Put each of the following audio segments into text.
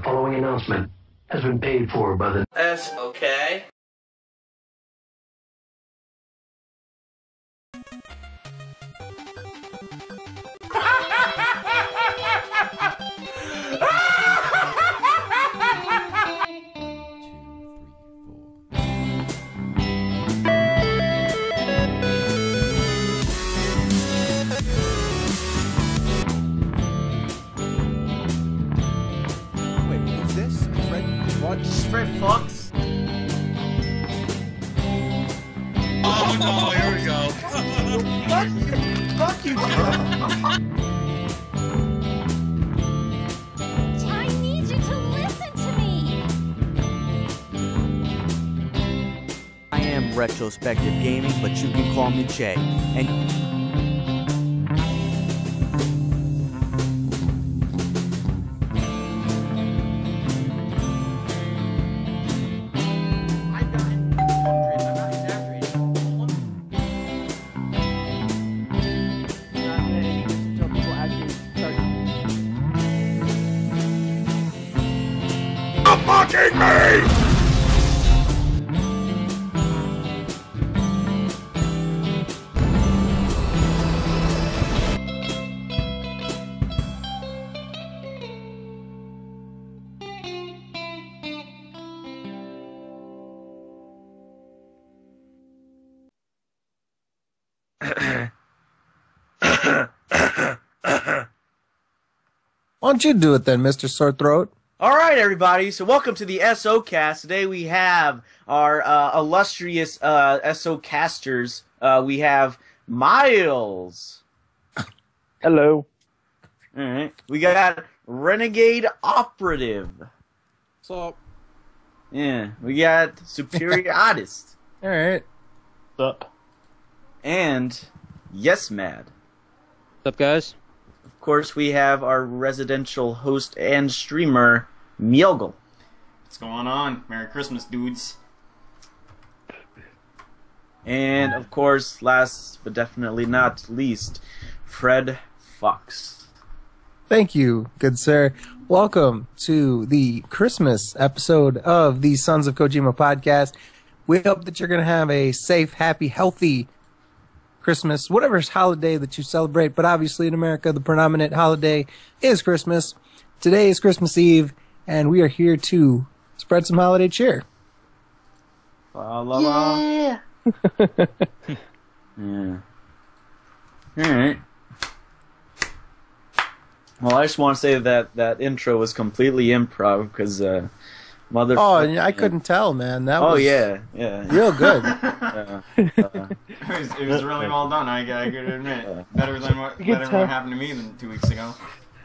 following announcement has been paid for by the SoKast. Fred Fox. Oh no, here we go. Fuck you, I need you to listen to me. I am Retrospective Gaming, but you can call me Che. And mocking me! Why don't you do it then, Mr. Sore Throat? All right, everybody. So welcome to the SoKast. Today we have our illustrious SoKasters. We have Miles. Hello. All right. We got Renegade Operative. What's up? Yeah. We got Superior Artist. All right. What's up? And Yes Mad. What's up, guys? Of course, we have our residential host and streamer, Mielgel. What's going on? Merry Christmas, dudes. And, of course, last but definitely not least, Fred Fox. Thank you, good sir. Welcome to the Christmas episode of the Sons of Kojima podcast. We hope that you're going to have a safe, happy, healthy Christmas, whatever holiday that you celebrate. But obviously in America, the predominant holiday is Christmas. Today is Christmas Eve, and we are here to spread some holiday cheer. Yeah. Yeah. Alright. Well, I just want to say that intro was completely improv, because mother. Oh, I couldn't tell, man. That was yeah. real good. It was really well done, I gotta admit. Better than what happened to me than 2 weeks ago.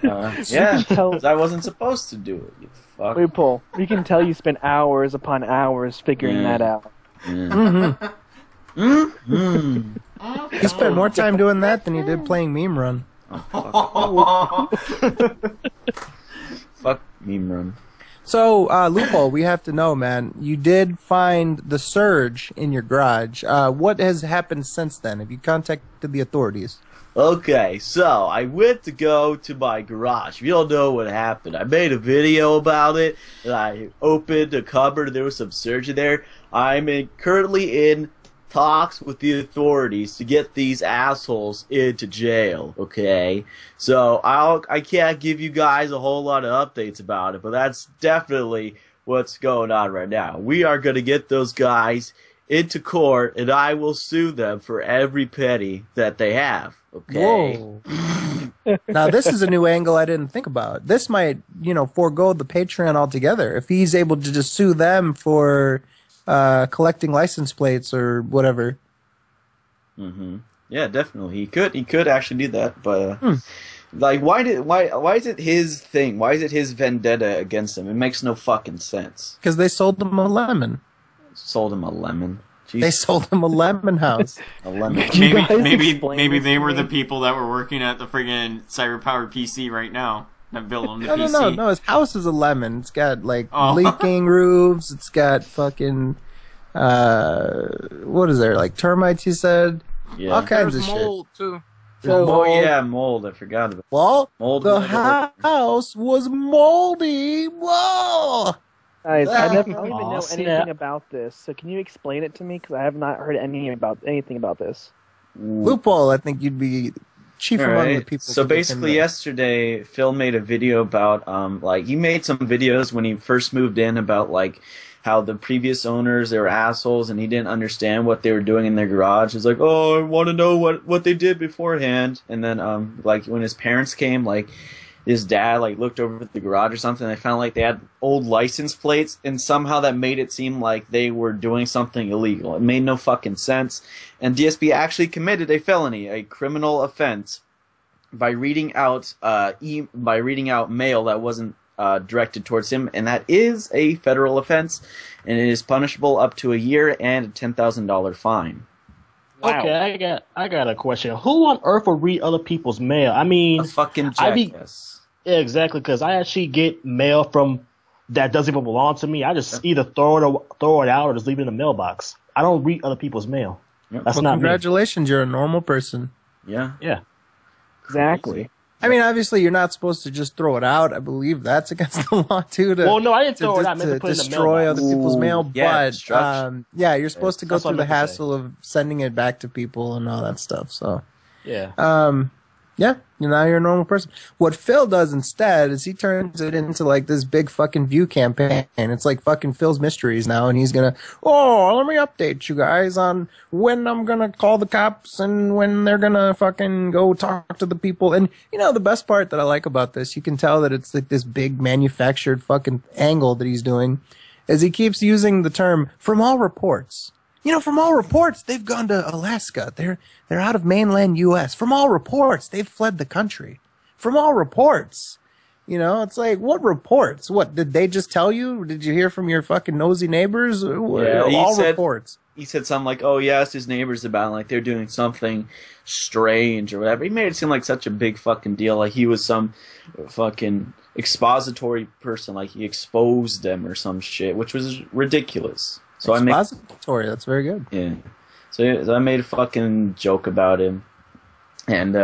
Yeah, I wasn't supposed to do it, you fuck. Wait, Paul, we can tell you spent hours upon hours figuring that out. Mm-hmm. He spent more time doing that than he did playing Meme Run. Fuck Meme Run. So, Loophole, we have to know, man. You did find the Surge in your garage. What has happened since then? Have you contacted the authorities? Okay, so I went to go to my garage. If you don't know what happened, I made a video about it, and I opened a cupboard, and there was some Surge in there. I'm currently in talks with the authorities to get these assholes into jail, okay? So I can't give you guys a whole lot of updates about it, but that's definitely what's going on right now. We are going to get those guys into court, and I will sue them for every penny that they have, okay? Whoa. Now, this is a new angle I didn't think about. This might, forego the Patreon altogether. If he's able to just sue them for collecting license plates or whatever. Mm-hmm. Yeah, definitely. He could actually do that, but like, why is it his thing? Why is it his vendetta against him? It makes no fucking sense. Because they sold him a lemon. Sold him a lemon. Jeez. They sold him a lemon house. A lemon. Maybe they were the people that were working at the friggin' cyber-powered PC right now. That built on the PC. No. His house is a lemon. It's got leaking roofs. It's got fucking what is there? Like termites? You said. Yeah. All kinds of mold shit. too. Oh yeah, mold. I forgot about Well, mold. the house was moldy. Whoa! Guys, I don't even Aw, know snap. anything about this. So can you explain it to me? Because I have not heard anything about this. Loophole. I think you'd be chief among the people. So basically, yesterday Phil made a video about he made some videos when he first moved in about like how the previous owners, they were assholes and he didn't understand what they were doing in their garage. He's like, oh, I want to know what they did beforehand. And then like when his parents came, like his dad like looked over at the garage or something and they found like they had old license plates and somehow that made it seem like they were doing something illegal. It made no fucking sense. And DSP actually committed a felony, a criminal offense, by reading out mail that wasn't directed towards him, and that is a federal offense, and it is punishable up to a year and a $10,000 fine. Wow. Okay, I got a question. Who on earth would read other people's mail? I mean, A fucking jackass. Yeah, exactly, because I actually get mail from that doesn't even belong to me. I just either throw it out or just leave it in the mailbox. I don't read other people's mail. Yep. That's Well, not congratulations, you're a normal person. Yeah. me. Yeah. Exactly. I mean, obviously, you're not supposed to just throw it out. I believe that's against the law too. Well, no, I didn't throw it out. I meant to to put it in the destroy mailbox. other people's mail. Yeah, But destruction. yeah, you're supposed to go That's what through I the meant to say. hassle of sending it back to people and all that stuff. So Yeah. yeah, now you're a normal person. What Phil does instead is he turns it into like this big fucking view campaign. It's like fucking Phil's Mysteries now, and he's gonna, let me update you guys on when I'm gonna call the cops and when they're gonna fucking go talk to the people. And you know, the best part that I like about this, you can tell that it's like this big manufactured fucking angle that he's doing, is he keeps using the term "from all reports." You know, from all reports, they've gone to Alaska. They're out of mainland U.S. From all reports, they've fled the country. From all reports. You know, it's like, what reports? What, did they just tell you? Did you hear from your fucking nosy neighbors? Yeah, all reports. He said something like, oh, he asked his neighbors about like they're doing something strange or whatever. He made it seem like such a big fucking deal. Like he was some fucking expository person. Like he exposed them or some shit, which was ridiculous. So Expository, that's very good. Yeah. So I made a fucking joke about him. And,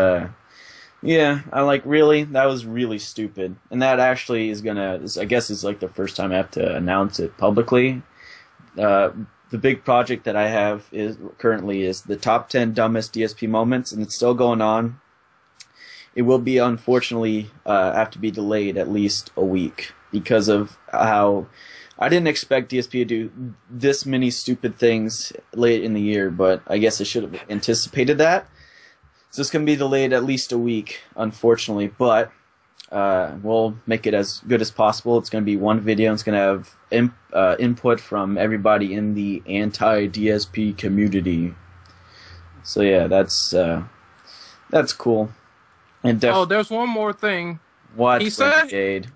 yeah, I like, really? That was really stupid. And that actually is I guess it's like the first time I have to announce it publicly. The big project that I have currently is the top 10 dumbest DSP moments, and it's still going on. It will be, unfortunately, have to be delayed at least a week because of how I didn't expect DSP to do this many stupid things late in the year, but I guess I should have anticipated that. So it's going to be delayed at least a week, unfortunately, but we'll make it as good as possible. It's going to be one video, and it's going to have input from everybody in the anti-DSP community. So yeah, that's cool. And there's one more thing. What? He said Renegade?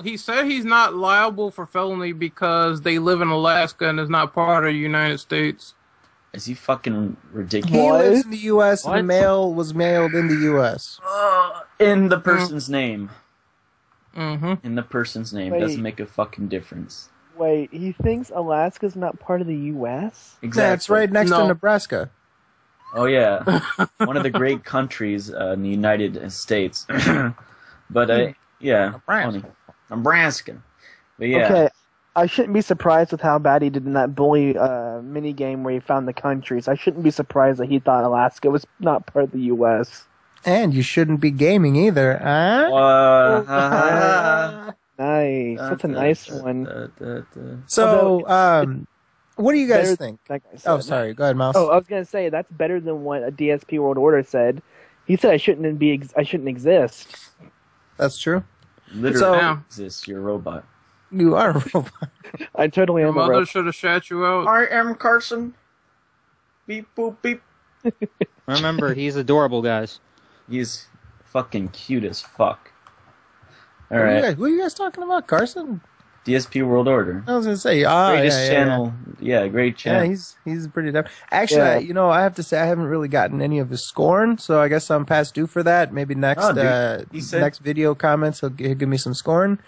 He said he's not liable for felony because they live in Alaska and is not part of the United States. Is he fucking ridiculous? He lives in the U.S. and the mail was mailed in the U.S. In the person's name. Mm-hmm. In the person's name. Wait. Doesn't make a fucking difference. Wait, he thinks Alaska's not part of the U.S.? Exactly. That's right next to Nebraska. Oh, yeah. One of the great countries in the United States. But, yeah. Nebraska. Funny. Nebraska. But, yeah. Okay, I shouldn't be surprised with how bad he did in that bully mini game where he found the countries. I shouldn't be surprised that he thought Alaska was not part of the U.S. And you shouldn't be gaming either, huh? Nice. That's a nice one. So, what do you guys Better- think? that guy said. Oh, sorry. Go ahead, Mouse. Oh, I was gonna say that's better than what a DSP World Order said. He said I shouldn't exist. That's true. Literally exists. You're a robot. You are a robot. I totally Your am a mother robot. should have shot you out. I am Carson. Beep, boop, beep. Remember, he's adorable, guys. He's fucking cute as fuck. Who are you guys talking about? Carson? DSP World Order. I was gonna say, greatest channel. Yeah, great channel. Yeah, he's pretty dumb. Actually, I have to say I haven't really gotten any of his scorn, so I guess I'm past due for that. Maybe next next video comments he'll give me some scorn.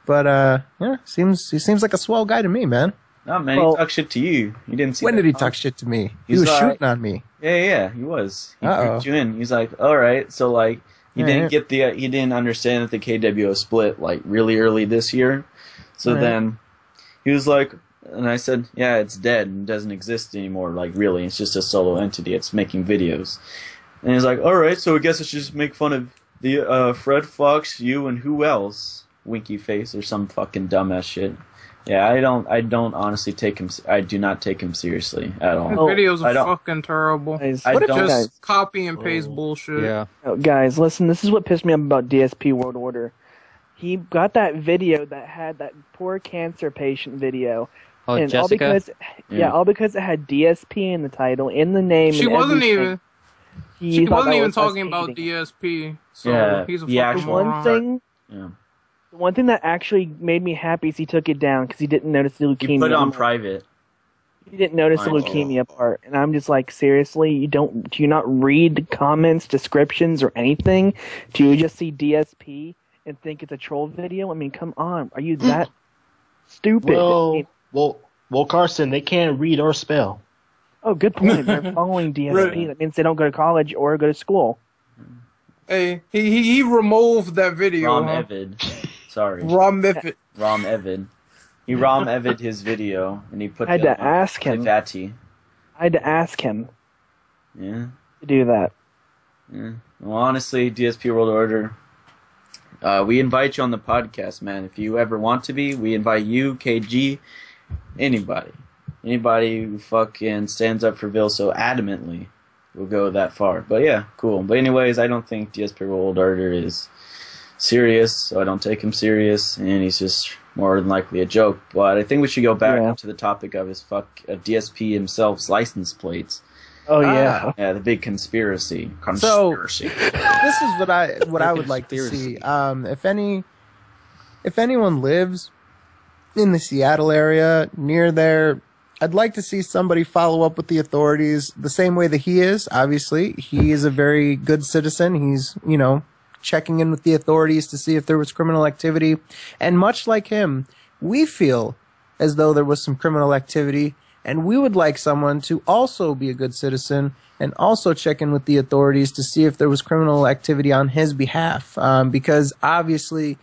But he seems like a swell guy to me, man. No, man, Well- he talked shit to you. You didn't see When that did he comment. talk shit to me? He He's was like- shooting on me. Yeah, he was. He Uh-oh. grouped you in. He's like, all right, so like, he didn't Alright. get the, he didn't understand that the KWO split like really early this year. So Alright. then he was like, and I said, yeah, it's dead and doesn't exist anymore. Like, really, it's just a solo entity. It's making videos. And he's like, all right, so I guess I should just make fun of the Fred Fox, you, and who else? Winky face or some fucking dumbass shit. Yeah, I don't honestly take him. I do not take him seriously at all. His Oh, videos I are don't- fucking terrible. Guys, I what if don't- Just guys, copy and paste bullshit. Yeah. oh, guys, listen, this is what pissed me off about DSP World Order. He got that video that had that poor cancer patient video. Oh, and Jessica. all because Yeah. all because it had DSP in the title, in the name. She and wasn't everything. even. He She thought wasn't that even was us talking about hating. DSP. So Yeah, he's a the fucking actual- One moron. thing, Yeah. the one thing that actually made me happy is he took it down because he didn't notice the leukemia. You put it on I'm like, private. He didn't notice the Oh. leukemia part, and I'm just like, seriously, do you not read comments, descriptions, or anything? Do you just see DSP and think it's a troll video? I mean, come on, are you that stupid? I mean, Well, Carson, they can't read or spell. oh, good point. They're following DSP. That means they don't go to college or go to school. Hey, he removed that video. Rom huh? Evid. Sorry. Rom Evid. Rom Evid. He Rom Evid his video and he put I had it to on ask him. Fatty. I had to ask him Yeah. to do that. Yeah. Well, honestly, DSP World Order, we invite you on the podcast, man. If you ever want to be, we invite you, KG, anybody. Anybody who fucking stands up for Vil so adamantly will go that far. But yeah, cool. But anyways, I don't think DSP World Order is serious, so I don't take him serious, and he's just more than likely a joke. But I think we should go back to the topic of his DSP himself's license plates. Oh yeah. Yeah, the big conspiracy. So Conspiracy. this is what I would like to see. If anyone lives in the Seattle area near there, I'd like to see somebody follow up with the authorities the same way that he is. Obviously, he is a very good citizen. He's, checking in with the authorities to see if there was criminal activity. And much like him, we feel as though there was some criminal activity, and we would like someone to also be a good citizen and also check in with the authorities to see if there was criminal activity on his behalf. Because obviously,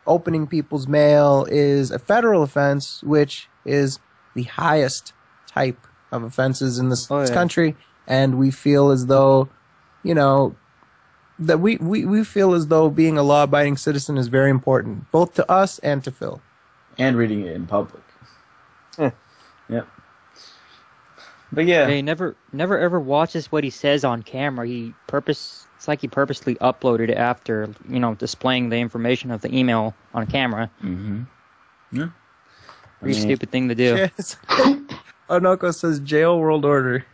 opening people's mail is a federal offense, which is the highest type of offenses in this country. And we feel as though, that we feel as though being a law-abiding citizen is very important, both to us and to Phil. And reading it in public. Yep. But yeah. He never ever watches what he says on camera. It's like he purposely uploaded it after, displaying the information of the email on camera. Mm-hmm. Yeah. Pretty stupid thing to do. Yes. Onoko says jail world order.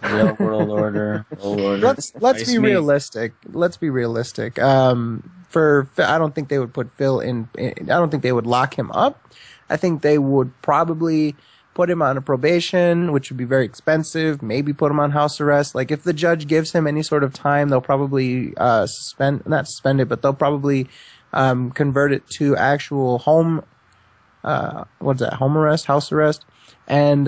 Jail world order. World order. Let's be realistic. Let's be realistic. I don't think they would put Phil in. I don't think they would lock him up. I think they would probably put him on a probation, which would be very expensive. Maybe put him on house arrest. Like if the judge gives him any sort of time, they'll probably not suspend it, but they'll probably convert it to actual home. Home arrest, house arrest, and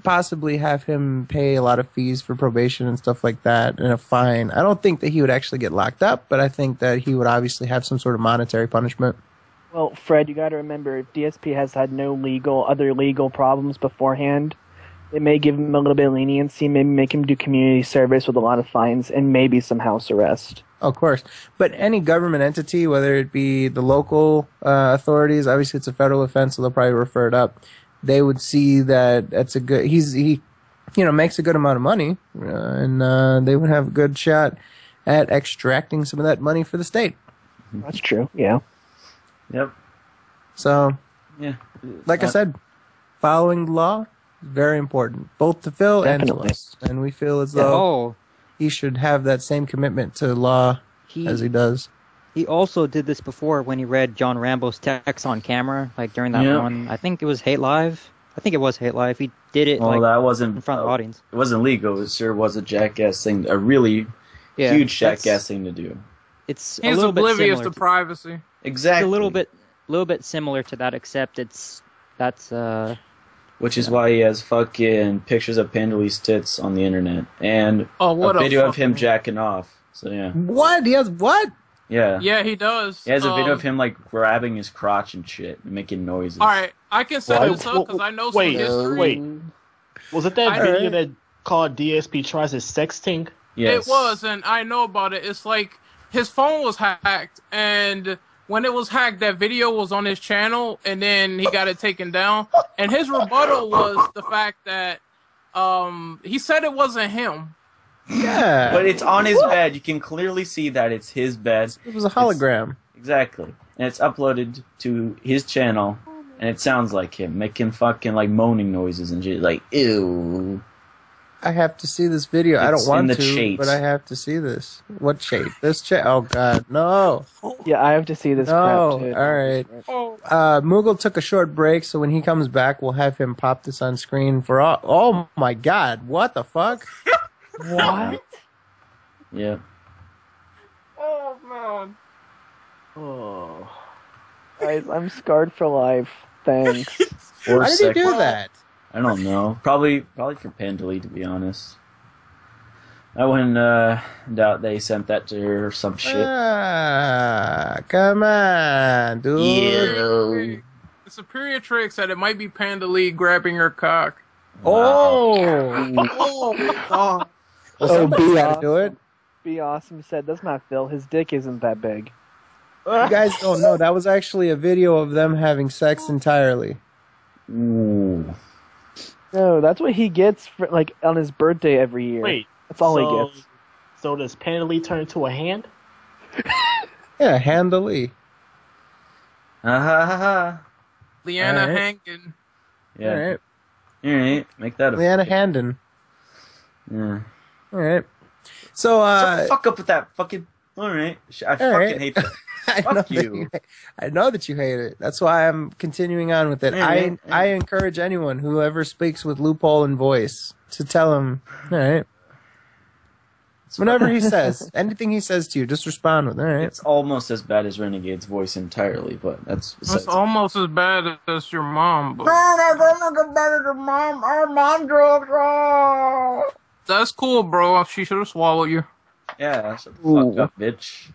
possibly have him pay a lot of fees for probation and stuff like that, and a fine. I don't think that he would actually get locked up, but I think that he would obviously have some sort of monetary punishment. Well, Fred, you got to remember, if DSP has had no other legal problems beforehand, it may give him a little bit of leniency, maybe make him do community service with a lot of fines, and maybe some house arrest. Of course. But any government entity, whether it be the local authorities, obviously it's a federal offense, so they'll probably refer it up. They would see that that's a good, he makes a good amount of money, and they would have a good shot at extracting some of that money for the state. That's true, yeah. Yep. So, yeah, like I said, following the law is very important, both to Phil and to Definitely. us. And we feel as though he should have that same commitment to law as he does. He also did this before when he read John Rambo's text on camera, like during that one. I think it was Hate Live. He did it that wasn't in front of the audience. It wasn't legal. It sure was a jackass thing, a really huge jackass thing to do. It's He's a little oblivious bit to privacy. Exactly. It's a little bit similar to that, except it's That's Which is why he has fucking pictures of Pandalee's tits on the internet and what a video of fucking- him jacking off. So yeah. What? He has what? Yeah. Yeah, he does. He has a video of him like grabbing his crotch and shit and making noises. All right, I can set What? this up because I know some Wait, history. wait. Was it that I- video that called DSP tries his sexting? Yes. It was, and I know about it. It's like his phone was hacked, and when it was hacked, that video was on his channel, and then he got it taken down. And his rebuttal was the fact that he said it wasn't him. Yeah. But it's on his bed. You can clearly see that it's his bed. It was a hologram. Exactly. And it's uploaded to his channel, and it sounds like him, making fucking like moaning noises and shit, like, ew. I have to see this video. I It's don't want in the to, chat. but I have to see this. What chat? This chat? Oh God, no. Yeah, I have to see this No. crap too. All right. Moogle took a short break, so when he comes back, we'll have him pop this on screen for all. Oh my God! What the fuck? What? Yeah. Oh man. Oh. Guys, I'm scarred for life. Thanks. Or Why did he sex. do that? I don't know. Probably for Pandalee, to be honest. I wouldn't doubt they sent that to her or some shit. Ah, come on, dude. Yeah. The superior trick said it might be Pandalee grabbing her cock. Oh. Oh. Well, somebody's gotta do it. Be awesome said that's not Phil. His dick isn't that big. You guys don't know. That was actually a video of them having sex entirely. Ooh. No, that's what he gets for, like on his birthday every year. Wait, that's all he gets. So does Pandalee turn into a hand? Yeah, handily. Ha ha ha ha. Leanna All right. Hankin. Yeah. All right. Alright. Make that a Leanna Handon. Yeah. All right. So, Shut the fuck up with that fucking. Alright. I fucking right. hate that. I know Fuck that you. I know that you hate it. That's why I'm continuing on with it. Yeah, I encourage anyone who ever speaks with loophole in voice to tell him, all right. Whenever he says anything he says to you, just respond with, all right. It's almost as bad as Renegade's voice entirely, but that's It's almost as bad as your mom. But that's cool, bro. She should have swallowed you. Yeah, shut the fuck up, bitch.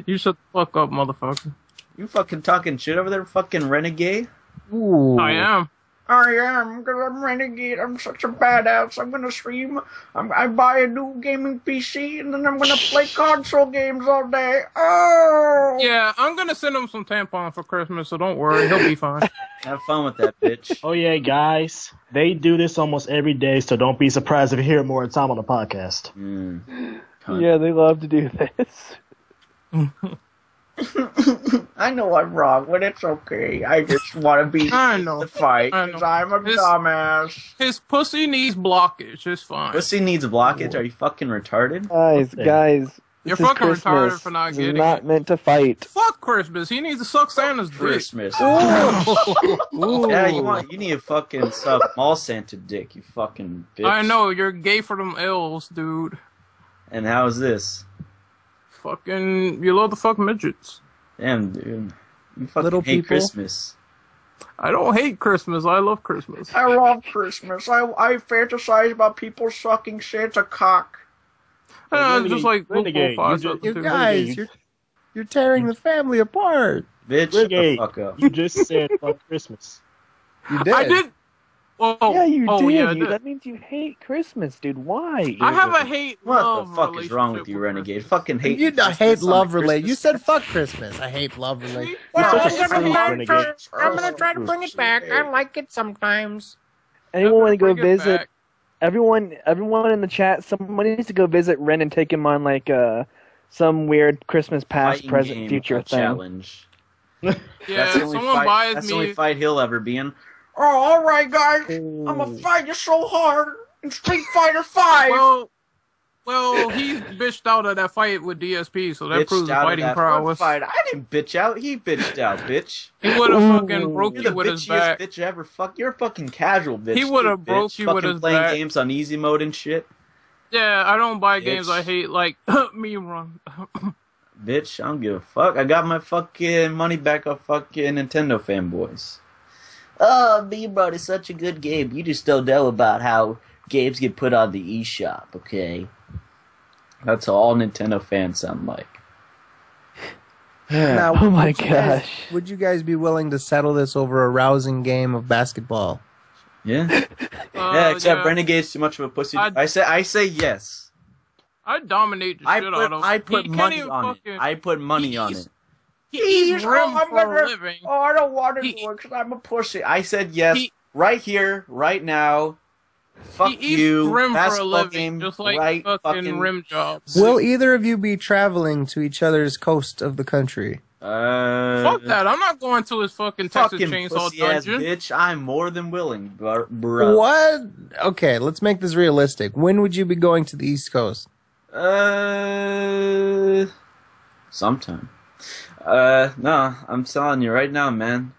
You shut the fuck up, motherfucker. You fucking talking shit over there, fucking Renegade? Ooh. I am. I am, because I'm renegade. I'm such a badass. I'm gonna stream. I buy a new gaming PC, and then I'm gonna play console games all day. Oh! Yeah, I'm gonna send him some tampons for Christmas, so don't worry, he'll be fine. Have fun with that, bitch. Oh yeah, guys, they do this almost every day, so don't be surprised if you hear more time on the podcast. Yeah, they love to do this. I know I'm wrong, but it's okay. I just want to be I know. the fight, I because know. I'm a dumbass. His pussy needs blockage. It's fine. Pussy needs blockage. Are you fucking retarded? Guys, You're this is fucking Christmas. retarded for not This getting is not it. meant to fight. Fuck Christmas. He needs to suck Santa's dick. Christmas. Ooh. Yeah, you need to fucking suck all Santa dick, you fucking bitch. I know, you're gay for them L's, dude. And how's this? Fucking, you love the fuck midgets. Damn, dude. You fucking Little hate people. Christmas. I don't hate Christmas. I love Christmas. I love Christmas. I fantasize about people sucking Santa cock. Just like Renegade, Lupo 5 you You guys, you're tearing the family apart. Bitch, shut the Renegade, fuck up. you just said fuck Christmas. You did. I did. Oh, Yeah, you oh, did. Yeah, I You- did. that means you hate Christmas, dude. Why? I have a hate What love the fuck is wrong with you, Renegade? Fucking hate. You don't Christmas hate on love the related. You Christmas- said fuck Christmas. I hate love related. Well, such a I'm gonna screw, try- Renegade. I'm gonna try to bring it back. I like it sometimes. Anyone want to go Bring it visit? back. Everyone in the chat, someone needs to go visit Ren and take him on like some weird Christmas past, Fighting present, game future thing. challenge. Yeah, That's the only someone fight, buys that's the me. only fight he'll ever be in. Oh, all right, guys. I'm gonna fight you so hard in Street Fighter 5. Well, he bitched out of that fight with DSP, so that Bitched proves out of fighting that prowess. fight. I didn't bitch out. He bitched out, bitch. He would have fucking broke You're you the with his bitchiest back. bitch ever. Fuck, you're a fucking casual bitch. He would've bitch. broke you with Fucking his playing back. games on easy mode and shit. Yeah, I don't buy Bitch. games I hate, like me run. Bitch, I don't give a fuck. I got my fucking money back off fucking Nintendo fanboys. Oh, Meme Run is such a good game. You just don't know about how games get put on the eShop, okay? That's all Nintendo fans sound like. Now, Oh my would you guys- gosh. would you guys be willing to settle this over a rousing game of basketball? Yeah. Yeah, except yeah. Renegade's too much of a pussy. I'd- I say yes. I dominate the shit out of him. I put He can't money even on it. fucking- I put money on he's- it. He eats Jeez, rim I'm for a gonna- living. Oh, I don't want to He- do it because I'm a pussy. I said yes He- right here, right now. Fuck He eats you. rim for a Basketball living, game, just like right fucking rim jobs. Will either of you be traveling to each other's coast of the country? Fuck that! I'm not going to his fucking Texas Fucking Chainsaw pussy ass Dungeon. bitch. I'm more than willing, bro. What? Okay, let's make this realistic. When would you be going to the East Coast? Sometime. No, I'm telling you right now, man.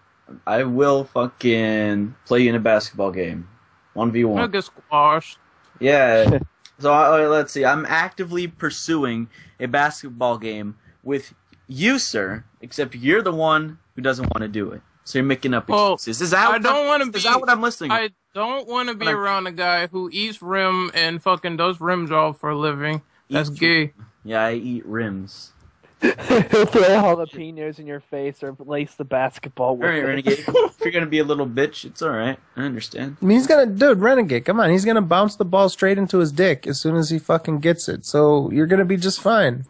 I will fucking play you in a basketball game. 1v1. I'll get squashed. Yeah. So let's see. I'm actively pursuing a basketball game with you, sir. Except you're the one who doesn't want to do it. So you're making up excuses. Is that I don't want to be. Is that what I'm listening? I don't want to be around a guy who eats rim and fucking does rim job for a living. That's gay. Yeah, I eat rims. He'll throw jalapenos in your face or lace the basketball with Alright, it. Renegade. If you're gonna be a little bitch, it's alright. I understand. I mean, dude, Renegade, come on. He's gonna bounce the ball straight into his dick as soon as he fucking gets it. So you're gonna be just fine.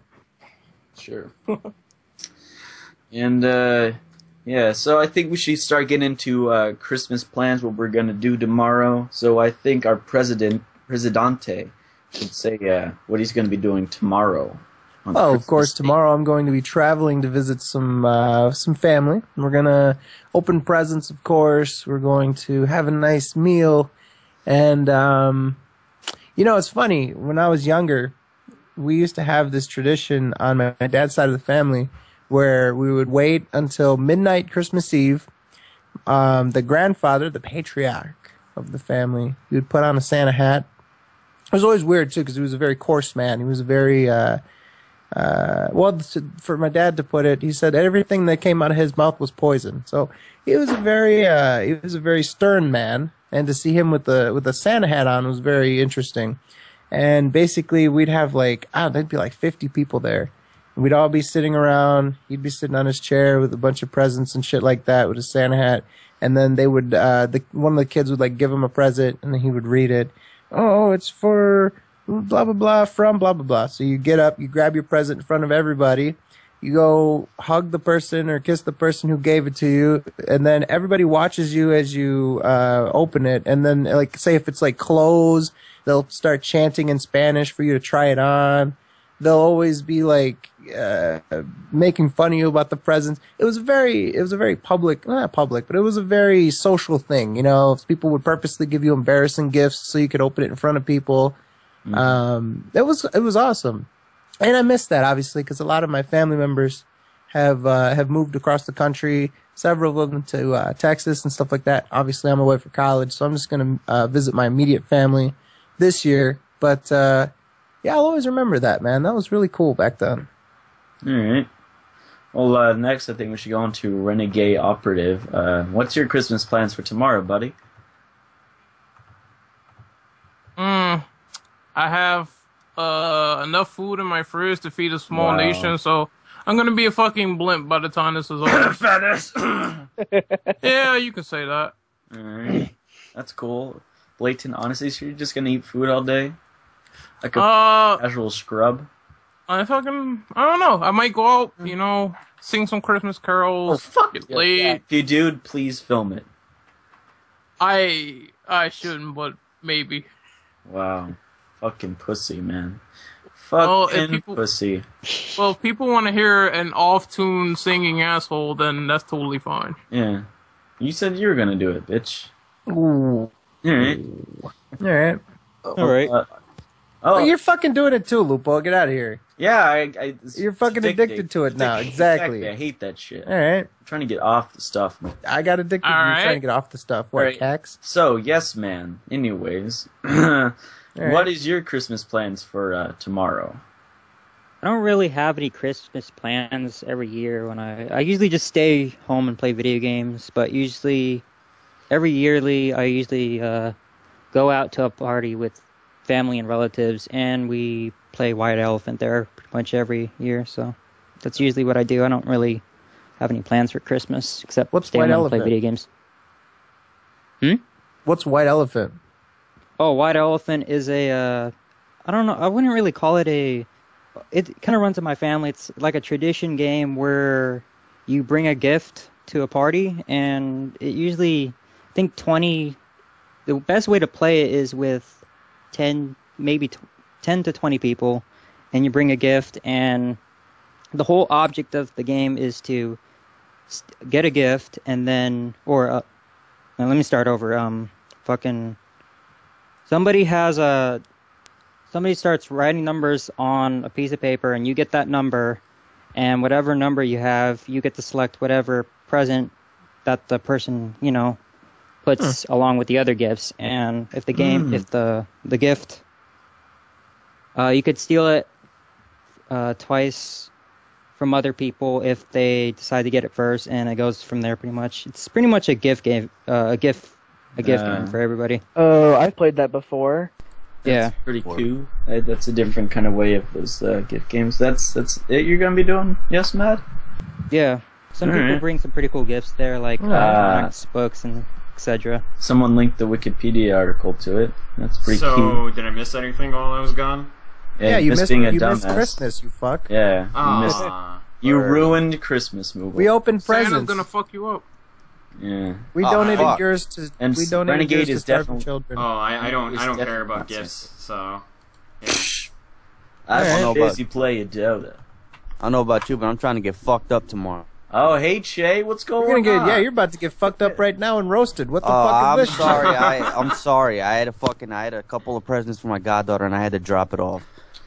Sure. And, yeah, so I think we should start getting into Christmas plans, what we're gonna do tomorrow. So I think our Presidente should say what he's gonna be doing tomorrow. Oh, of course, tomorrow I'm going to be traveling to visit some family. We're gonna open presents, of course. We're going to have a nice meal. And, it's funny. When I was younger, we used to have this tradition on my dad's side of the family where we would wait until midnight Christmas Eve. The grandfather, the patriarch of the family, he would put on a Santa hat. It was always weird, too, because he was a very coarse man. He was a very, for my dad to put it, he said everything that came out of his mouth was poison. So he was a very stern man. And to see him with the Santa hat on was very interesting. And basically, we'd have there'd be like 50 people there. We'd all be sitting around. He'd be sitting on his chair with a bunch of presents and shit like that with a Santa hat. And then they would, one of the kids would give him a present, and then he would read it. Oh, it's for blah blah blah from blah blah blah. So you get up, you grab your present in front of everybody. You go hug the person or kiss the person who gave it to you, and then everybody watches you as you open it. And then, say if it's clothes, they'll start chanting in Spanish for you to try it on. They'll always be making fun of you about the presents. It was a very public, not public, but it was a very social thing. People would purposely give you embarrassing gifts so you could open it in front of people. It was awesome. And I miss that, obviously, because a lot of my family members have moved across the country, several of them to Texas and stuff like that. Obviously, I'm away for college, so I'm just going to visit my immediate family this year. But, yeah, I'll always remember that, man. That was really cool back then. All right. Well, next I think we should go on to Renegade Operative. What's your Christmas plans for tomorrow, buddy? I have enough food in my fridge to feed a small Wow. nation, so I'm gonna be a fucking blimp by the time this is over. Fairness. Yeah, you can say that. All right. That's cool. Blatant honesty. So you're just gonna eat food all day, like a casual scrub. I don't know. I might go out, sing some Christmas carols, get laid. Yeah. If you do, please film it. I shouldn't, but maybe. Wow. Fucking pussy, man. Well, if Fucking pussy. Well, if people want to hear an off-tune singing asshole, then that's totally fine. Yeah. You said you were gonna do it, bitch. Ooh. Alright. Alright. Alright. Oh, you're fucking doing it too, Lupo. Get out of here. Yeah, You're fucking addicted to it now. Exactly. I hate that shit. Alright. I'm trying to get off the stuff. I got addicted. You're trying to get off the stuff. What, Alright. Cax? So, yes, man. Anyways. What is your Christmas plans for tomorrow? I don't really have any Christmas plans every year. When I usually just stay home and play video games, but usually every yearly, I usually go out to a party with family and relatives, and we play White Elephant there pretty much every year. So that's usually what I do. I don't really have any plans for Christmas except stay home and play video games. What's White Elephant? Oh, White Elephant is I don't know, I wouldn't really call it it kind of runs in my family. It's like a tradition game where you bring a gift to a party, and it usually, I think the best way to play it is with 10 to 20 people, and you bring a gift, and the whole object of the game is to get a gift, and then, now let me start over, somebody starts writing numbers on a piece of paper, and you get that number, and whatever number you have, you get to select whatever present that the person, puts along with the other gifts. And if the gift, you could steal it twice from other people if they decide to get it first, and it goes from there pretty much. It's pretty much a gift game, a gift game for everybody. Oh, I've played that before. Yeah, pretty cool. That's a different kind of way of those gift games. That's it you're gonna be doing? Yes, Matt? Yeah. Some people bring some pretty cool gifts there, like comics, books, and etc. Someone linked the Wikipedia article to it. That's pretty cool. So, did I miss anything while I was gone? Yeah, you missed being a dumbass. Christmas, you fuck. Yeah, you ruined Christmas movie. We opened presents. Santa's gonna fuck you up. Yeah. We donated yours to. And we donated Renegade yours is to starving definitely. children. Oh, I don't care about gifts, so. Yeah. I don't know busy play Dota. I don't know about you, but I'm trying to get fucked up tomorrow. Oh, hey Shay, what's going on? You're about to get fucked up right now and roasted. What the fuck is this? I'm sorry. I had a couple of presents for my goddaughter, and I had to drop it off.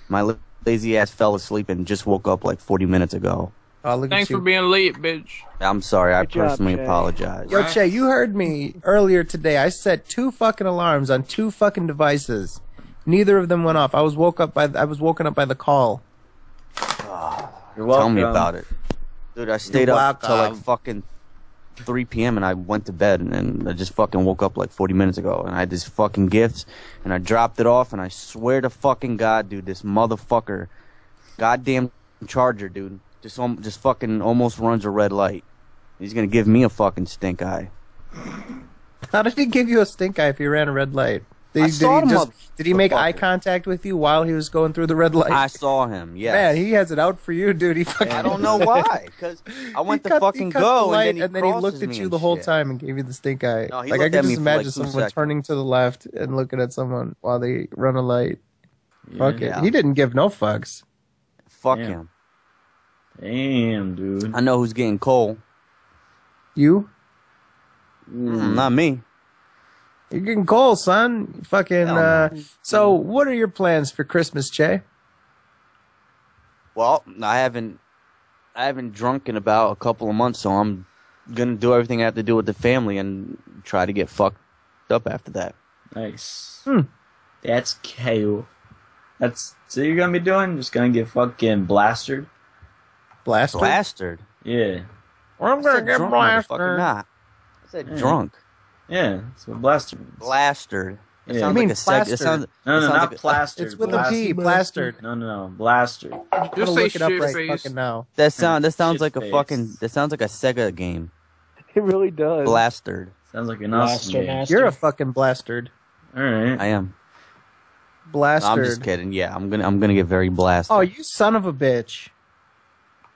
My lazy ass fell asleep and just woke up like 40 minutes ago. Oh, look Thanks at you. for being late, bitch. I'm sorry. I Good job, personally Shay. apologize. Yo, Che, you heard me earlier today. I set 2 fucking alarms on 2 fucking devices. Neither of them went off. I was woken up by the call. You're welcome. Tell me about it. Dude, I stayed up till like fucking 3 p.m. and I went to bed, and then I just fucking woke up like 40 minutes ago, and I had this fucking gifts, and I dropped it off, and I swear to fucking God, dude, this motherfucker, goddamn charger, dude, just fucking almost runs a red light. He's gonna give me a fucking stink eye. How did he give you a stink eye if he ran a red light? Did he make eye contact with you while he was going through the red light? I saw him, yes. Man, he has it out for you, dude. I don't know why, because I went to fucking go, and then he looked at you the whole time and gave you the stink eye. No, he like, I looked can at me just for, imagine like, 2 someone seconds. turning to the left and looking at someone while they run a light. Fuck it. Yeah. He didn't give no fucks. Fuck him. Damn, dude. I know who's getting coal. You? Not me. You're getting cold, son. Fucking, so what are your plans for Christmas, Che? Well, I haven't drunk in about a couple of months, so I'm gonna do everything I have to do with the family and try to get fucked up after that. Nice. That's KO. So you're gonna be doing? Just gonna get fucking blastered? Blastered? Yeah. I'm gonna get drunk, blasted. motherfucker. Nah. I said drunk. Yeah, that's what blaster means. Blastered. It Yeah. sounds You mean like a seg. It sounds. No, it sounds not like plastered. It's with a P, plastered. No, blastered. I'm Just gonna say look it up shit right face. fucking now. That sounds Shit like a face. fucking. That sounds like a Sega game. It really does. Blastered. Sounds like an awesome game. You're a fucking blastard. Alright. I am. No, Blastard. I'm just kidding. Yeah, I'm gonna get very blasted. Oh, you son of a bitch.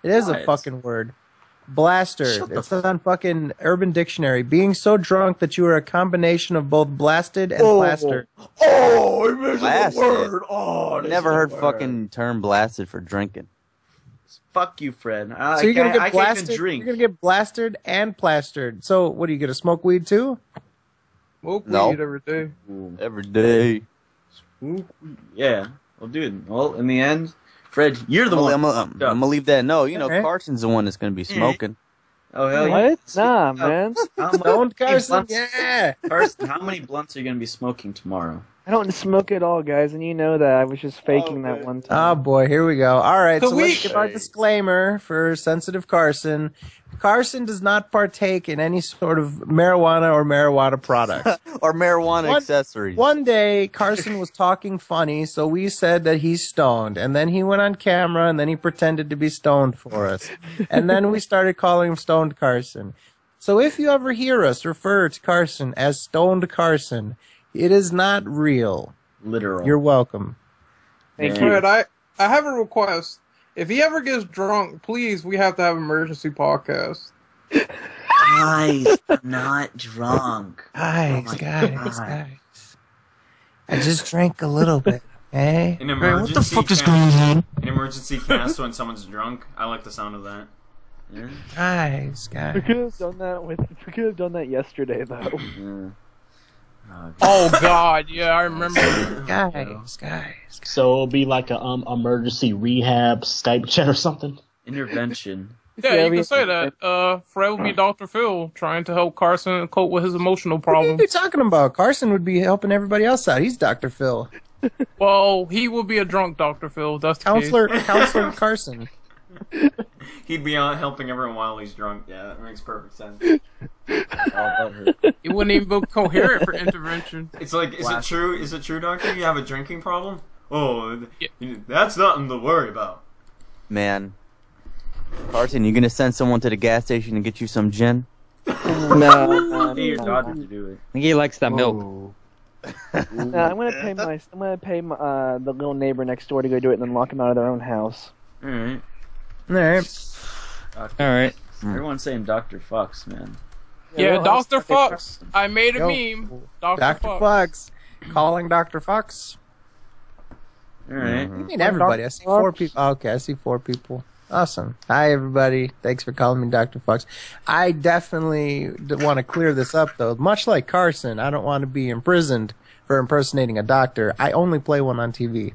It is a What? fucking word. Blaster. Shut the It's on fucking Urban Dictionary. Being so drunk that you are a combination of both blasted and plastered. Oh, I missed Blasted. the word. Oh, that's Never the heard word. fucking term blasted for drinking. Fuck you, Fred. So you're gonna I get can't blasted. even drink. You're gonna get blasted and plastered. So what are you gonna smoke weed too? Smoke No. weed every day. Every day. Yeah. Well, dude. Well, in the end, Fred, you're the one. I'm gonna leave that. No, you know, Alright. Carson's the one that's gonna be smoking. Oh hell yeah. What? Nah, man. How many Don't Carson. blunts- Yeah. Carson, how many blunts are you gonna be smoking tomorrow? I don't smoke at all, guys, and you know that. I was just faking that one time. Oh boy, here we go. All right, So so let's give our disclaimer for sensitive Carson. Carson does not partake in any sort of marijuana or marijuana products. Or marijuana accessories. One day, Carson was talking funny, so we said that he's stoned. And then he went on camera, and then he pretended to be stoned for us. And then we started calling him Stoned Carson. So if you ever hear us refer to Carson as Stoned Carson, it is not real. Literal. You're welcome. Thank you. I have a request. If he ever gets drunk, please, we have to have an emergency podcast. Guys, I'm not drunk. Guys. I just drank a little bit, okay? An emergency what the fuck is going on? An emergency cast when someone's drunk. I like the sound of that. Yeah. Guys. We could have done that We could have done that yesterday, though. Yeah. Oh God, yeah, I remember. Guys. So it'll be like a emergency rehab Skype chat or something. Intervention. Yeah, you can say that. Fred will be Dr. Phil trying to help Carson cope with his emotional problems. What are you talking about? Carson would be helping everybody else out. He's Dr. Phil. Well, he will be a drunk Dr. Phil. That's the Counselor case. Carson. He'd be out helping everyone while he's drunk. Yeah, that makes perfect sense. He wouldn't even be coherent for intervention. It's like, is it true? Is it true, doctor? You have a drinking problem? Oh, that's nothing to worry about. Man. Carson, you gonna send someone to the gas station to get you some gin? No. Need your daughter to do it. I think he likes that milk. No, I'm gonna pay the little neighbor next door to go do it and then lock them out of their own house. Alright. Alright. Everyone's saying Dr. Fucks, man. Yeah, Dr. Fox. I made a meme. Dr. Fox. Calling Dr. Fox. Alright. You mean everybody? I see 4 people. Okay, I see 4 people. Awesome. Hi, everybody. Thanks for calling me Dr. Fox. I definitely want to clear this up, though. Much like Carson, I don't want to be imprisoned for impersonating a doctor. I only play one on TV.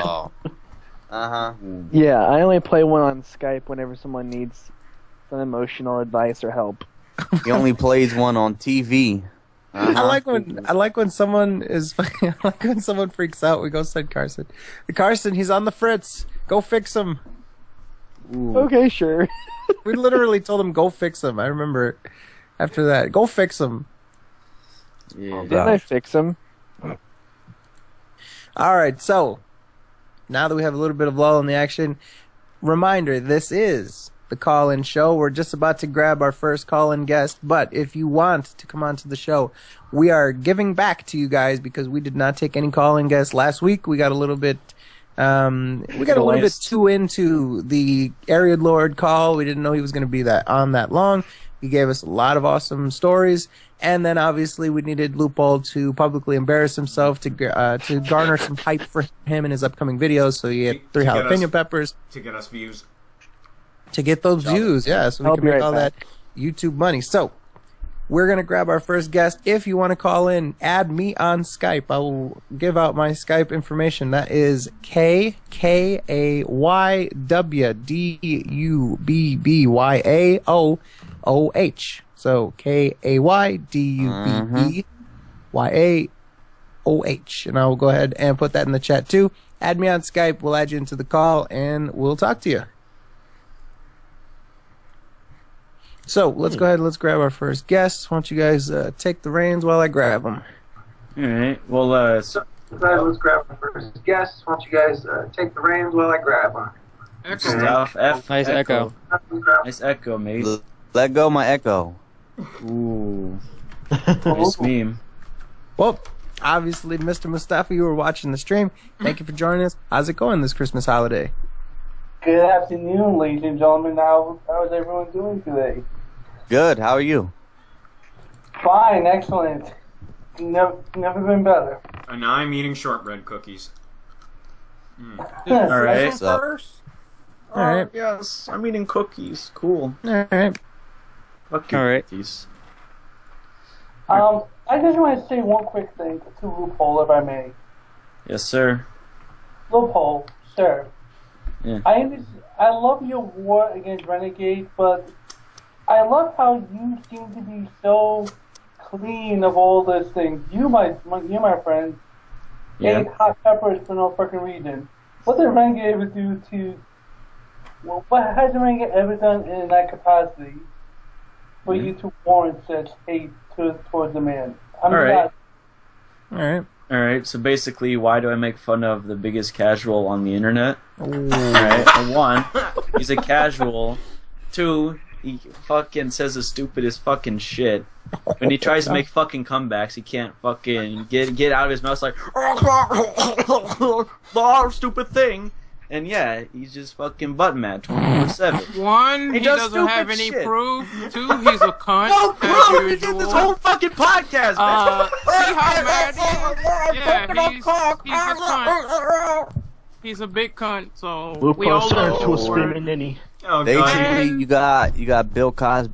Oh. Yeah, I only play one on Skype whenever someone needs some emotional advice or help. He only plays one on TV. I like when someone is. I like when someone freaks out. We go send Carson. Carson, he's on the fritz. Go fix him. Ooh. Okay, sure. We literally told him go fix him. I remember after that. Go fix him. Yeah. Didn't I fix him? All right, so now that we have a little bit of lull in the action, reminder, this is the call-in show. We're just about to grab our first call-in guest, but if you want to come onto the show, we are giving back to you guys because we did not take any call-in guests last week. We got a little bit too into the Ariad Lord call. We didn't know he was going to be that long. He gave us a lot of awesome stories, and then obviously we needed Loophole to publicly embarrass himself to garner some hype for him in his upcoming videos. So he had 3 jalapeno peppers to get us views. To get those views, yeah, so we can make all that YouTube money. So we're gonna grab our first guest. If you want to call in, add me on Skype. I will give out my Skype information. That is KAYWDUBBYAOOH. So KAYDUBBYAOH. And I will go ahead and put that in the chat too. Add me on Skype. We'll add you into the call and we'll talk to you. So let's go ahead and let's grab our first guest. Why don't you guys take the reins while I grab them? All right. Well, let's grab our first guest. Why don't you guys take the reins while I grab them? Stuff. Nice echo. Nice echo, mate. Let go my echo. Ooh. Nice meme. Well, obviously, Mr. Mustafa, you were watching the stream. Thank you for joining us. How's it going this Christmas holiday? Good afternoon, ladies and gentlemen. How is everyone doing today? Good. How are you? Fine. Excellent. Never been better. And I'm eating shortbread cookies. All right. All right. Yes, I'm eating cookies. Cool. All right. Fucking All right. cookies. I just want to say one quick thing to Loophole, if I may. Yes, sir. Loophole, sir. Yeah. I love your war against Renegade, but I love how you seem to be so clean of all those things. You, my friend, ate hot peppers for no fucking reason. What did Renegade ever do to? Well, what has Renegade ever done in that capacity for you to warrant such hate towards the man? All right. So basically, why do I make fun of the biggest casual on the internet? All right. Well, 1, he's a casual. 2, he fucking says the stupidest fucking shit. When he tries to make fucking comebacks, he can't fucking get out of his mouth like stupid thing. And yeah, he's just fucking butt mad 24/7. 1, he doesn't have any proof. 2, he's a cunt. No proof! He did this whole fucking podcast, man. See how mad he is? Yeah, he's a cunt. He's a big cunt, so we all know. To a screaming ninny. Oh, Basically, you got Bill Cosby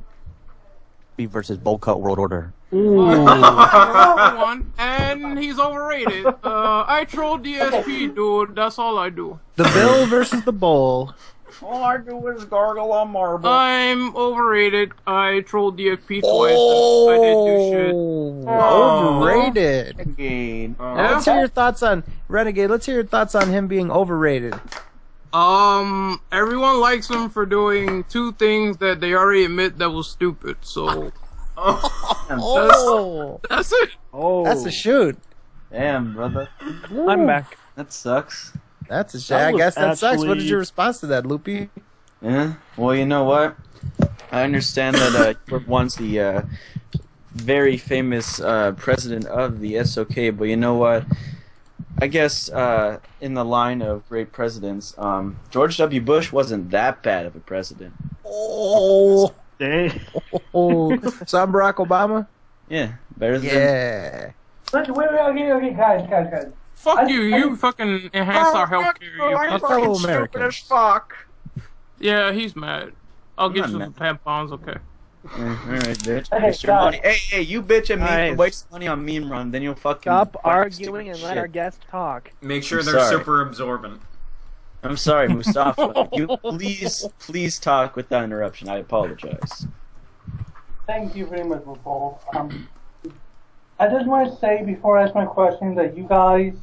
versus Bowl Cut World Order. One, and he's overrated. I troll DSP, dude. That's all I do. The Bill versus the Bowl. All I do is gargle on marble. I'm overrated. I trolled DSP twice. I didn't do shit. Overrated. Again. Let's hear your thoughts on Renegade. Let's hear your thoughts on him being overrated. Everyone likes him for doing 2 things that they already admit that was stupid. So. That's it. Oh, that's a shoot. Damn, brother. I'm back. That sucks. That's a shit. I guess that sucks. What is your response to that, Loopy? Yeah. Well, you know what? I understand that you were once the very famous president of the SoK, but you know what? I guess in the line of great presidents, George W. Bush wasn't that bad of a president. Oh. So I'm Barack Obama? Yeah, better than Wait, guys. Fuck you, you fucking enhance our healthcare. I'm fucking stupid as fuck. Yeah, he's mad. I'll get you some tampons, okay? Alright, bitch. Waste your money. Hey, you bitch at me. Waste money on meme run, then you'll fucking stop arguing and let our guest talk. Make sure they're super absorbent. I'm sorry, Mustafa. You please talk without interruption. I apologize. Thank you very much, RuPaul. I just want to say before I ask my question that you guys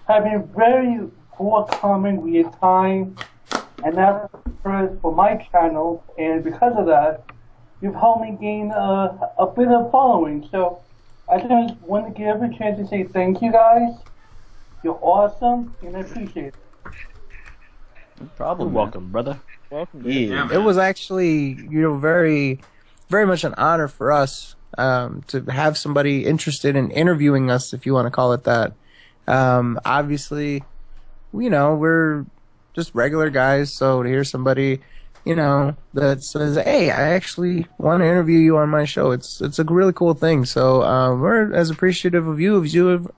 have been very forthcoming with your time and effort for my channel, and because of that, you've helped me gain a bit of following. So I just want to give every chance to say thank you guys. You're awesome, and I appreciate it. No problem. You're welcome, brother. Welcome. Yeah. It was actually, very, very much an honor for us to have somebody interested in interviewing us, if you want to call it that. Obviously, we're just regular guys, so to hear somebody, that says, "Hey, I actually want to interview you on my show," it's a really cool thing. So we're as appreciative of you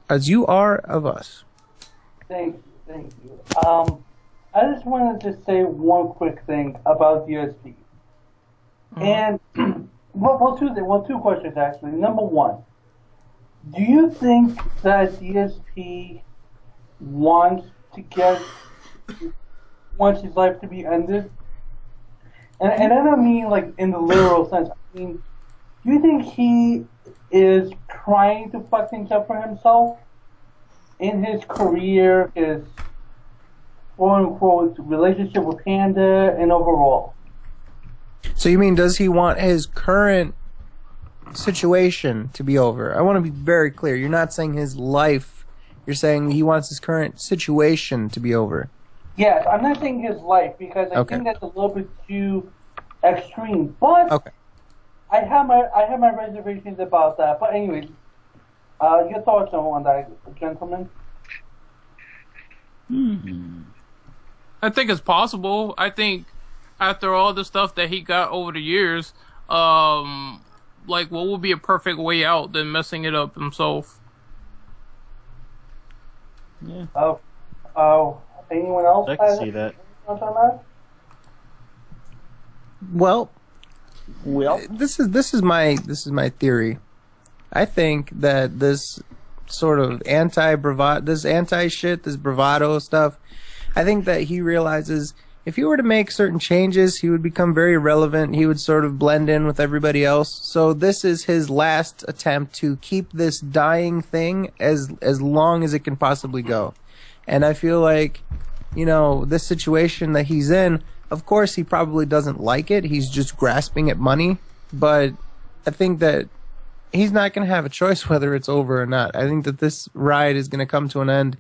as you are of us. Thank you. I just wanted to say one quick thing about DSP. And, two questions actually. Number 1, do you think that DSP wants his life to be ended? And I don't mean like in the literal sense. I mean, do you think he is trying to fuck things up for himself in his career, his quote-unquote relationship with Panda, and overall? So you mean, does he want his current situation to be over? I want to be very clear. You're not saying his life. You're saying he wants his current situation to be over. Yes, I'm not saying his life, because I think that's a little bit too extreme. But I have my reservations about that. But anyways, your thoughts on that, gentlemen? I think it's possible. I think after all the stuff that he got over the years, what would be a perfect way out than messing it up himself? Yeah. Anyone else? I can see that. On that? Well, this is my theory. I think that this sort of this bravado stuff, I think that he realizes if he were to make certain changes, he would become very irrelevant. He would sort of blend in with everybody else. So this is his last attempt to keep this dying thing as long as it can possibly go. And I feel like, this situation that he's in, of course he probably doesn't like it. He's just grasping at money. But I think that he's not going to have a choice whether it's over or not. I think that this ride is going to come to an end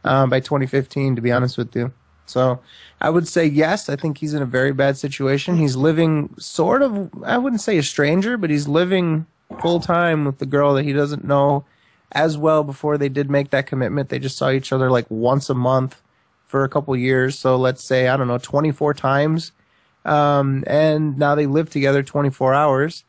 by 2015, to be honest with you. So I would say yes, I think he's in a very bad situation. He's living sort of, I wouldn't say a stranger, but he's living full-time with the girl that he doesn't know as well before they did make that commitment. They just saw each other like once a month for a couple years. So let's say, 24 times. And now they live together 24 hours.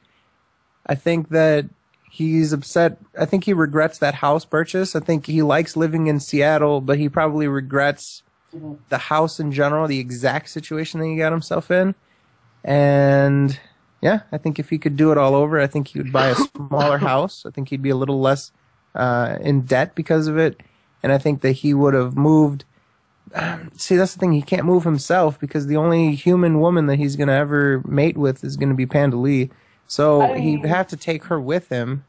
I think that he's upset. I think he regrets that house purchase. I think he likes living in Seattle, but he probably regrets the house in general, the exact situation that he got himself in. And yeah, I think if he could do it all over, I think he would buy a smaller house. I think he'd be a little less in debt because of it. And I think that he would have moved. See, that's the thing. He can't move himself because the only human woman that he's going to ever mate with is going to be Panda Lee. So he'd have to take her with him.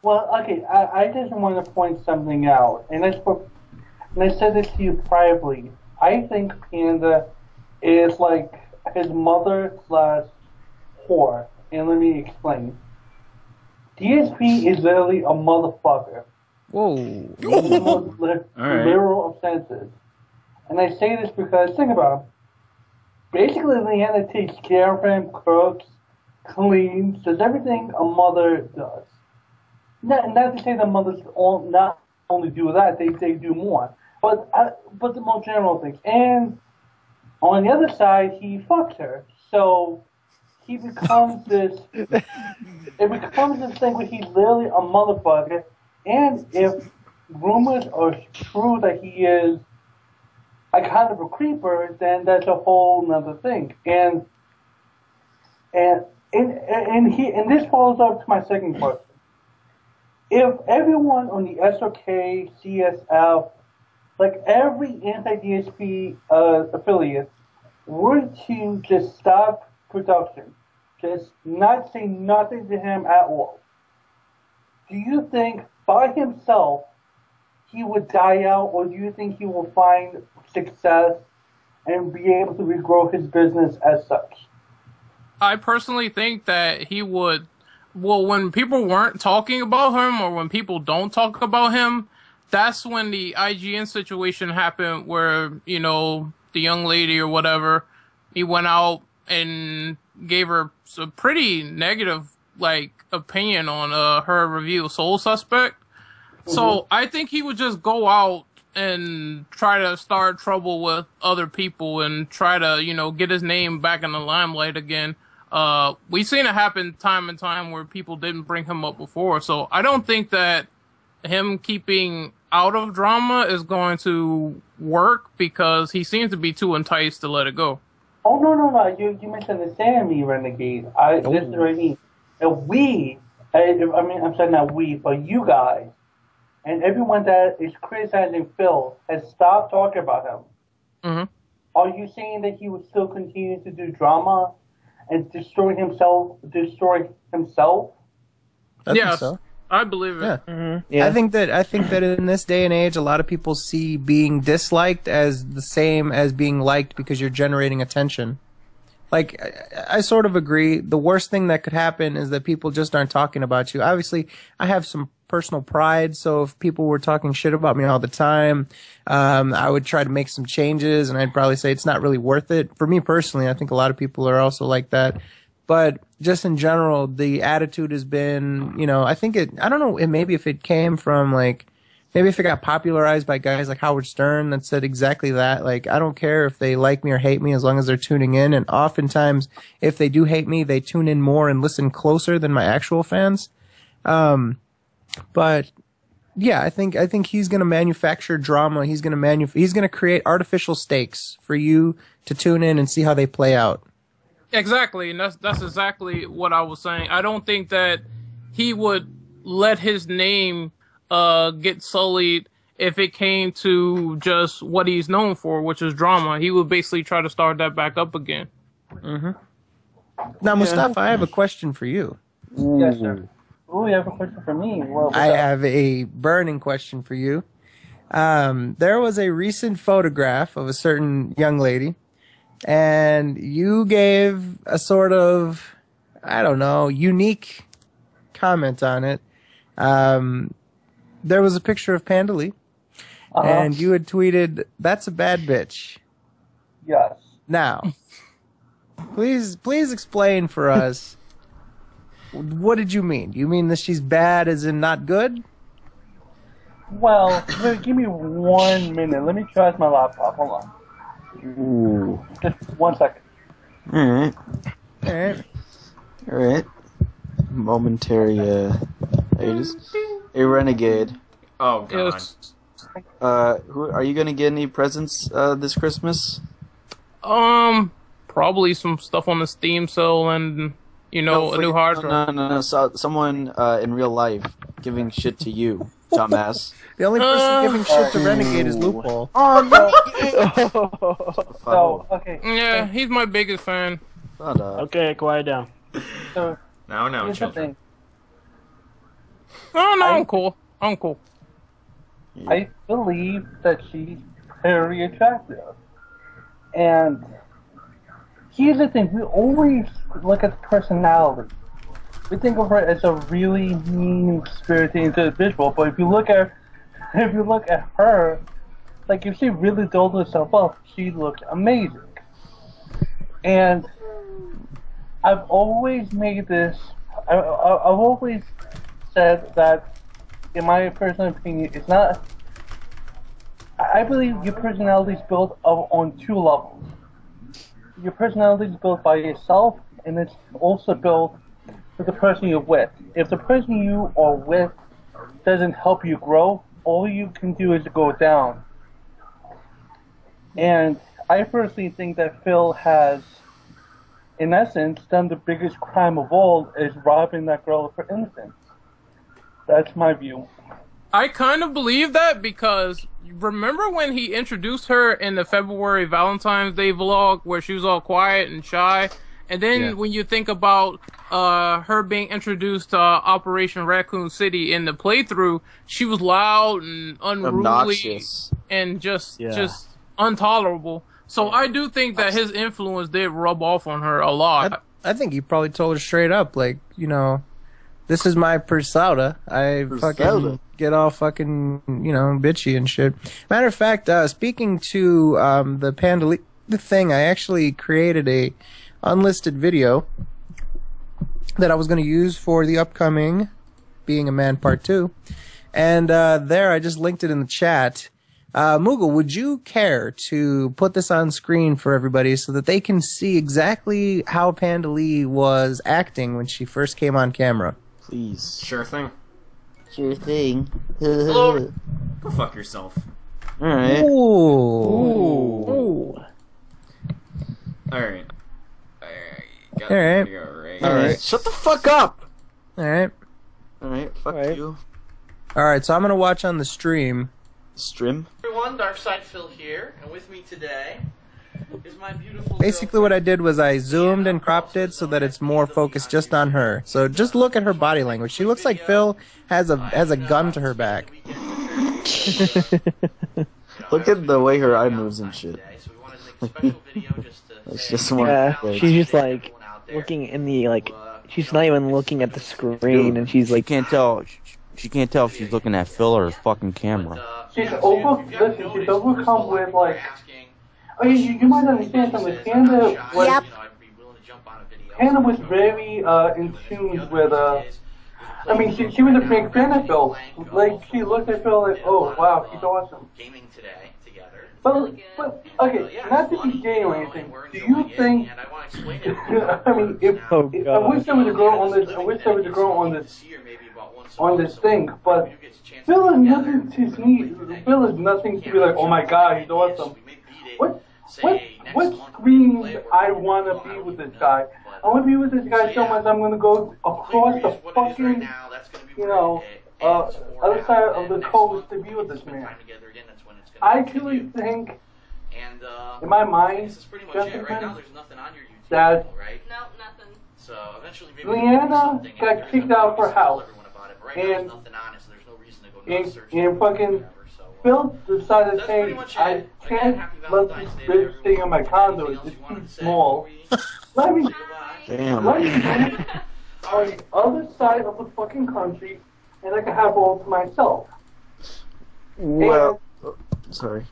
Well, okay, I just want to point something out. And I said this to you privately. I think Panda is like his mother/whore. And let me explain. DSP is literally a motherfucker. Whoa. In the most literal of senses. And I say this because, think about it. Basically, Leanna takes care of him, cooks, cleans, does everything a mother does. Not to say that mothers not only do that, they do more. But the most general things. And on the other side, he fucks her. So he becomes this. It becomes this thing where he's literally a motherfucker. And if rumors are true that he is a kind of a creeper, then that's a whole nother thing. And this follows up to my second question. If everyone on the SOK, CSF, like every anti-DSP affiliate, were to just stop production, just not say nothing to him at all, do you think by himself he would die out, or do you think he will find success and be able to regrow his business as such? I personally think that he would. Well, when people weren't talking about him, or when people don't talk about him, that's when the IGN situation happened where, the young lady or whatever, he went out and gave her a pretty negative, opinion on her review of Soul Suspect. Mm-hmm. So I think he would just go out and try to start trouble with other people and try to, get his name back in the limelight again. We've seen it happen time and time where people didn't bring him up before. So I don't think that him keeping out of drama is going to work because he seems to be too enticed to let it go. Oh, no. You misunderstand me, Renegade. This is what I mean. I'm saying not we, but you guys, and everyone that is criticizing Phil has stopped talking about him. Mm-hmm. Are you saying that he would still continue to do drama and destroy himself? Yes, so. I believe it. Yeah. Mm-hmm. Yeah. I think that in this day and age, a lot of people see being disliked as the same as being liked because you're generating attention. Like, I sort of agree. The worst thing that could happen is that people just aren't talking about you. Obviously, I have some personal pride, so if people were talking shit about me all the time, I would try to make some changes, and I'd probably say it's not really worth it. For me personally, I think a lot of people are also like that. But just in general, the attitude has been, I don't know, maybe if it came from, maybe if it got popularized by guys like Howard Stern that said exactly that. I don't care if they like me or hate me as long as they're tuning in. And oftentimes, if they do hate me, they tune in more and listen closer than my actual fans. But yeah, I think he's going to manufacture drama. He's going to create artificial stakes for you to tune in and see how they play out. Exactly, and that's exactly what I was saying. I don't think that he would let his name get sullied if it came to just what he's known for, which is drama. He would basically try to start that back up again. Mm-hmm. Now, Mustafa, I have a question for you. Yes, sir. Oh, you have a question for me? I have a burning question for you. There was a recent photograph of a certain young lady, and you gave a sort of, I don't know, unique comment on it. There was a picture of Panda Lee, and you had tweeted, "That's a bad bitch." Yes. Now, please explain for us, what did you mean? You mean that she's bad as in not good? Well, give me 1 minute. Let me charge my laptop. Hold on. Ooh. Just 1 second. Alright. Alright. Alright. Momentary, hiatus. Hey, Renegade. Oh, God. Yes. Who are you gonna get any presents, this Christmas? Probably some stuff on the Steam sale and, a new hard drive. No. So, someone, in real life giving shit to you, dumbass. The only person giving shit to Renegade is Loophole. Oh, no. So, okay. Yeah, he's my biggest fan. Shut up. Okay, quiet down. So, No, here's the children. thing. Oh, no, I'm cool. I'm cool. I believe that she's very attractive. And here's the thing, we always look at the personality. We think of her as a really mean-spirited individual, but if you look at her, like if she really dolled herself up, she looked amazing. And I've always made this, I've always said that, in my personal opinion, it's not, I believe your personality is built on two levels. Your personality is built by yourself, and it's also built with the person you're with. If the person you are with doesn't help you grow, all you can do is go down. And I personally think that Phil has, in essence, done the biggest crime of all, is robbing that girl of her innocence. That's my view. I kind of believe that because remember when he introduced her in the February Valentine's Day vlog where she was all quiet and shy? And then when you think about her being introduced to Operation Raccoon City in the playthrough, she was loud and unruly Obnoxious. and just intolerable. So I do think that his influence did rub off on her a lot. I think he probably told her straight up, like, this is my persona. I fucking get all fucking, bitchy and shit. Matter of fact, speaking to the Panda thing, I actually created a unlisted video that I was going to use for the upcoming Being a Man Part 2. And there, I just linked it in the chat. Moogle, would you care to put this on screen for everybody so that they can see exactly how Panda Lee was acting when she first came on camera? Please. Sure thing. Sure thing. Hello. Go fuck yourself. Alright. Ooh. Alright. Alright. Shut the fuck up! Alright. Alright, fuck you. Alright, so I'm gonna watch on the stream. Stream? Everyone, Darkside Phil here, and with me today is my beautiful Basically what I did was I zoomed and cropped it so that it's more focused just on her. So just look at her body language. She looks like Phil has a gun to her back. Look at the way her eye moves and shit. It's just one. She's just like looking in the she's not even looking at the screen, and she's like can't tell. She can't tell if she's looking at Phil or his fucking camera. She's overcome with you might understand something. Panda was very in tune with she was a big fan of Phil. Like she looked at Phil like, oh wow, he's awesome. But okay, not to be gay or anything. Do you think? I mean, if I wish there was a girl on this. I wish there was a girl on this thing. But Phil is nothing to me. Phil is nothing to be like, oh my god, he's awesome. What screams I want to be with this guy? I want to be with this guy so much I'm going to go across the fucking, other side of the coast to be with this man. I truly think, in my mind, gentlemen, that Leanna got kicked out of her house, and fucking Phil decided, hey, I can't let this bitch stay in my condo, it's just too small. Let me Damn. live on the other side of the fucking country, and I can have all to myself. Well, sorry.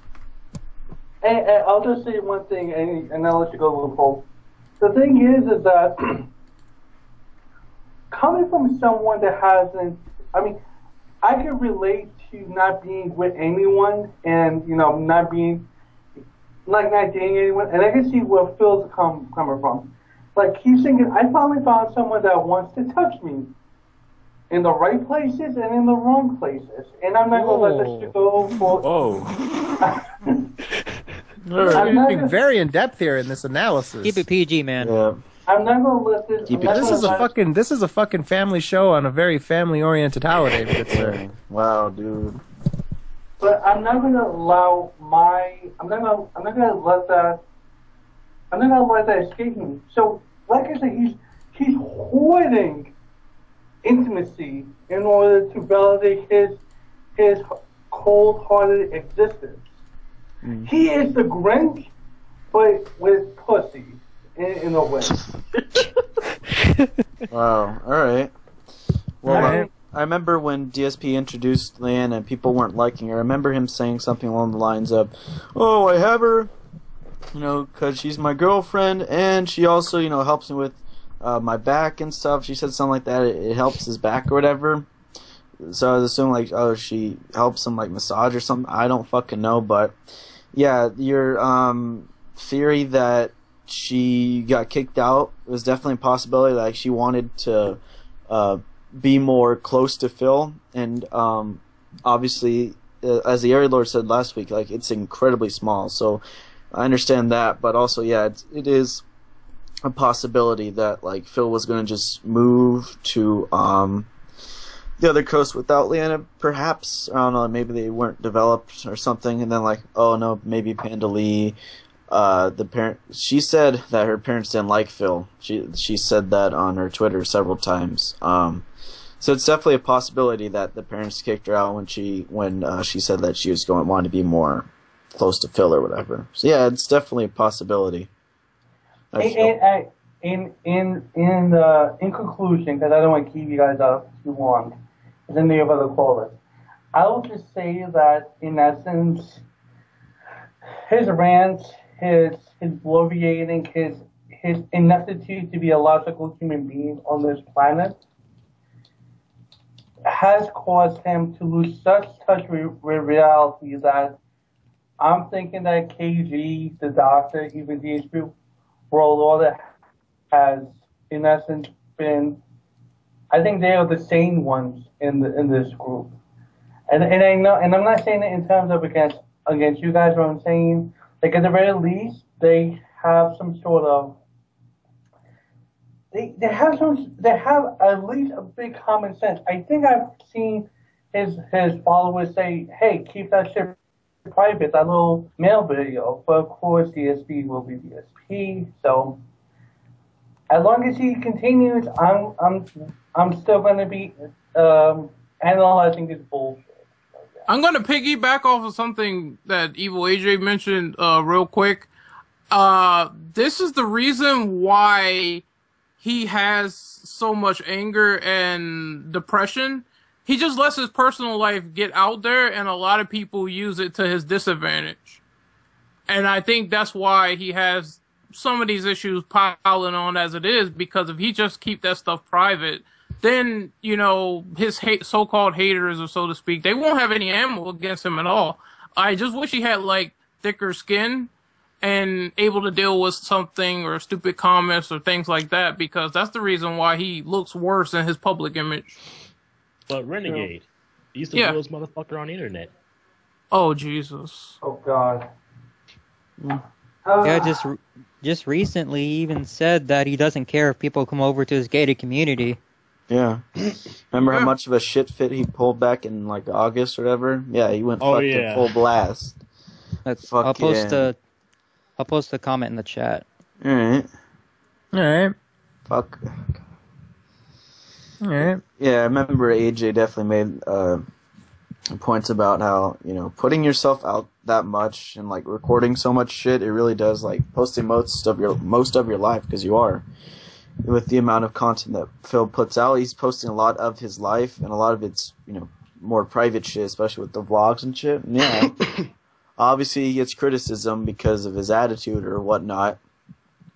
And I'll just say one thing, and I'll let you go, Loophole. The thing is that coming from someone that hasn't, I mean, I can relate to not being with anyone, and not being, not dating anyone, and I can see where Phil's coming from. Like, he's thinking, I finally found someone that wants to touch me in the right places and in the wrong places, and I'm not gonna let this shit go for. You're being very in depth here in this analysis. Keep it PG, man. Yeah. I'm not gonna let this. This is a fucking family show on a very family oriented holiday, good sir. Wow, dude. But I'm not gonna allow I'm not gonna let that escape me. So, like I said, he's hoarding intimacy in order to validate his cold-hearted existence. He is the Grinch, but with pussy in a way. Wow. All right. Well, I remember when DSP introduced Leanne and people weren't liking her. I remember him saying something along the lines of, "Oh, I have her, because she's my girlfriend, and she also, helps me with my back and stuff." She said something like that. It helps his back or whatever. So I was assuming she helps him massage or something. I don't fucking know, but yeah, your theory that she got kicked out was definitely a possibility. She wanted to be more close to Phil, and obviously, as the Area Lord said last week, it's incredibly small. So I understand that, but also, yeah, it is a possibility that Phil was going to just move to the other coast without Leanna, perhaps. I don't know, maybe they weren't developed or something, and then oh no, maybe Panda Lee, she said that her parents didn't like Phil. She said that on her Twitter several times. So it's definitely a possibility that the parents kicked her out when she said that she was wanted to be more close to Phil or whatever. So yeah, it's definitely a possibility. In conclusion, because I don't want to keep you guys up too long, because then you have other callers, I will just say that in essence, his rant, his bloviating, his ineptitude to be a logical human being on this planet has caused him to lose such touch with reality that I'm thinking that KG, the doctor, even DHP World Order has, in essence, been. I think they are the sane ones in this group, and I know, and I'm not saying it in terms of against you guys. What I'm saying, at the very least, they have some sort of. They have at least a big common sense. I think I've seen his followers say, "Hey, keep that shit private, that little mail video." But of course, DSP will be DSP. So as long as he continues, I'm still going to be analyzing his bullshit. I'm going to piggyback off of something that Evil AJ mentioned real quick. This is the reason why he has so much anger and depression. He just lets his personal life get out there, and a lot of people use it to his disadvantage. And I think that's why he has some of these issues piling on as it is, because if he just keep that stuff private, then, his so-called haters, or so to speak, they won't have any ammo against him at all. I just wish he had, thicker skin and able to deal with something or stupid comments or things like that, because that's the reason why he looks worse in his public image. But Renegade, he's the realest motherfucker on the internet. Oh, Jesus. Oh, God. Yeah, just recently he even said that he doesn't care if people come over to his gated community. Yeah. Remember how much of a shit fit he pulled back in like August or whatever? Yeah, he went fucking full blast. I'll post a comment in the chat. Alright. Fuck. Alright. Yeah, I remember AJ definitely made points about how, putting yourself out that much and like recording so much shit, it really does like posting most of your life, because you are. With the amount of content that Phil puts out, he's posting a lot of his life, and a lot of it's, more private shit, especially with the vlogs and shit. And yeah, obviously he gets criticism because of his attitude or whatnot.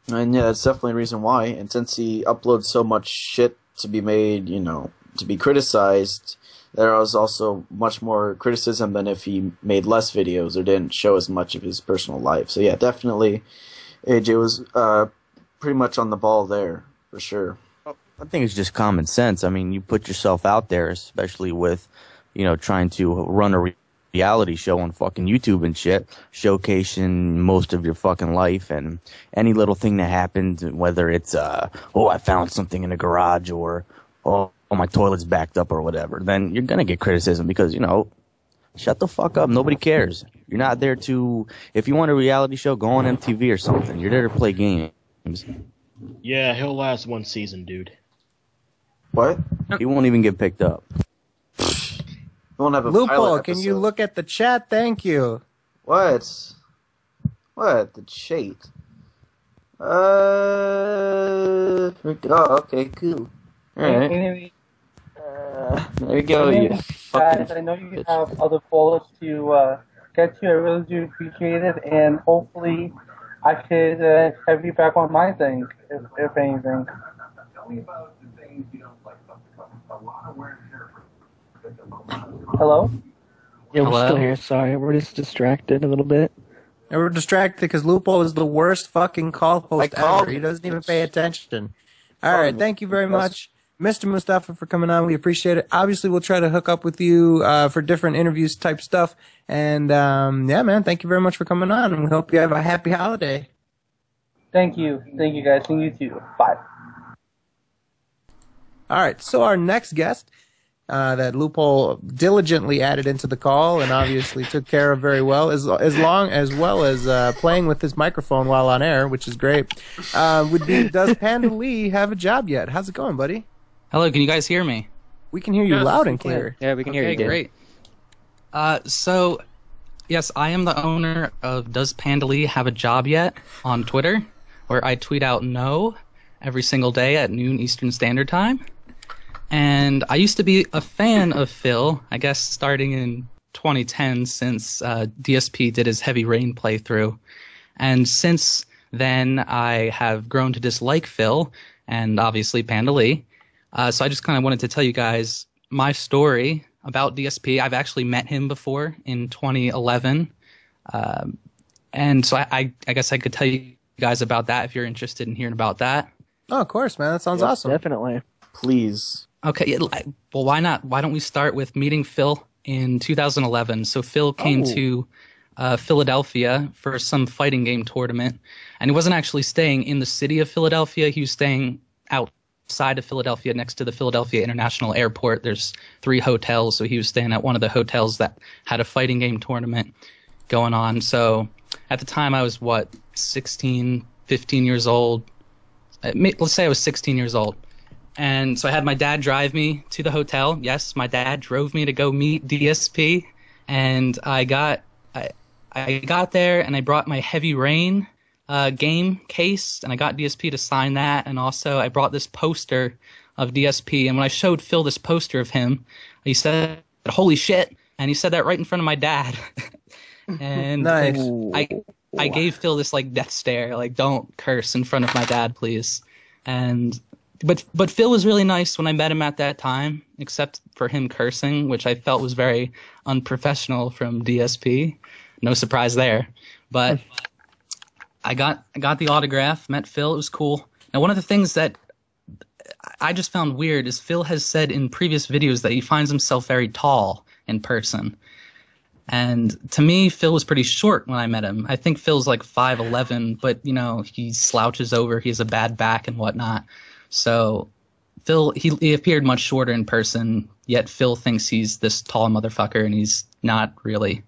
And yeah, that's definitely a reason why. And since he uploads so much shit to be made, to be criticized, there was also much more criticism than if he made less videos or didn't show as much of his personal life. So yeah, definitely AJ was pretty much on the ball there, for sure. I think it's just common sense. I mean, you put yourself out there, especially with, trying to run a reality show on fucking YouTube and shit, showcasing most of your fucking life, and any little thing that happened, whether it's, I found something in a garage, or, my toilet's backed up or whatever, then you're gonna get criticism because, shut the fuck up. Nobody cares. You're not there to, if you want a reality show, go on MTV or something. You're there to play games. Yeah, he'll last one season, dude. What? He won't even get picked up. Won't have a Loophole, can you look at the chat? Thank you. What? The chat? Oh, okay, cool. Alright. Anyway, there you go, you guys, I know you have other followers to get to. I really do appreciate it, and hopefully I could have you back on my thing, if anything. Hello? Yeah, we're Hello? still here. Sorry, we're just distracted a little bit. And we're distracted because Lupo is the worst fucking call host ever. He doesn't even pay attention. All right, thank you very much, Mr. Mustafa, for coming on. We appreciate it. Obviously, we'll try to hook up with you for different interviews type stuff. And yeah, man, thank you very much for coming on. And we hope you have a happy holiday. Thank you. Thank you, guys. And you too. Bye. All right, so our next guest that Loophole diligently added into the call and obviously took care of very well, as well as playing with his microphone while on air, which is great, would be, does Panda Lee have a job yet? How's it going, buddy? Hello, can you guys hear me? We can hear you loud and clear. Yeah, we can hear you. Great. So, yes, I am the owner of Does Panda Lee Have a Job Yet on Twitter, where I tweet out no every single day at noon Eastern Standard Time. And I used to be a fan of Phil, I guess starting in 2010 since DSP did his Heavy Rain playthrough. And since then, I have grown to dislike Phil and obviously Panda Lee. So I just kind of wanted to tell you guys my story about DSP. I've actually met him before in 2011. And so I guess I could tell you guys about that if you're interested in hearing about that. Oh, of course, man. That sounds awesome. Definitely. Please. Okay, well, why not? Why don't we start with meeting Phil in 2011? So Phil came to Philadelphia for some fighting game tournament, and he wasn't actually staying in the city of Philadelphia. He was staying outside of Philadelphia next to the Philadelphia International Airport. There's 3 hotels, so he was staying at one of the hotels that had a fighting game tournament going on. So at the time, I was, 16, 15 years old. Let's say I was 16 years old. And so I had my dad drive me to the hotel. Yes, my dad drove me to go meet DSP. And I got there and I brought my Heavy Rain game case, and I got DSP to sign that. And also I brought this poster of DSP. And when I showed Phil this poster of him, he said, "Holy shit." And he said that right in front of my dad. And nice. I gave Phil this like death stare, like, don't curse in front of my dad, please. And But Phil was really nice when I met him at that time, except for him cursing, which I felt was very unprofessional from DSP. No surprise there. But I got the autograph, met Phil. It was cool. Now, one of the things that I just found weird is Phil has said in previous videos that he finds himself very tall in person. And to me, Phil was pretty short when I met him. I think Phil's like 5'11", but, he slouches over. He has a bad back and whatnot. So Phil, he appeared much shorter in person, yet Phil thinks he's this tall motherfucker, and he's not really.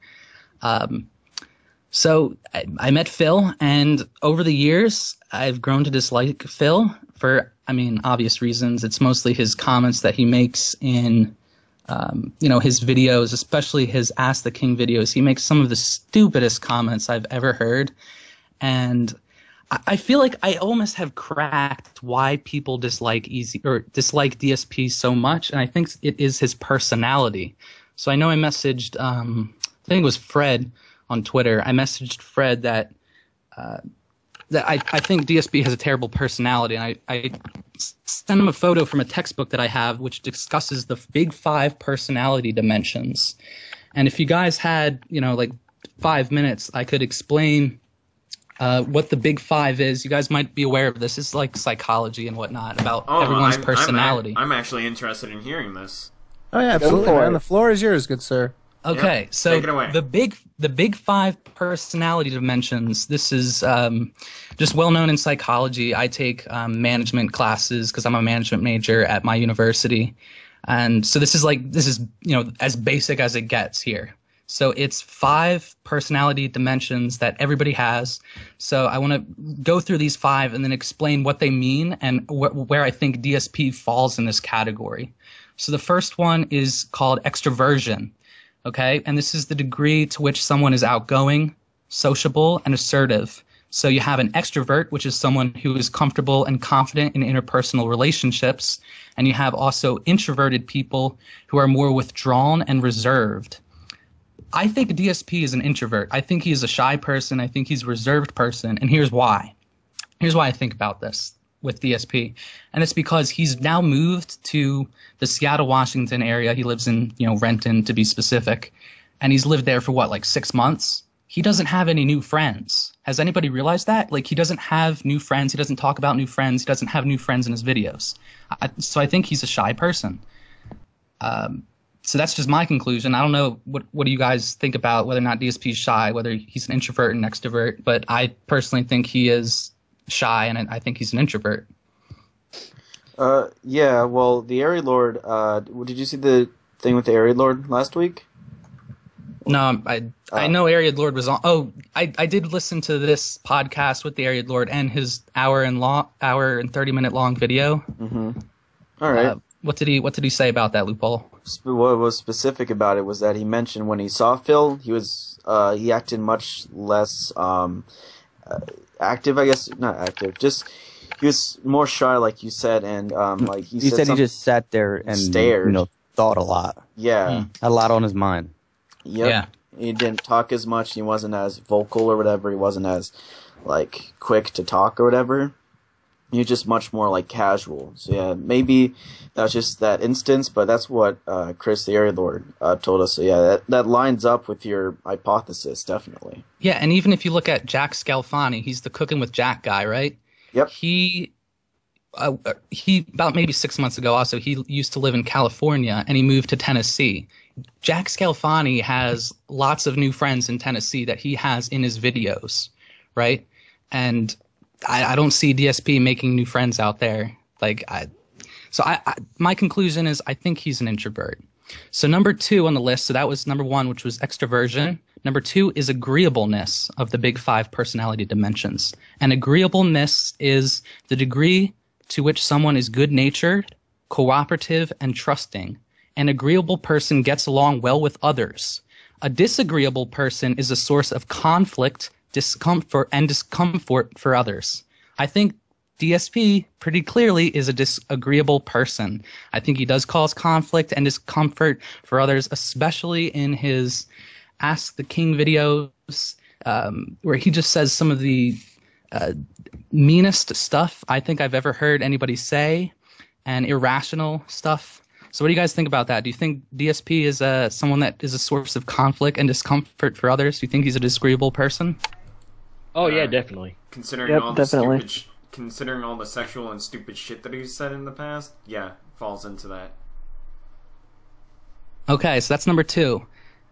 So I met Phil, and over the years, I've grown to dislike Phil for, obvious reasons. It's mostly his comments that he makes in, his videos, especially his Ask the King videos. He makes some of the stupidest comments I've ever heard, and I feel like I almost have cracked why people dislike DSP so much, and I think it is his personality. So I know I messaged, I think it was Fred on Twitter. I messaged Fred that I think DSP has a terrible personality, and I sent him a photo from a textbook that I have, which discusses the big 5 personality dimensions. And if you guys had, 5 minutes, I could explain what the big 5 is. You guys might be aware of this. It's like psychology and whatnot about everyone's personality. I'm actually interested in hearing this. Oh yeah, absolutely, man. The floor is yours, good sir. Okay, yep. So Take it away. the big 5 personality dimensions. This is just well known in psychology. I take management classes because I'm a management major at my university, and so this is as basic as it gets here. So it's 5 personality dimensions that everybody has. So I want to go through these 5 and then explain what they mean and where I think DSP falls in this category. So the first one is called extroversion, okay? And this is the degree to which someone is outgoing, sociable, and assertive. So you have an extrovert, which is someone who is comfortable and confident in interpersonal relationships. And you have also introverted people who are more withdrawn and reserved. I think DSP is an introvert. I think he's a shy person. I think he's a reserved person. And here's why. Here's why I think about this with DSP. And it's because he's now moved to the Seattle, Washington area. He lives in, Renton to be specific. And he's lived there for 6 months? He doesn't have any new friends. Has anybody realized that? Like, he doesn't have new friends. He doesn't talk about new friends. He doesn't have new friends in his videos. So I think he's a shy person. So that's just my conclusion. I don't know what do you guys think about whether or not DSP is shy, whether he's an introvert and extrovert, but I personally think he is shy, and I think he's an introvert. Yeah, well, the Area Lord, did you see the thing with the Area Lord last week? No, I know Area Lord was on. Oh, I did listen to this podcast with the Area Lord and his hour and 30-minute long video. Mm-hmm. All right. What did he say about that, Loophole? What was specific about it was that he mentioned when he saw Phil, he acted much less active, I guess. Not active, just he was more shy, like you said, and he said he just sat there and stared, thought a lot. Yeah, had a lot on his mind. Yep. Yeah, he didn't talk as much. He wasn't as vocal or whatever. He wasn't as quick to talk or whatever. You're just much more casual. So yeah, maybe that's just that instance, but that's what Chris the Area Lord told us. So yeah, that lines up with your hypothesis, definitely. Yeah, and even if you look at Jack Scalfani, he's the Cooking with Jack guy, right? Yep. He about maybe 6 months ago also, he used to live in California and he moved to Tennessee. Jack Scalfani has lots of new friends in Tennessee that he has in his videos, right? And I don't see DSP making new friends out there. My conclusion is I think he's an introvert. So number 2 on the list, so that was number 1, which was extroversion. Number 2 is agreeableness of the big 5 personality dimensions. And agreeableness is the degree to which someone is good-natured, cooperative, and trusting. An agreeable person gets along well with others. A disagreeable person is a source of conflict, discomfort for others. I think DSP pretty clearly is a disagreeable person. I think he does cause conflict and discomfort for others, especially in his Ask the King videos, where he just says some of the meanest stuff I think I've ever heard anybody say, and irrational stuff. So what do you guys think about that? Do you think DSP is someone that is a source of conflict and discomfort for others? Do you think he's a disagreeable person? Oh yeah, definitely. Considering all the sexual and stupid shit that he's said in the past, yeah, falls into that. Okay, so that's number 2.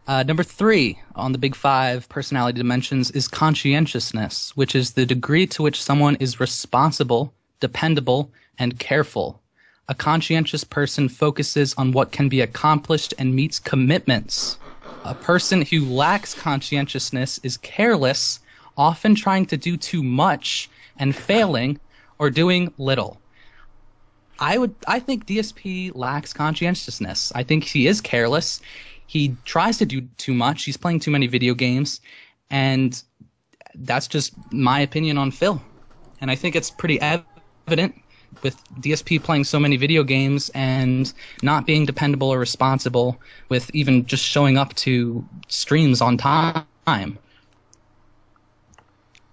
Number 3 on the big 5 personality dimensions is conscientiousness, which is the degree to which someone is responsible, dependable, and careful. A conscientious person focuses on what can be accomplished and meets commitments. A person who lacks conscientiousness is careless, often trying to do too much and failing or doing little. I think DSP lacks conscientiousness. I think he is careless. He tries to do too much. He's playing too many video games, and that's just my opinion on Phil. And I think it's pretty evident with DSP playing so many video games and not being dependable or responsible with even just showing up to streams on time.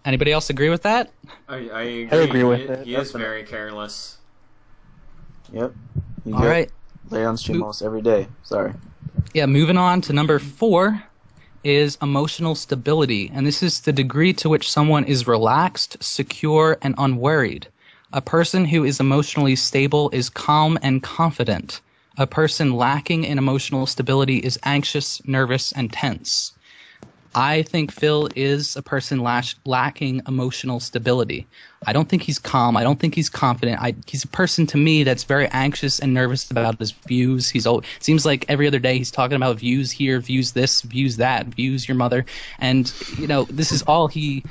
Anybody else agree with that? I agree. I agree with it. He is very careless. Yep. All right. Play on stream almost every day. Sorry. Yeah, moving on to number 4 is emotional stability. And this is the degree to which someone is relaxed, secure, and unworried. A person who is emotionally stable is calm and confident. A person lacking in emotional stability is anxious, nervous, and tense. I think Phil is a person lacking emotional stability. I don't think he's calm. I don't think he's confident. He's a person to me that's very anxious and nervous about his views. It seems like every other day he's talking about views here, views this, views that, views your mother, and this is all he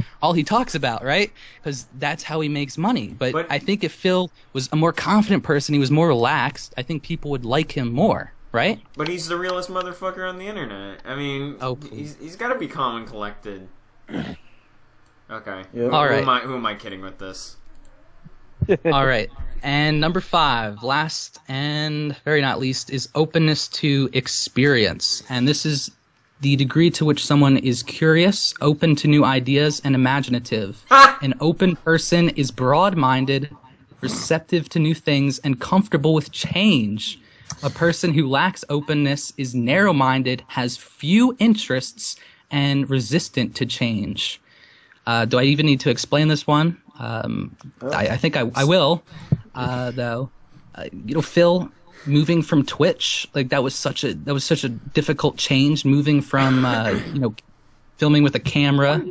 talks about, right? Because that's how he makes money. But I think if Phil was a more confident person, he was more relaxed, I think people would like him more. Right? But he's the realest motherfucker on the internet. I mean, he's got to be calm and collected. Okay. Yep. All right. Who am I kidding with this? All right. And number 5, last and very not least, is openness to experience. And this is the degree to which someone is curious, open to new ideas, and imaginative. An open person is broad-minded, receptive to new things, and comfortable with change. A person who lacks openness is narrow-minded, has few interests, and resistant to change. Do I even need to explain this one? I think I will, though. Phil moving from Twitch, like that was such a difficult change. Moving from filming with a camera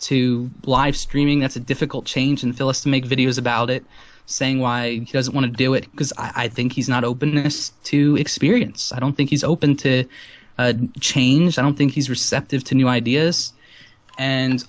to live streaming, that's a difficult change, and Phil has to make videos about it, saying why he doesn't want to do it, because I think he's not openness to experience. I don't think he's open to change. I don't think he's receptive to new ideas. And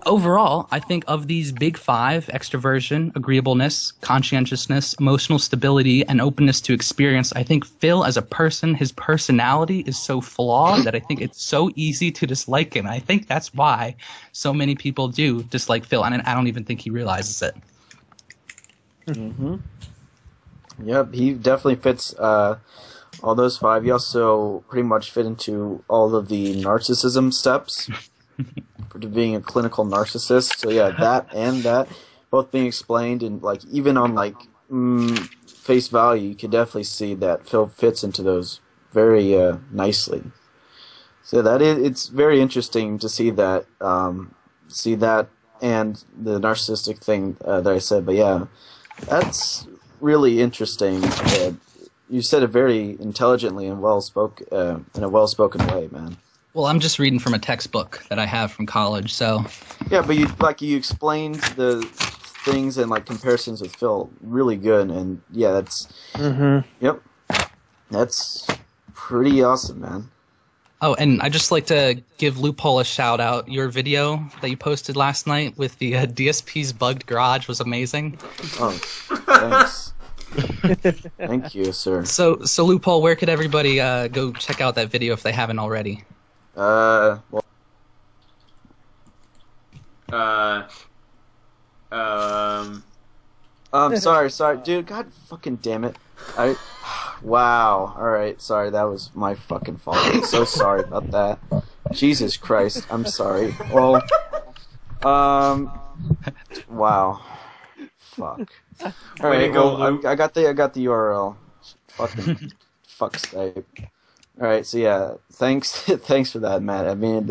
overall, I think of these big 5, extroversion, agreeableness, conscientiousness, emotional stability, and openness to experience, I think Phil as a person, his personality is so flawed that I think it's so easy to dislike him. I think that's why so many people do dislike Phil, and I don't even think he realizes it. Mm-hmm. Yep, he definitely fits all those 5. He also pretty much fit into all of the narcissism steps for being a clinical narcissist. So yeah, that both being explained, and like even on like face value, you can definitely see that Phil fits into those very nicely. So it's very interesting to see that and the narcissistic thing that I said. But yeah. That's really interesting. You said it very intelligently and in a well-spoken way, man. Well, I'm just reading from a textbook that I have from college, so. Yeah, but you explained the things and like comparisons with Phil really good, and yeah, that's. Mm-hmm. Yep, that's pretty awesome, man. Oh, and I'd just like to give Loophole a shout out. Your video that you posted last night with the DSP's bugged garage was amazing. Oh, thanks. Thank you, sir. So Loophole, where could everybody go check out that video if they haven't already? Well. I'm sorry, dude. God fucking damn it. Wow. Alright, sorry, that was my fucking fault. I'm so sorry about that. Jesus Christ, I'm sorry. Well, wow. Fuck. Alright, well, I got the URL. Fucking fuck Skype. Alright, so yeah, thanks for that, Matt. I mean,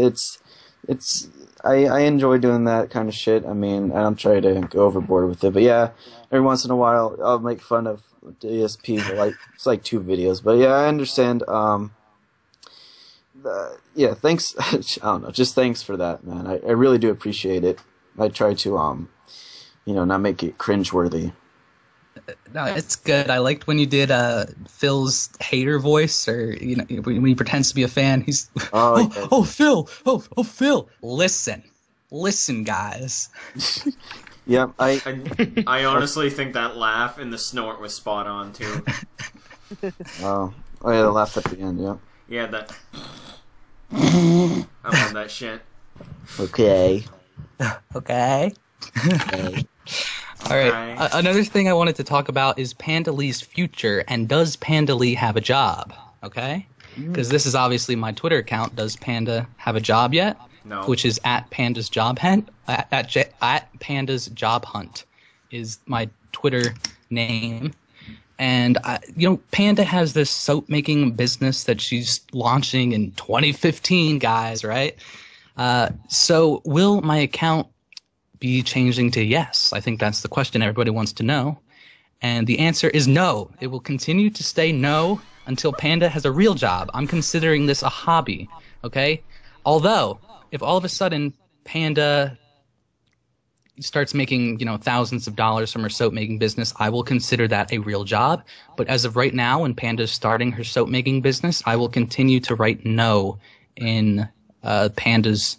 I enjoy doing that kind of shit. I mean, I don't try to go overboard with it, but yeah, every once in a while I'll make fun of DSP, but it's like 2 videos. But yeah, I understand. Yeah, thanks. I don't know, just thanks for that, man. I really do appreciate it. I try to not make it cringeworthy. No, it's good. I liked when you did Phil's hater voice, or when he pretends to be a fan. He's oh Phil, oh Phil. Listen, guys. Yep, I honestly think that laugh and the snort was spot on too. Oh yeah, the laugh at the end. Yeah. Yeah, that. I love that shit. Okay. Okay. All right. Another thing I wanted to talk about is Panda Lee's future, and does Panda Lee have a job? Okay? Because this is obviously my Twitter account. Does Panda have a job yet? No. Which is at Panda's Job Hunt. At Panda's Job Hunt is my Twitter name. And Panda has this soap making business that she's launching in 2015, guys. Right? So will my account be changing to yes? I think that's the question everybody wants to know. And the answer is no. It will continue to stay no until Panda has a real job. I'm considering this a hobby, okay? Although, if all of a sudden Panda starts making, thousands of dollars from her soap making business, I will consider that a real job. But as of right now, when Panda's starting her soap making business, I will continue to write no in Panda's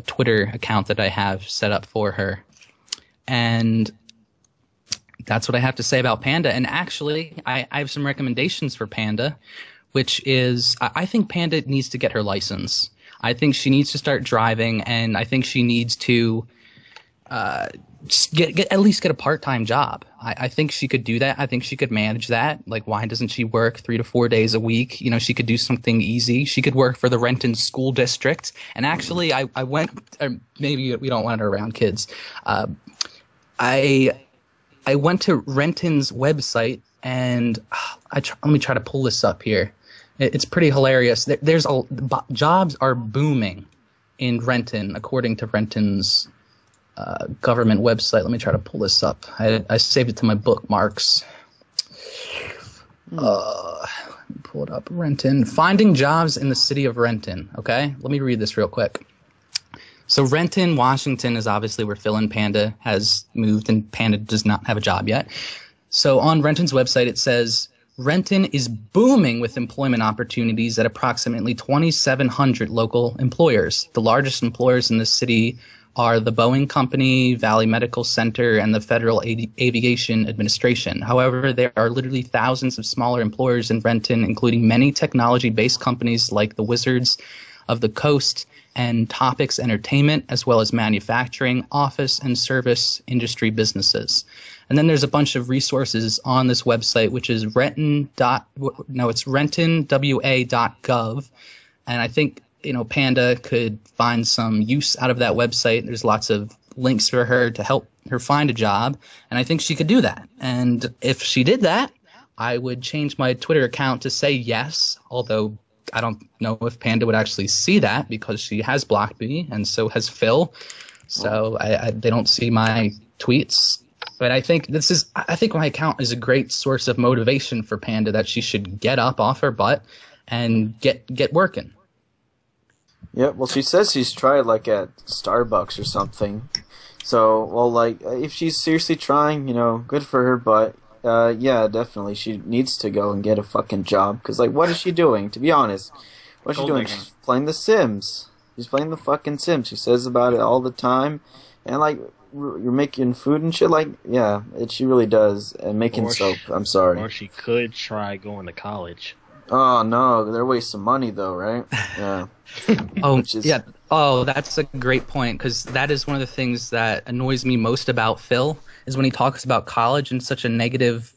Twitter account that I have set up for her. And that's what I have to say about Panda. And actually, I have some recommendations for Panda, which is I think Panda needs to get her license. I think she needs to start driving, and I think she needs to at least get a part-time job. I think she could do that. I think she could manage that. Like, why doesn't she work 3 to 4 days a week? She could do something easy. She could work for the Renton School District. And actually, I went, maybe we don't want her around kids. I went to Renton's website, and let me try to pull this up here. It's pretty hilarious. Jobs are booming in Renton, according to Renton's government website. Let me try to pull this up. I saved it to my bookmarks. Let me pull it up. Renton. Finding jobs in the city of Renton. Okay? Let me read this real quick. So Renton, Washington is obviously where Phil and Panda has moved, and Panda does not have a job yet. So on Renton's website, it says, Renton is booming with employment opportunities at approximately 2,700 local employers. The largest employers in the city are the Boeing Company, Valley Medical Center, and the Federal Aviation Administration. However, there are literally thousands of smaller employers in Renton, including many technology-based companies like the Wizards of the Coast and Topics Entertainment, as well as manufacturing, office, and service industry businesses. And then there's a bunch of resources on this website, which is rentonwa.gov. And I think Panda could find some use out of that website. There's lots of links for her to help her find a job, and I think she could do that. And if she did that, I would change my Twitter account to say yes, although I don't know if Panda would actually see that because she has blocked me, and so has Phil. So they don't see my tweets. But I think my account is a great source of motivation for Panda, that she should get up off her butt and get working. Yeah, well, she says she's tried, at Starbucks or something. So, if she's seriously trying, good for her, but, yeah, definitely, she needs to go and get a fucking job. Because, what is she doing, to be honest? What is she doing? She's playing The Sims. She's playing the fucking Sims. She says about it all the time. And, you're making food and shit, yeah, she really does. And making soap, I'm sorry. Or she could try going to college. Oh, no, they're wasting money, though, right? Yeah. Yeah. Oh, that's a great point, because that is one of the things that annoys me most about Phil, is when he talks about college in such a negative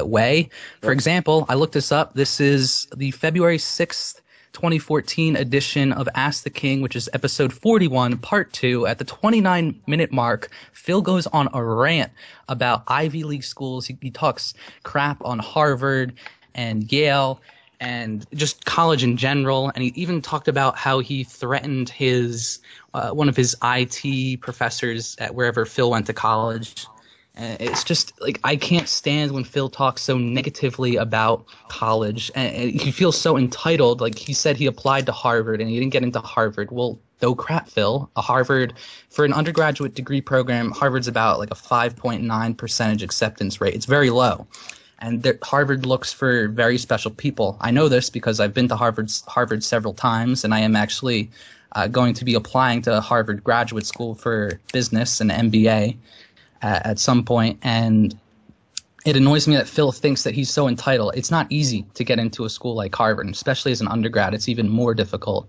way. For example, I looked this up. This is the February 6th, 2014 edition of Ask the King, which is episode 41, part 2. At the 29-minute mark, Phil goes on a rant about Ivy League schools. He talks crap on Harvard and Yale and just college in general. And he even talked about how he threatened his one of his IT professors at wherever Phil went to college. And it's just I can't stand when Phil talks so negatively about college, and he feels so entitled. He said he applied to Harvard and he didn't get into Harvard. Well, though crap, Phil, a Harvard, for an undergraduate degree program, Harvard's about like a 5.9% acceptance rate. It's very low. And Harvard looks for very special people. I know this because I've been to Harvard several times, and I am actually going to be applying to Harvard Graduate School for Business and MBA at some point. And it annoys me that Phil thinks that he's so entitled. It's not easy to get into a school like Harvard, especially as an undergrad. It's even more difficult.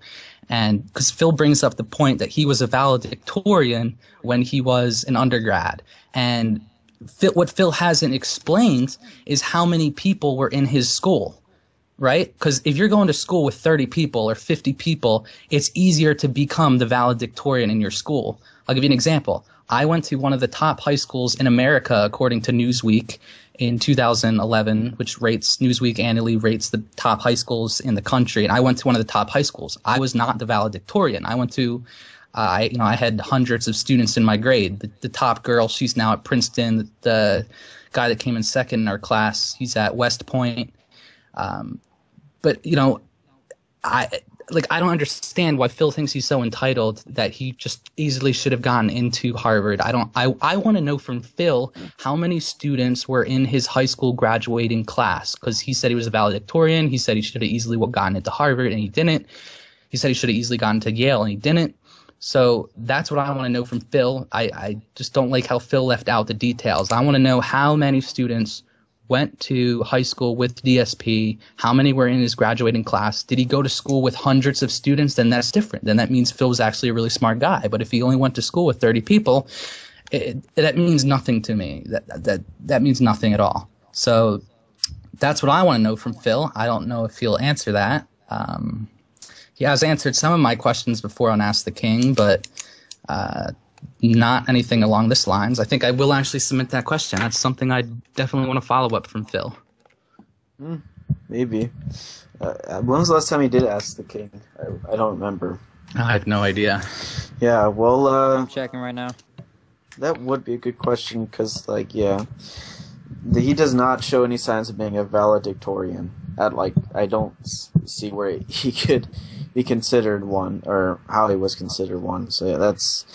And because Phil brings up the point that he was a valedictorian when he was an undergrad. And what Phil hasn't explained is how many people were in his school, right? Because if you're going to school with 30 people or 50 people, it's easier to become the valedictorian in your school. I'll give you an example. I went to one of the top high schools in America, according to Newsweek, in 2011, which Newsweek annually rates the top high schools in the country. And I went to one of the top high schools. I was not the valedictorian. I went to I had hundreds of students in my grade. The top girl, she's now at Princeton. The guy that came in second in our class, he's at West Point. But I don't understand why Phil thinks he's so entitled that he just easily should have gotten into Harvard. I want to know from Phil how many students were in his high school graduating class, because he said he was a valedictorian. He said he should have easily gotten into Harvard, and he didn't. He said he should have easily gotten to Yale, and he didn't. So that's what I want to know from Phil. I just don't like how Phil left out the details. I want to know how many students went to high school with DSP, how many were in his graduating class. Did he go to school with hundreds of students? Then that's different. Then that means Phil was actually a really smart guy. But if he only went to school with 30 people, that means nothing to me. That means nothing at all. So that's what I want to know from Phil. I don't know if he'll answer that. He has answered some of my questions before on Ask the King, but not anything along this lines. I think I will actually submit that question. That's something I definitely want to follow up from Phil. Maybe. When was the last time he did Ask the King? I don't remember. I have no idea. Yeah, well, I'm checking right now. That would be a good question, because, he does not show any signs of being a valedictorian. I don't see where he could be considered one, or how he was considered one. So yeah, that's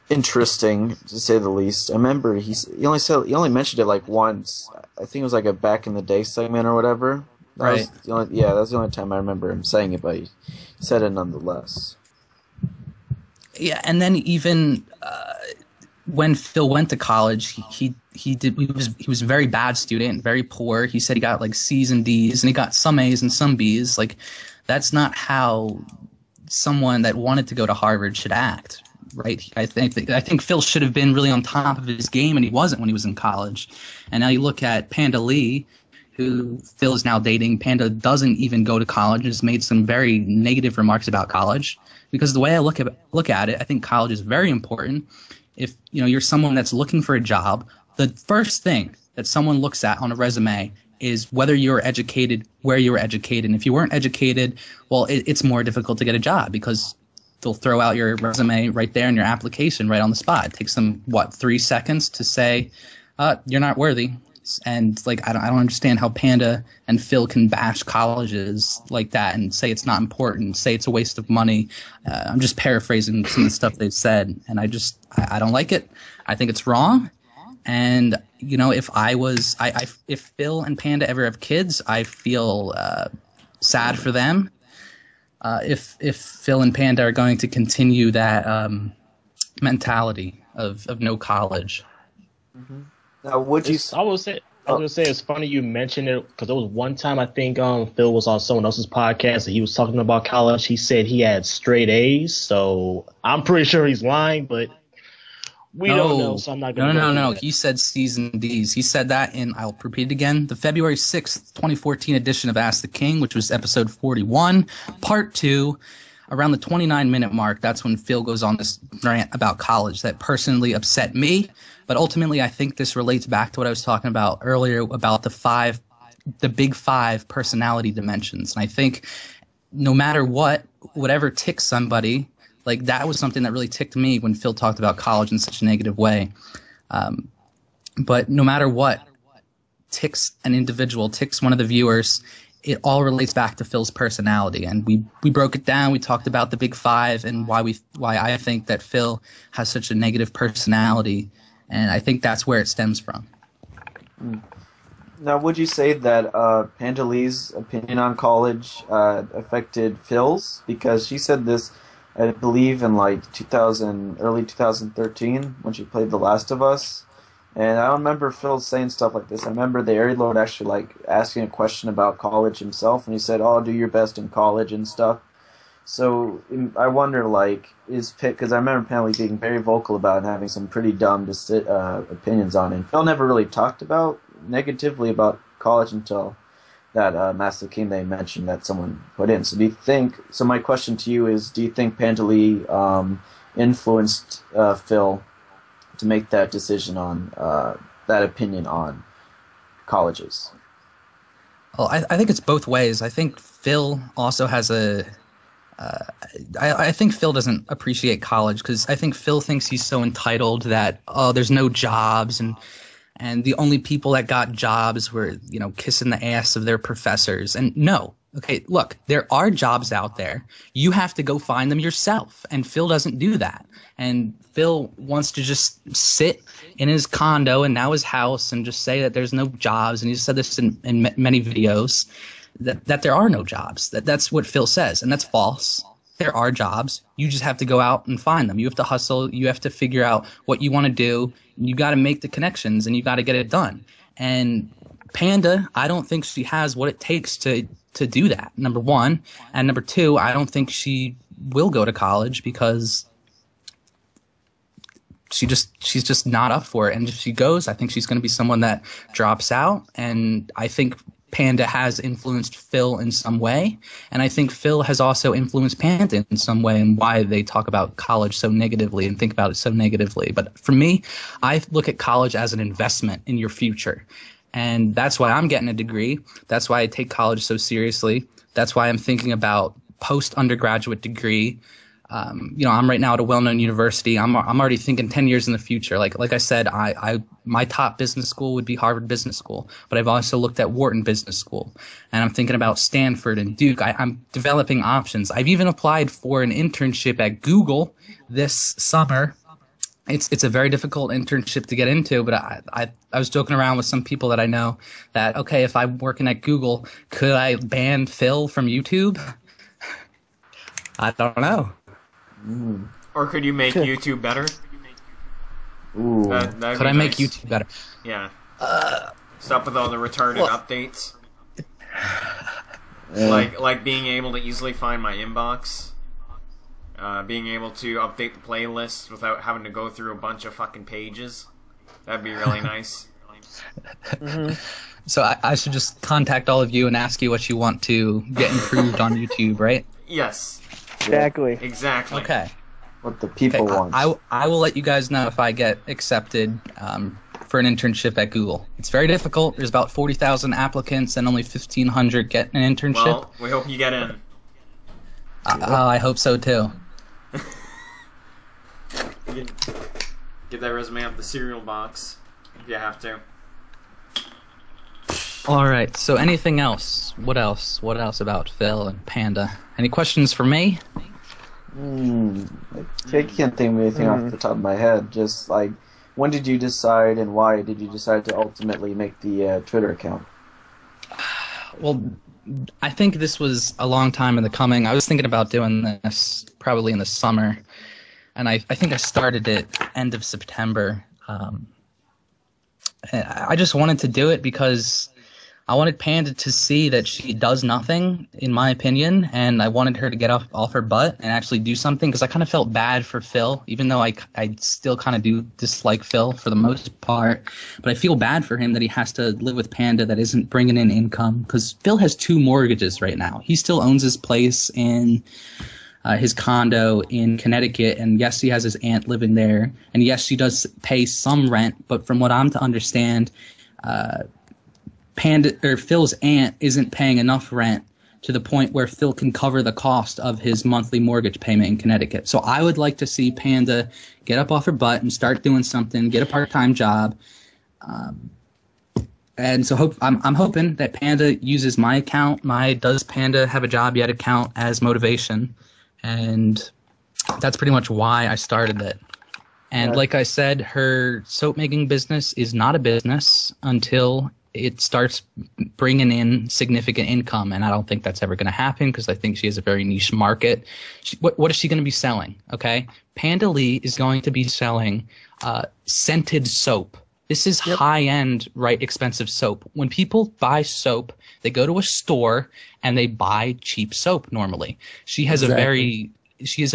interesting, to say the least. I remember he only mentioned it once. I think it was a back in the day segment or whatever. That's the only time I remember him saying it, but he said it nonetheless. Yeah, and then even when Phil went to college, he was a very bad student, very poor. He said he got C's and D's, and he got some A's and some B's. That's not how someone that wanted to go to Harvard should act, right? I think Phil should have been really on top of his game, and he wasn't when he was in college. And now you look at Panda Lee, who Phil is now dating. Panda doesn't even go to college, has made some very negative remarks about college. Because the way I look at it, I think college is very important. If you're someone that's looking for a job, the first thing that someone looks at on a resume is whether you're educated, where you were educated. And if you weren't educated, well, it's more difficult to get a job, because they'll throw out your resume right there in your application right on the spot. It takes them 3 seconds to say you're not worthy. And I don't understand how Panda and Phil can bash colleges like that and say it's not important, say it's a waste of money. I'm just paraphrasing some of the stuff they've said, and I don't like it. I think it's wrong. And if Phil and Panda ever have kids, I feel sad for them. If Phil and Panda are going to continue that mentality of no college. Mm-hmm. Now, I was gonna say it's funny you mentioned it, because there was one time I think Phil was on someone else's podcast and he was talking about college. He said he had straight A's, so I'm pretty sure he's lying, but we don't know, so I'm not gonna. No. He said C's and D's. He said that in, I'll repeat it again, the February 6th, 2014 edition of Ask the King, which was episode 41, part 2. Around the 29-minute mark, that's when Phil goes on this rant about college that personally upset me. But ultimately, I think this relates back to what I was talking about earlier about the big 5 personality dimensions. And I think no matter whatever ticks somebody, that was something that really ticked me when Phil talked about college in such a negative way. But no matter what ticks an individual, ticks one of the viewers, it all relates back to Phil's personality, and we broke it down. We talked about the big five and why I think that Phil has such a negative personality, and I think that's where it stems from. Now, would you say that Panda Lee's opinion on college affected Phil's? Because she said this, I believe, in like early 2013 when she played The Last of Us. And I don't remember Phil saying stuff like this. I remember the Airy Lord actually like asking a question about college himself, and he said, "Oh, do your best in college and stuff." So I wonder, like, because I remember Panda Lee being very vocal about it and having some pretty dumb opinions on it. And Phil never really talked negatively about college until that Massive King they mentioned that someone put in. So my question to you is, do you think Panda Lee influenced Phil to make that decision on that opinion on colleges? Well, I think it's both ways. I think Phil also has I think Phil doesn't appreciate college because I think Phil thinks he's so entitled that, oh, there's no jobs and the only people that got jobs were, kissing the ass of their professors. And no. Okay, look, there are jobs out there. You have to go find them yourself. And Phil doesn't do that. And Phil wants to just sit in his condo and now his house and just say that there's no jobs. And he's said this in many videos, that there are no jobs. That's what Phil says. And that's false. There are jobs. You just have to go out and find them. You have to hustle. You have to figure out what you want to do. You got to make the connections and you got to get it done. And Panda, I don't think she has what it takes to do that, number one. And number two, I don't think she will go to college because she's just not up for it. And if she goes, I think she's going to be someone that drops out. And I think Panda has influenced Phil in some way. And I think Phil has also influenced Panda in some way and why they talk about college so negatively and think about it so negatively. But for me, I look at college as an investment in your future. And that's why I'm getting a degree. That's why I take college so seriously. That's why I'm thinking about post-undergraduate degree. I'm right now at a well-known university. I'm already thinking 10 years in the future. Like I said, my top business school would be Harvard Business School, but I've also looked at Wharton Business School, and I'm thinking about Stanford and Duke. I'm developing options. I've even applied for an internship at Google this summer. It's a very difficult internship to get into, but I was joking around with some people that I know that, okay, if I'm working at Google, could I ban Phil from YouTube? I don't know. Or could you make YouTube better? Ooh. Could I make YouTube better? Yeah. Stop with all the retarded updates. Like being able to easily find my inbox. Being able to update the playlist without having to go through a bunch of fucking pages. That'd be really nice. Mm-hmm. So I should just contact all of you and ask you what you want to get improved on YouTube, right? Yes. Exactly. Exactly. Okay. What the people want. I will let you guys know if I get accepted for an internship at Google. It's very difficult. There's about 40,000 applicants and only 1,500 get an internship. Well, we hope you get in. I hope so too. Get that resume up the cereal box if you have to. All right. So anything else? What else? What else about Phil and Panda? Any questions for me? I can't think of anything off the top of my head. Just like, when did you decide and why did you decide to ultimately make the Twitter account? Well, I think this was a long time in the coming. I was thinking about doing this probably in the summer, and I think I started it end of September. I just wanted to do it because I wanted Panda to see that she does nothing, in my opinion, and I wanted her to get off her butt and actually do something because I kind of felt bad for Phil, even though I still kind of do dislike Phil for the most part. But I feel bad for him that he has to live with Panda that isn't bringing in income because Phil has 2 mortgages right now. He still owns his place in his condo in Connecticut, and yes, he has his aunt living there, and yes, she does pay some rent, but from what I'm to understand, Phil's aunt isn't paying enough rent to the point where Phil can cover the cost of his monthly mortgage payment in Connecticut. So I would like to see Panda get up off her butt and start doing something, get a part-time job, And so I'm hoping that Panda uses my account, my Does Panda Have a Job Yet account, as motivation. And that's pretty much why I started it. And like I said, her soap making business is not a business until it starts bringing in significant income. And I don't think that's ever going to happen because I think she has a very niche market. What is she going to be selling? Okay. Panda Lee is going to be selling scented soap. This is high-end, right, expensive soap. When people buy soap, they go to a store and they buy cheap soap normally. She has a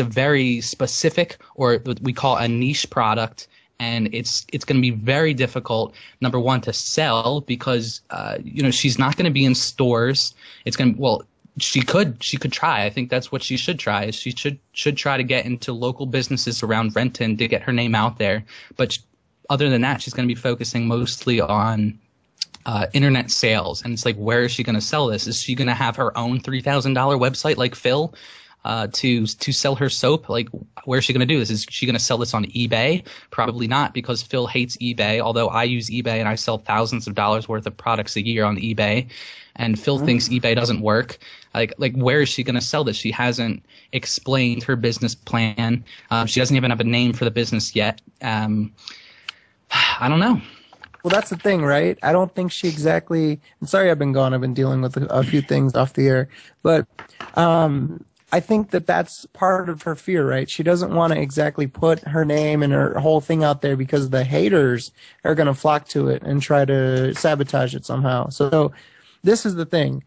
very specific, or what we call a niche product, and it's going to be very difficult, number one, to sell because she's not going to be in stores. It's going to she could try. I think that's what she should try. Is she should try to get into local businesses around Renton to get her name out there. But other than that, she's going to be focusing mostly on internet sales. And it's like, where is she going to sell this? Is she going to have her own $3,000 website like Phil to sell her soap? Like, where is she going to do this? Is she going to sell this on eBay? Probably not, because Phil hates eBay, although I use eBay and I sell thousands of dollars worth of products a year on eBay. And Phil thinks eBay doesn't work. Like, where is she going to sell this? She hasn't explained her business plan. She doesn't even have a name for the business yet. I don't know. Well, that's the thing, right? I don't think she exactly. I'm sorry, I've been gone. I've been dealing with a few things off the air, but I think that's part of her fear, right? She doesn't want to exactly put her name and her whole thing out there because the haters are going to flock to it and try to sabotage it somehow. So this is the thing.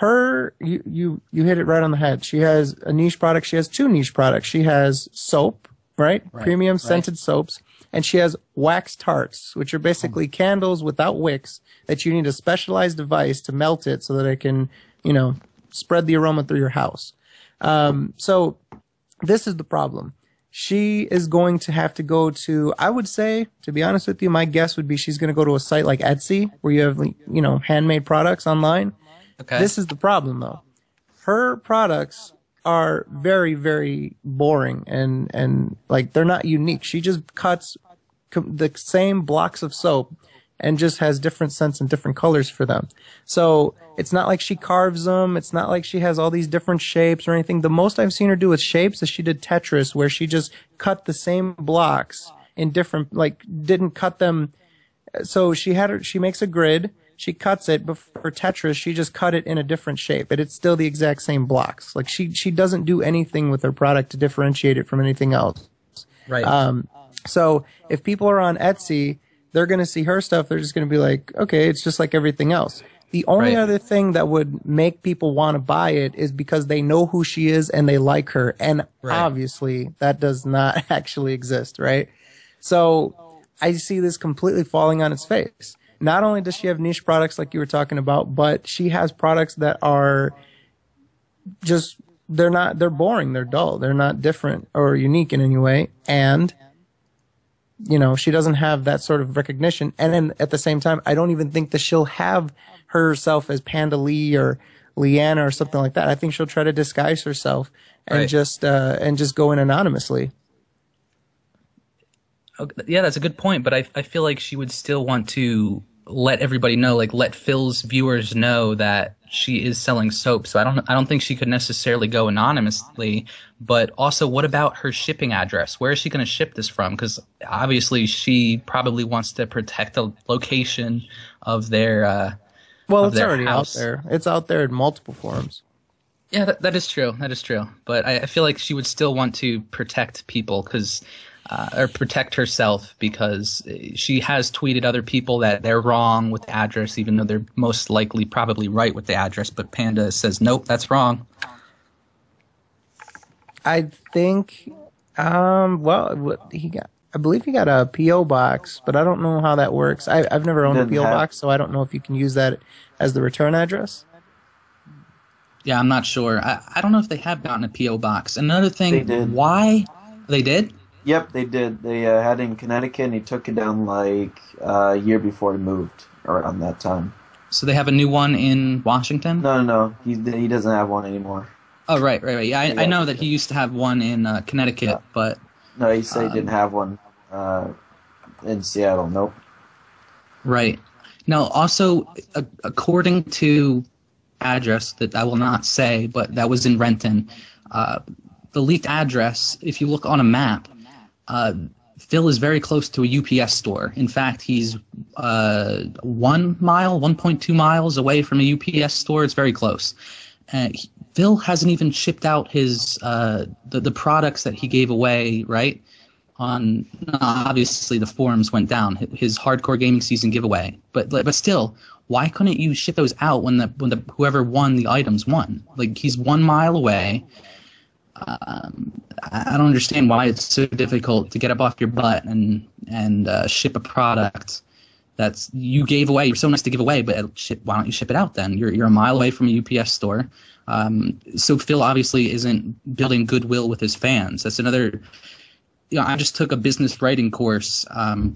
You hit it right on the head. She has a niche product. She has two niche products. She has soap, right? Premium scented soaps. And she has wax tarts, which are basically candles without wicks that you need a specialized device to melt it so that it can, spread the aroma through your house. So this is the problem. She is going to have to go to, I would say, to be honest with you, my guess would be she's going to go to a site like Etsy where you have, handmade products online. Okay. This is the problem, though. Her products are very, very boring and like they're not unique. She just cuts the same blocks of soap and just has different scents and different colors for them. So it's not like she carves them. It's not like she has all these different shapes or anything. The most I've seen her do with shapes is she did Tetris, where she just cut the same blocks in different, didn't cut them. So she makes a grid. She cuts it, but for Tetris, she just cut it in a different shape, but it's still the exact same blocks. Like she doesn't do anything with her product to differentiate it from anything else. Right. So if people are on Etsy, they're going to see her stuff. They're just going to be like, okay, it's just like everything else. The only other thing that would make people want to buy it is because they know who she is and they like her. And obviously that does not actually exist, right? So I see this completely falling on its face. Not only does she have niche products like you were talking about, but she has products that are just, they're boring, they're dull, they're not different or unique in any way. And, she doesn't have that sort of recognition. And then at the same time, I don't even think that she'll have herself as Panda Lee or Leanna or something like that. I think she'll try to disguise herself and just go in anonymously. Yeah, that's a good point, but I feel like she would still want to let everybody know, let Phil's viewers know that she is selling soap. So I don't think she could necessarily go anonymously. But also, what about her shipping address? Where is she going to ship this from? Because obviously, she probably wants to protect the location of their it's already house. out there. It's out there in multiple forms. Yeah, that is true. That is true. But I feel like she would still want to protect people or protect herself, because she has tweeted other people that they're wrong with the address, even though they're most likely probably right with the address. But Panda says, nope, that's wrong. I think, I believe he got a P.O. box, but I don't know how that works. I've never owned a P.O. box, so I don't know if you can use that as the return address. Yeah, I'm not sure. I don't know if they have gotten a P.O. box. Another thing, they did. Why? They did? Yep, they did. They had it in Connecticut, and he took it down a year before he moved, around that time. So they have a new one in Washington? No. He doesn't have one anymore. Oh, right. Yeah, I know that he used to have one in Connecticut, but... No, he said he didn't have one in Seattle, nope. Right. Now, also, according to address that I will not say, but that was in Renton, the leaked address, if you look on a map, Phil is very close to a UPS store. In fact, he's 1 mile, 1.2 miles away from a UPS store. It's very close. Phil hasn't even shipped out his the products that he gave away, right? Obviously the forums went down, his hardcore gaming season giveaway. But still, why couldn't you ship those out when the whoever won the items won? Like, he's 1 mile away. I don't understand why it's so difficult to get up off your butt and ship a product that's you gave away. You're so nice to give away, but why don't you ship it out then? You're a mile away from a UPS store. So Phil obviously isn't building goodwill with his fans. That's another. I just took a business writing course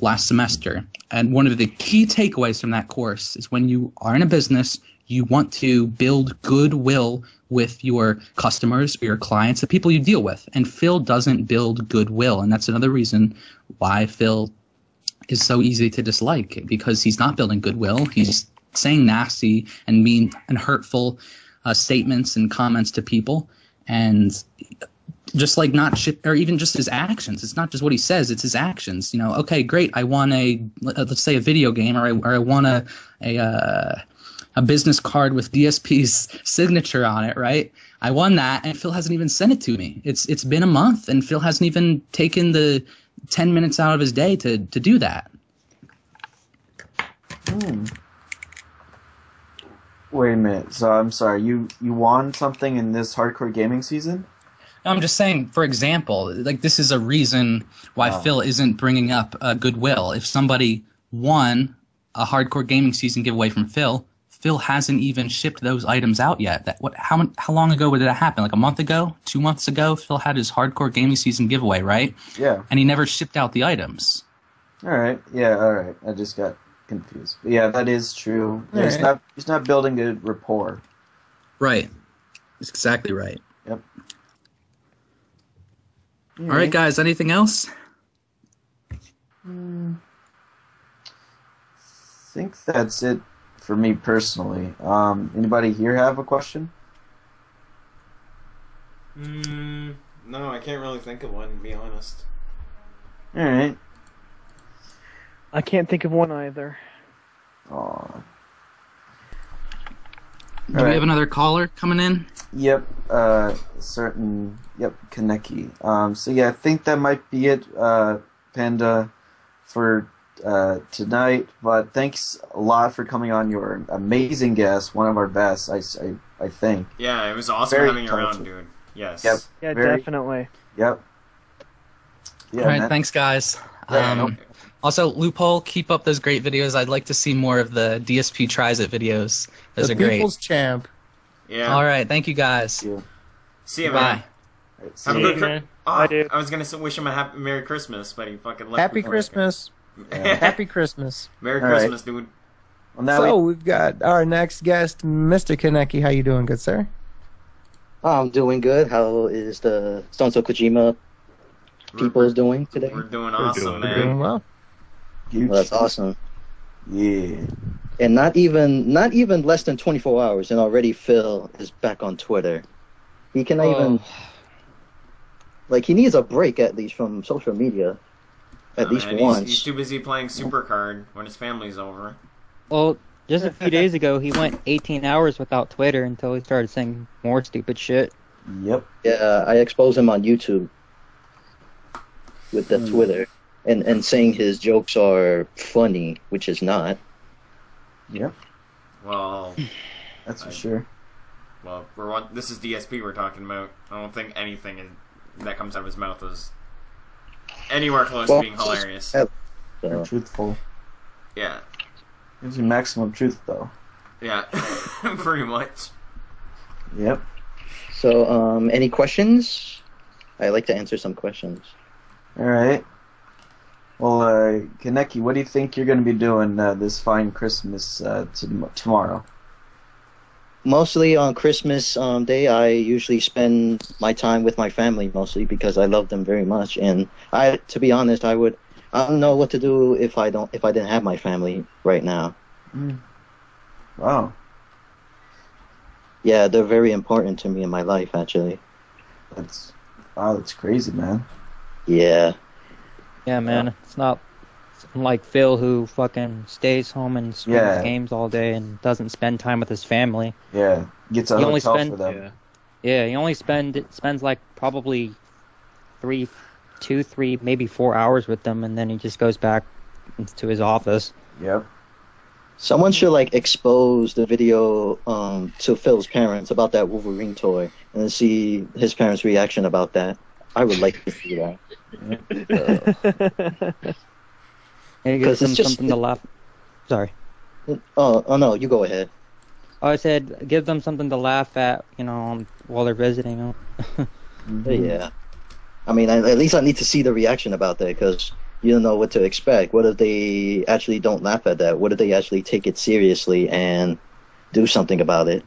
last semester, and one of the key takeaways from that course is when you are in a business, you want to build goodwill with your customers or your clients, the people you deal with. And Phil doesn't build goodwill, and that's another reason why Phil is so easy to dislike, because he's not building goodwill. He's saying nasty and mean and hurtful statements and comments to people, and just like not ship, or even just his actions. It's not just what he says; it's his actions. Okay, great. I won let's say a video game, or I won a business card with DSP's signature on it, right? I won that, and Phil hasn't even sent it to me. It's been a month, and Phil hasn't even taken the 10 minutes out of his day to do that. Wait a minute. So I'm sorry. You won something in this hardcore gaming season? I'm just saying, for example, like, this is a reason why Phil isn't bringing up goodwill. If somebody won a hardcore gaming season giveaway from Phil hasn't even shipped those items out yet. How long ago did that happen? Like a month ago? 2 months ago? Phil had his hardcore gaming season giveaway, right? Yeah. And he never shipped out the items. All right. Yeah. All right. I just got confused. But yeah, that is true. Yeah, he's not building a rapport. Right. That's exactly right. Yep. All right, guys. Anything else? I think that's it for me personally. Anybody here have a question? No, I can't really think of one, to be honest. All right. I can't think of one either. Aw. Do we have another caller coming in? Yep. Yep, Kaneki. So yeah, I think that might be it, Panda, for tonight. But thanks a lot for coming on. Your amazing guest, one of our best, I think. Yeah, it was awesome having you around, dude. Yes. Yep. Yeah, definitely. Yep. Yeah, all right, thanks, guys. Also, Loophole, keep up those great videos. I'd like to see more of the DSP Tries It videos. Those are great. The People's Champ. Yeah. All right, thank you, guys. See you, Bye. man. Have a good Christmas. I was going to wish him a Merry Christmas, but he fucking left. Happy Christmas. Happy Christmas. Merry Christmas, dude. Well, now so we've got our next guest, Mr. Kaneki. How you doing, good sir? I'm doing good. How is the Sons of Kojima people doing today? We're doing awesome, man. We're doing well. Well, that's awesome. Yeah. And not even less than 24 hours, and already Phil is back on Twitter. He cannot even, like, he needs a break at least from social media, at least once. He's too busy playing Supercard when his family's over. Well, just a few days ago, he went 18 hours without Twitter until he started saying more stupid shit. Yep. Yeah, I exposed him on YouTube with the Twitter, and saying his jokes are funny, which is not. Yep. Well, that's for sure. Well, this is DSP we're talking about. I don't think anything that comes out of his mouth is anywhere close to being hilarious. Truthful. Yeah. Gives you maximum truth, though. Yeah, pretty much. Yep. So, any questions? I like to answer some questions. All right. Well, Kaneki, what do you think you're going to be doing this fine Christmas tomorrow? Mostly on Christmas Day, I usually spend my time with my family, mostly because I love them very much. And to be honest, I don't know what to do if I didn't have my family right now. Wow. Yeah, they're very important to me in my life, actually. That's crazy, man. Yeah. Yeah, man. It's not like Phil who fucking stays home and streams games all day and doesn't spend time with his family. Yeah. Gets a hotel for them. Yeah, he only spends like probably 3, maybe 4 hours with them, and then he just goes back to his office. Yep. Someone should like expose the video to Phil's parents about that Wolverine toy and then see his parents' reaction about that. I would like to see that. It gives them something to laugh. Sorry. Oh no, you go ahead. I said give them something to laugh at, while they're visiting them. Yeah. I mean, at least I need to see the reaction about that, because you don't know what to expect. What if they actually don't laugh at that? What if they actually take it seriously and do something about it?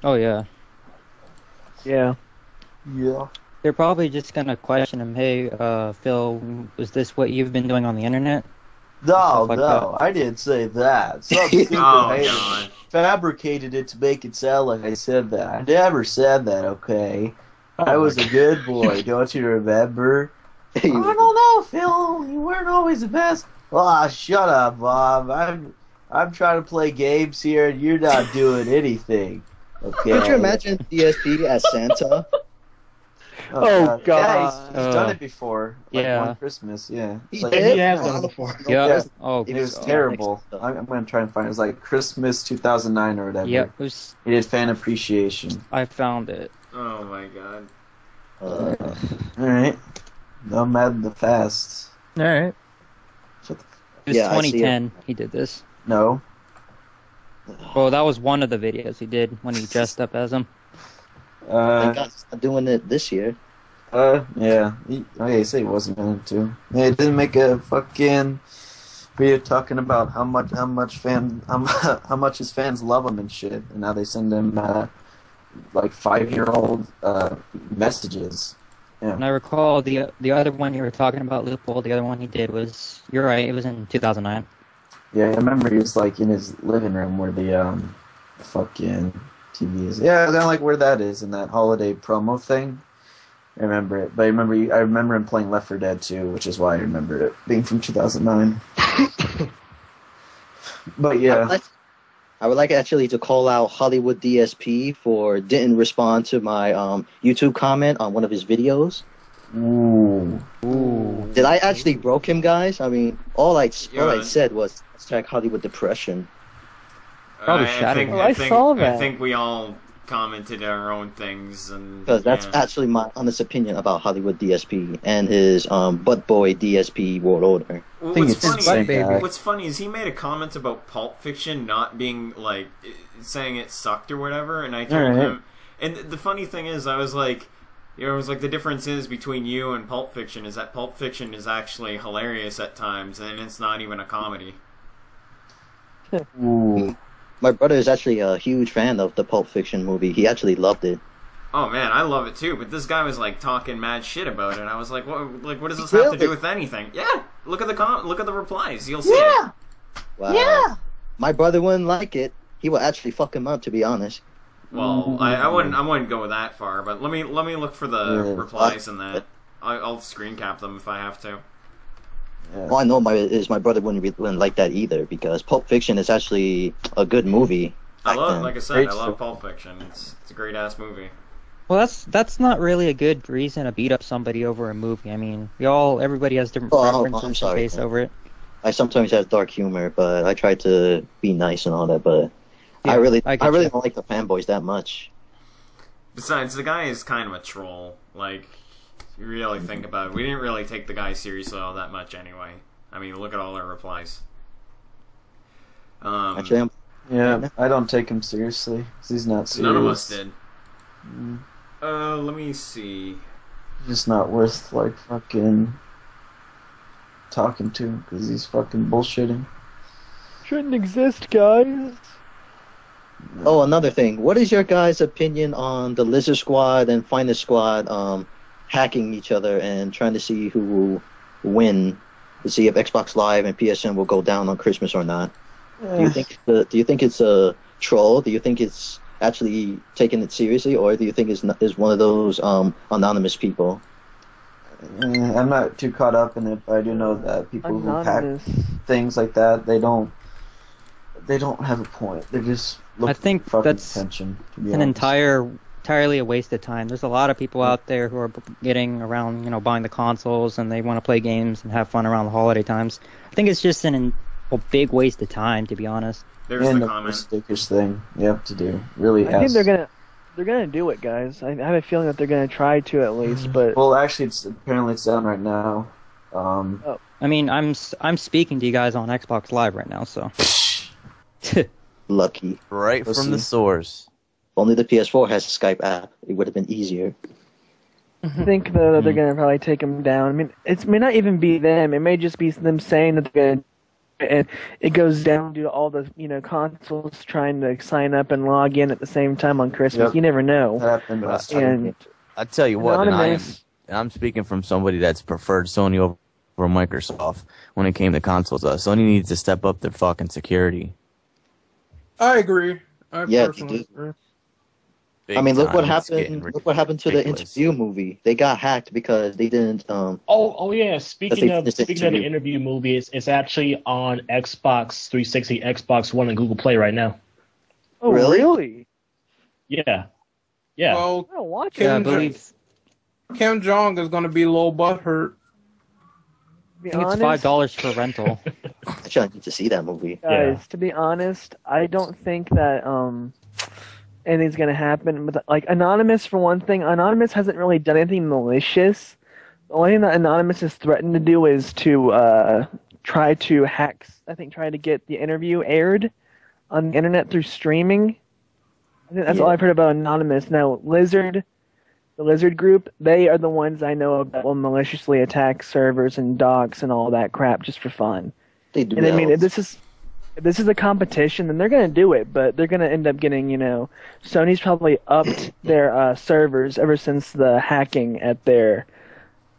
Oh, yeah. Yeah. Yeah. They're probably just going to question him, hey, Phil, was this what you've been doing on the internet? No, Like no, that. I didn't say that. Some stupid hater fabricated it to make it sound like I said that. I never said that, okay? I was a good boy, don't you remember? I don't know, Phil. You weren't always the best. Ah, shut up, Bob. I'm trying to play games here, and you're not doing anything. Okay. Could you imagine DSP as Santa? Oh, God. Yeah, he's done it before. Like Yeah. one Christmas, yeah. It's He like, has done it before. Yeah. It was terrible. I'm going to try and find it. It was like Christmas 2009 or whatever. Yeah, it was. He did fan appreciation. I found it. Oh my god. Alright. No Mad the Fast. Alright. It was Yeah, I see 2010 he did this. No. Oh, that was one of the videos he did when he dressed up as him. Thank God he's not doing it this year. Yeah. He said he wasn't going to. Yeah, he didn't make a fucking video talking about how much his fans love him and shit, and now they send him like 5-year-old messages. Yeah. And I recall the other one you were talking about, Loophole, the other one he did was, you're right, it was in 2009. Yeah, I remember he was like in his living room where the fucking TV is. Yeah, kind of like where that is in that holiday promo thing. I remember it, but I remember him playing Left 4 Dead 2, which is why I remember it being from 2009. But yeah. I would like actually to call out Hollywood DSP for didn't respond to my YouTube comment on one of his videos. Ooh. Did I actually broke him, guys? I mean, all I said was hashtag Hollywood depression. I think we all commented our own things, and because that's actually my honest opinion about Hollywood DSP and his butt boy DSP World Order. Well, what's funny is he made a comment about Pulp Fiction not being like saying it sucked or whatever, and I told him. And the funny thing is, I was like, the difference is between you and Pulp Fiction is that Pulp Fiction is actually hilarious at times, and it's not even a comedy. Ooh. My brother is actually a huge fan of the Pulp Fiction movie. He actually loved it. Oh man, I love it too. But this guy was like talking mad shit about it. I was like, what does this have to do with anything? Yeah, look at the replies. You'll see. Yeah. Wow. Yeah. My brother wouldn't like it. He would actually fuck him up, to be honest. Well, I wouldn't go that far. But let me look for the replies in that. I'll screen cap them if I have to. Yeah. Well, I know my brother wouldn't like that either, because Pulp Fiction is actually a good movie. I love Pulp Fiction. It's a great ass movie. Well, that's not really a good reason to beat up somebody over a movie. I mean, everybody has different preferences based over it. I sometimes have dark humor, but I try to be nice and all that. But yeah, I really don't like the fanboys that much. Besides, the guy is kind of a troll. Like, you really think about it, we didn't really take the guy seriously all that much anyway. I mean, look at all our replies. Actually, I don't take him seriously. He's not serious. None of us did. Let me see. Just not worth like fucking talking to because he's fucking bullshitting. Shouldn't exist, guys. Oh, another thing. What is your guys' opinion on the Lizard Squad and Finest Squad hacking each other and trying to see who will win to see if Xbox Live and PSN will go down on Christmas or not? Do you think it's a troll? Do you think it's actually taking it seriously, or do you think it's one of those anonymous people? I'm not too caught up in it, but I do know that people who hack things like that, they don't have a point. They're just looking for that's attention. an entirely a waste of time. There's a lot of people out there who are getting around, buying the consoles, and they want to play games and have fun around the holiday times. I think it's just a big waste of time, to be honest. There's the comment. Stickers thing you have to do. Really, I think they're gonna do it, guys. I have a feeling that they're gonna try to at least. But well, actually, apparently it's down right now. I mean, I'm speaking to you guys on Xbox Live right now, so. Lucky. Right from the source. If only the PS4 has a Skype app, it would have been easier. I think that they're gonna probably take them down. I mean, it may not even be them. It may just be them saying that they're gonna. And it goes down to all the consoles trying to sign up and log in at the same time on Christmas. Yep. You never know. That happened last time. And I tell you what, Anonymous, and I'm speaking from somebody that's preferred Sony over Microsoft when it came to consoles. Sony needs to step up their fucking security. I agree. Yeah, personally agree. Big I mean, look time. what It's happened. getting Look what happened to the ridiculous. interview movie. They got hacked because they didn't. Oh yeah. Speaking they of finished the the interview movie, it's actually on Xbox 360, Xbox One, and Google Play right now. Oh, really? Yeah. Yeah. Well, I don't watch Yeah, I it. believe Kim Jong is going to be a little butthurt. To be I think it's honest, $5 for rental. Actually, I need to see that movie. guys, to be honest, I don't think that anything's gonna happen. But like Anonymous, for one thing, Anonymous hasn't really done anything malicious. The only thing that Anonymous has threatened to do is to try to hack. I think try to get the interview aired on the internet through streaming. I think that's all I've heard about Anonymous. Now, the Lizard Group, they are the ones I know of that will maliciously attack servers and docs and all that crap just for fun. They do. And I mean, if this is a competition, then they're going to do it, but they're going to end up getting, Sony's probably upped their servers ever since the hacking at their,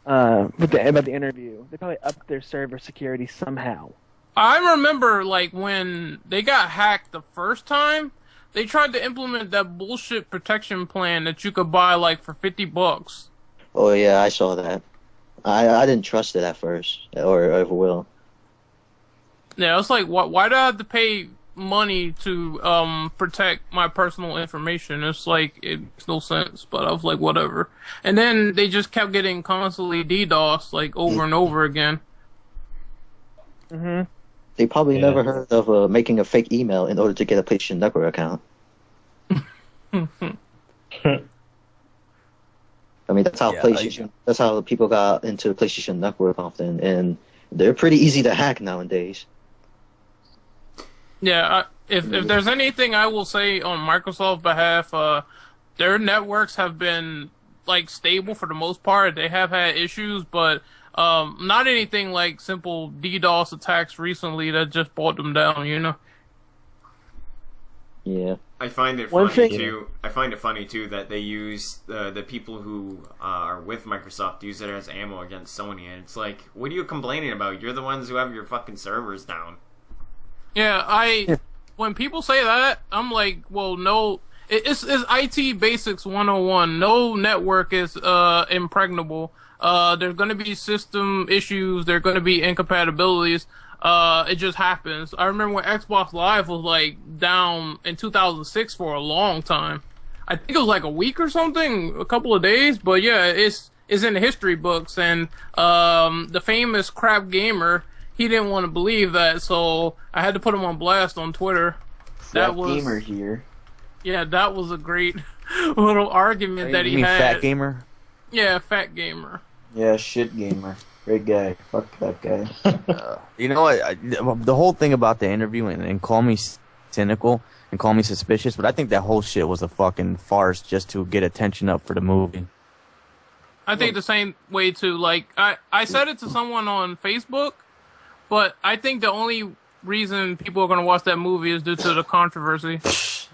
about the interview. They probably upped their server security somehow. I remember, when they got hacked the first time, they tried to implement that bullshit protection plan that you could buy, for $50. Oh yeah, I saw that. I didn't trust it at first, or ever will. Yeah, it's like, why do I have to pay money to protect my personal information? It's like, it makes no sense, but I was like, whatever. And then they just kept getting constantly DDoS, over and over again. Mm-hmm. They probably never heard of making a fake email in order to get a PlayStation Network account. I mean, that's how that's how people got into PlayStation Network often, and they're pretty easy to hack nowadays. Yeah, if there's anything I will say on Microsoft's behalf, their networks have been stable for the most part. They have had issues, but not anything like simple DDoS attacks recently that just brought them down. Yeah. I find it funny too. I find it funny too that they use the people who are with Microsoft use it as ammo against Sony, and it's like, what are you complaining about? You're the ones who have your fucking servers down. Yeah, when people say that, I'm like, well, no, it's IT Basics 101. No network is impregnable. There's going to be system issues. There's going to be incompatibilities. It just happens. I remember when Xbox Live was down in 2006 for a long time. I think it was a week or something, a couple of days. But yeah, it's in the history books. And the famous Crap Gamer, he didn't want to believe that, so I had to put him on blast on Twitter. That Gamer here. Yeah, that was a great little argument that he had. Fat Gamer? Yeah, Fat Gamer. Yeah, Shit Gamer. Great guy. Fuck that guy. You know what? The whole thing about the interview, and call me cynical and call me suspicious, but I think that whole shit was a fucking farce just to get attention up for the movie. I think the same way too. I said it to someone on Facebook, but I think the only reason people are going to watch that movie is due to the controversy.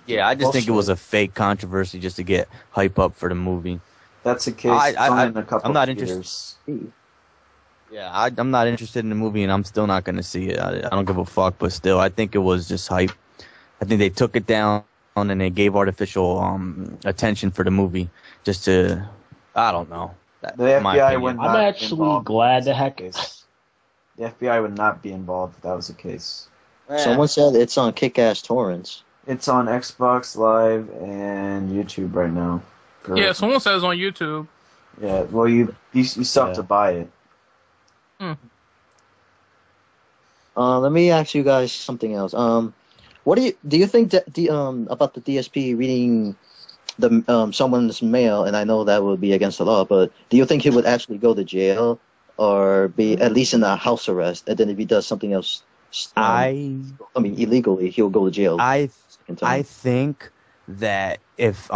Yeah, I just think it was a fake controversy just to get hype up for the movie. That's the case. I'm not interested. Yeah, I'm not interested in the movie, and I'm still not going to see it. I don't give a fuck, but still, I think it was just hype. I think they took it down and they gave artificial attention for the movie just to, I don't know. The FBI would not I'm actually glad the heck is. The FBI would not be involved if that was the case. Someone said it's on Kick-Ass Torrents. It's on Xbox Live and YouTube right now. Yeah, someone says on YouTube. Yeah, well, you still have to buy it. Let me ask you guys something else. What do you think that about the DSP reading the someone's mail? And I know that would be against the law, but do you think he would actually go to jail or be at least in a house arrest? And then if he does something else, illegally, he'll go to jail. I think that if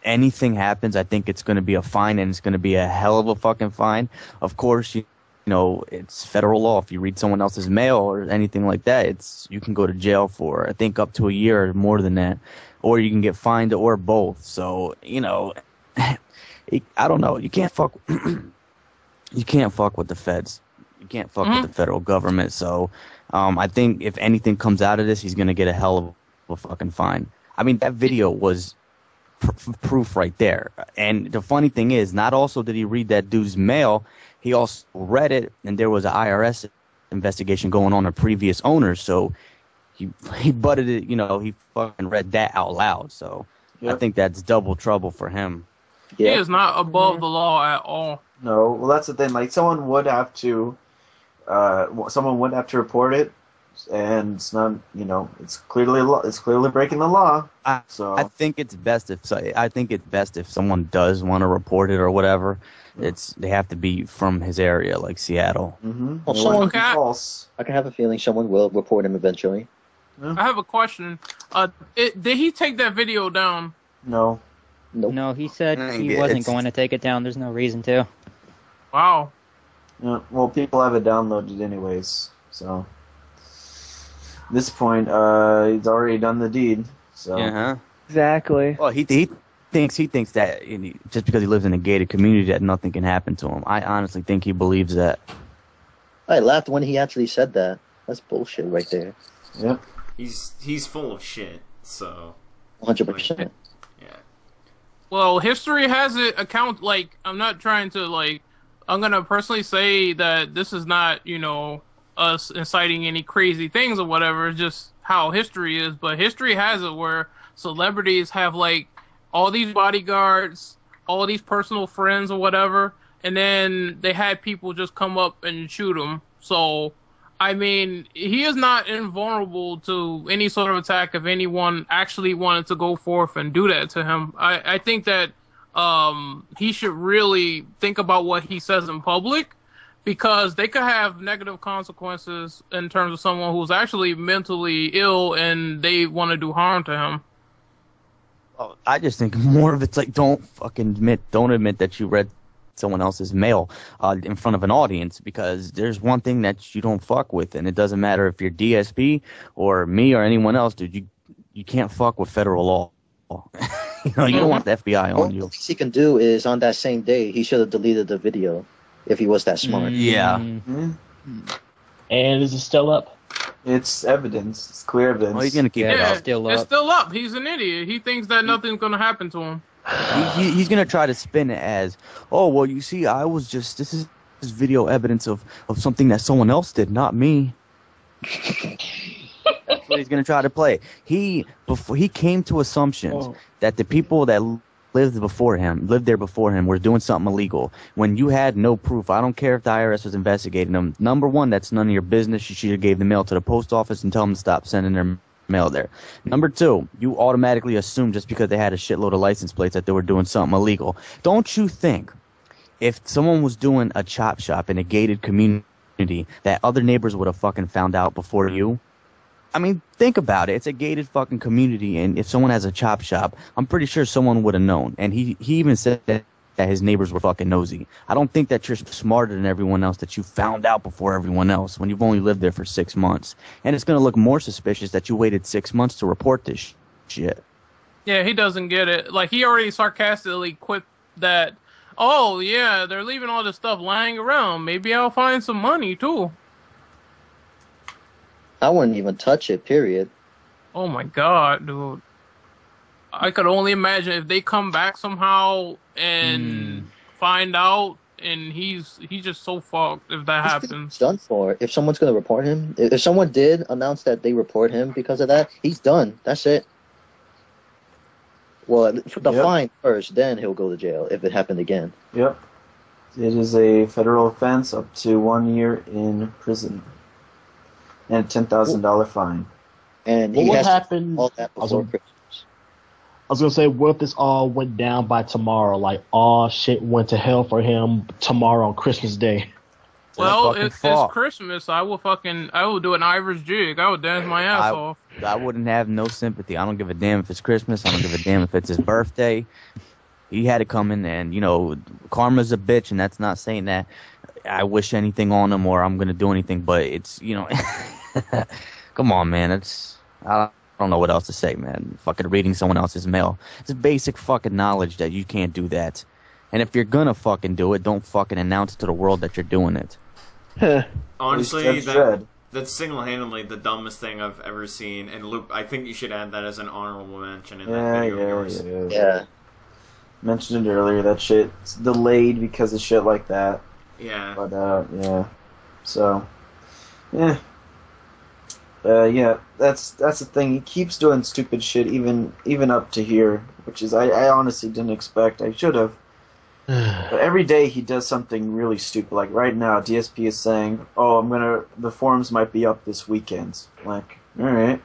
anything happens, I think it's going to be a fine, and it's going to be a hell of a fucking fine. Of course, you know, it's federal law. If you read someone else's mail or anything like that, you can go to jail for, I think, up to a year or more than that, or you can get fined or both. So, you know, I don't know. You can't fuck. You can't fuck with the feds. You can't fuck with the federal government. So, I think if anything comes out of this, he's gonna get a hell of a fucking fine. I mean, that video was proof right there. And the funny thing is, not also did he read that dude's mail, he also read it, and there was an IRS investigation going on previous owners. So he butted it, you know, he fucking read that out loud. So I think that's double trouble for him. He is not above the law at all. No, well, that's the thing. Like, someone would have to report it, and it's not, you know, it's clearly breaking the law. So I think it's best if someone does want to report it or whatever, they have to be from his area, like Seattle. Mm-hmm. Well, false. I can have a feeling someone will report him eventually. I have a question. Did he take that video down? No. Nope. No, he said he wasn't going to take it down. There's no reason to. Wow. Yeah, well, people have it downloaded anyways, so at this point, he's already done the deed. So Exactly. Well, he thinks that just because he lives in a gated community that nothing can happen to him. I honestly think he believes that. I laughed when he actually said that. That's bullshit right there. Yep. He's full of shit. So 100%. Well, history has it I'm not trying to I'm gonna personally say that this is not, you know, us inciting any crazy things or whatever. It's just how history is. But history has it where celebrities have all these bodyguards, all these personal friends or whatever, and then they had people just come up and shoot them. So, I mean, he is not invulnerable to any sort of attack if anyone actually wanted to go forth and do that to him. I think that he should really think about what he says in public, because they could have negative consequences in terms of someone who's actually mentally ill and they want to do harm to him. Well, I just think more of it's don't admit that you read someone else's mail in front of an audience, because there's one thing that you don't fuck with, and it doesn't matter if you're DSP or me or anyone else, dude. You can't fuck with federal law. You know, you don't want the FBI on you. What he can do is, on that same day, he should have deleted the video if he was that smart. Yeah. Mm-hmm. And is it still up? It's evidence. It's clear evidence. Oh, he's gonna keep it up. It's still up. He's an idiot. He thinks that nothing's gonna happen to him. He's gonna try to spin it as, oh well, you see, this is video evidence of something that someone else did, not me. That's what he's gonna try to play. He came to assumptions that the people that lived there before him were doing something illegal when you had no proof. I don't care if the IRS was investigating them. Number one, that's none of your business. You should have gave the mail to the post office and tell them to stop sending their mail there. Number two, you automatically assume just because they had a shitload of license plates that they were doing something illegal. Don't you think if someone was doing a chop shop in a gated community that other neighbors would have fucking found out before you? I mean, think about it. It's a gated fucking community, and if someone has a chop shop, I'm pretty sure someone would have known. And he even said that his neighbors were fucking nosy. I don't think that you're smarter than everyone else, that you found out before everyone else when you've only lived there for 6 months. And it's going to look more suspicious that you waited 6 months to report this shit. Yeah, he doesn't get it. He already sarcastically quipped that Oh, yeah, they're leaving all this stuff lying around. Maybe I'll find some money, too. I wouldn't even touch it, period. Oh, my God, dude. I could only imagine if they come back somehow and find out, and he's just so fucked if that happens. He's done for. If someone's going to report him, if someone did announce that they report him because of that, he's done. That's it. Well, the fine first, then he'll go to jail if it happened again. Yep. It is a federal offense up to 1 year in prison. And a $10,000 fine. And What he would has happen? all that before Christmas. I was gonna say, what if this all went down by tomorrow? Like all shit went to hell for him tomorrow on Christmas Day. Well, if it's Christmas, I will do an Irish jig. I would dance my ass off. I wouldn't have no sympathy. I don't give a damn if it's Christmas. I don't give a damn if it's his birthday. He had to come in, and karma's a bitch, and that's not saying that I wish anything on him or I'm gonna do anything. But it's come on, man. I don't know what else to say, man. Fucking reading someone else's mail. It's basic fucking knowledge that you can't do that. And if you're gonna fucking do it, don't fucking announce to the world that you're doing it. Honestly, that's single-handedly the dumbest thing I've ever seen. And Luke, I think you should add that as an honorable mention in that video of yours. Yeah. Mentioned it earlier. That shit's delayed because of shit like that. Yeah. But yeah. So, yeah. Yeah, that's the thing. He keeps doing stupid shit, even up to here, which is I honestly didn't expect. I should have. But every day he does something really stupid. Like right now, DSP is saying, "Oh, the forums might be up this weekend." Like, all right.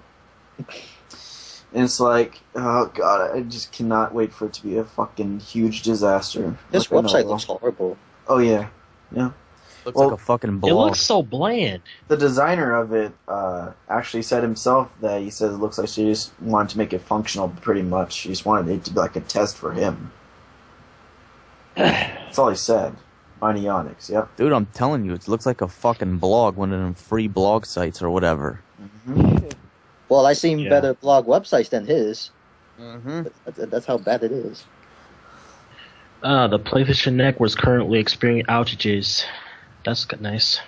And it's like, oh god, I just cannot wait for it to be a fucking huge disaster. This website looks horrible. Oh yeah, yeah. Looks like a fucking blog. It looks so bland. The designer of it actually said himself that he says it looks like she just wanted to make it functional pretty much. She just wanted it to be like a test for him. That's all he said. Onyx, yep. Dude, I'm telling you, it looks like a fucking blog, one of them free blog sites or whatever. Mm-hmm. Well, I've seen better blog websites than his. Mm-hmm. That's how bad it is. The PlayStation Network is currently experiencing outages. That's nice.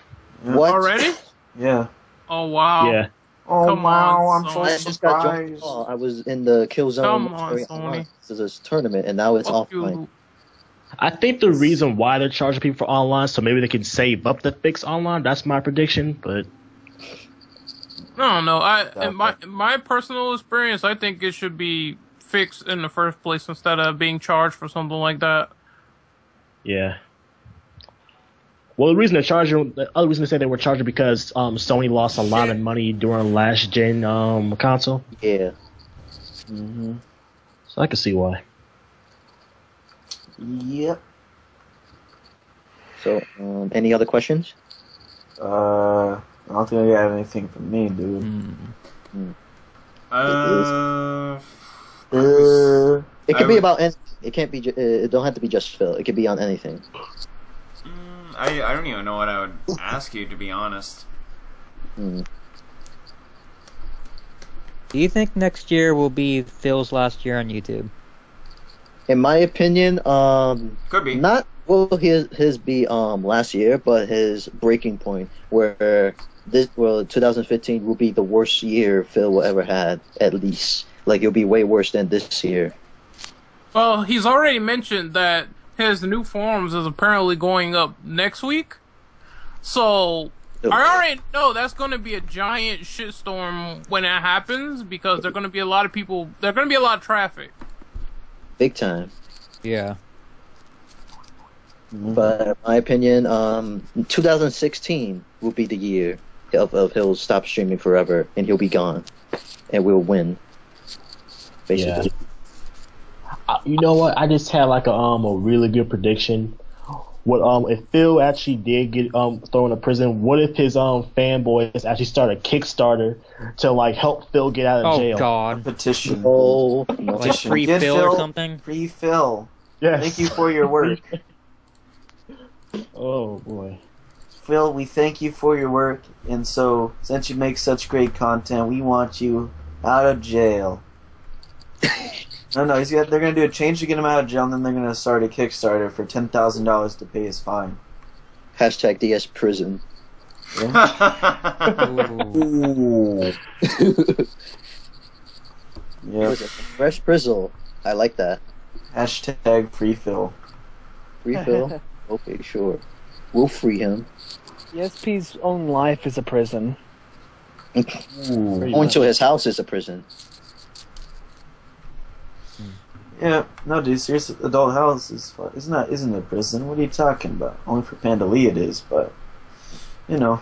What? Already? Yeah. Oh, wow. Yeah. Oh, Come wow, on, I'm so I just got jumped. I was in the Killzone. Come on, Sony. This is a tournament, and now it's offline. I think the reason why they're charging people for online, so maybe they can save up the fix online. That's my prediction, but I don't know. In my personal experience, I think it should be fixed in the first place instead of being charged for something like that. Yeah. Well, the other reason they say they were charging because Sony lost a lot of money during last gen console. Yeah. Mm-hmm. So I can see why. Yep. So, any other questions? I don't think I got anything from me, dude. It could be about anything. It can't be. It don't have to be just Phil. It could be on anything. I don't even know what I would ask you, to be honest. Do you think next year will be Phil's last year on YouTube? In my opinion, could be. Not will his be last year, but his breaking point where 2015 will be the worst year Phil will ever had, at least. Like it'll be way worse than this year. Well, he's already mentioned that his new forums is apparently going up next week. So I already know that's going to be a giant shitstorm when it happens because there's going to be a lot of people. There's going to be a lot of traffic. Big time. Yeah. But in my opinion, 2016 will be the year of he'll stop streaming forever and he'll be gone, and we'll win. Basically. Yeah. You know what? I just had like a really good prediction. What if Phil actually did get thrown in prison? What if his fanboys actually start a Kickstarter to like help Phil get out of jail? Oh God! A petition. Oh, like free Phil or something. Free Phil. Yes. Thank you for your work. Oh boy. Phil, we thank you for your work, and so since you make such great content, we want you out of jail. No, they're gonna do a change to get him out of jail, and then they're gonna start a Kickstarter for $10,000 to pay his fine. Hashtag DS prison. Yeah. Ooh. Yeah. Fresh Prizzle. I like that. Hashtag free Phil. Free Phil? Okay, sure. We'll free him. ESP's own life is a prison. Going to his house is a prison. Yeah, no, dude, seriously, adult house isn't a prison. What are you talking about? Only for Pandalee it is, but you know.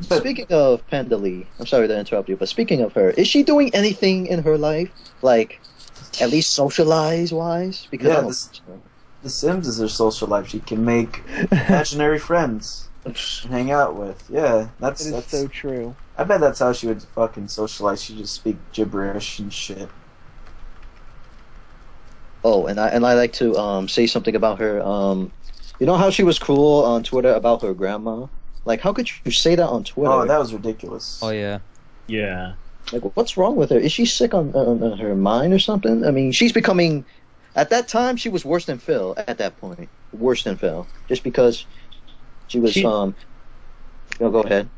Speaking of Pandalee, I'm sorry to interrupt you, but speaking of her, is she doing anything in her life, like at least socialize-wise? Because Yeah, I don't The Sims is her social life. She can make imaginary friends and hang out with. Yeah, that's so true. I bet that's how she would fucking socialize. She'd just speak gibberish and shit. Oh, and I like to say something about her. You know how she was cool on Twitter about her grandma? Like, how could you say that on Twitter? Oh, that was ridiculous. Oh yeah. Yeah. Like, what's wrong with her? Is she sick on her mind or something? I mean, she's becoming. At that time, she was worse than Phil. At that point, worse than Phil, just because she was. No, go ahead.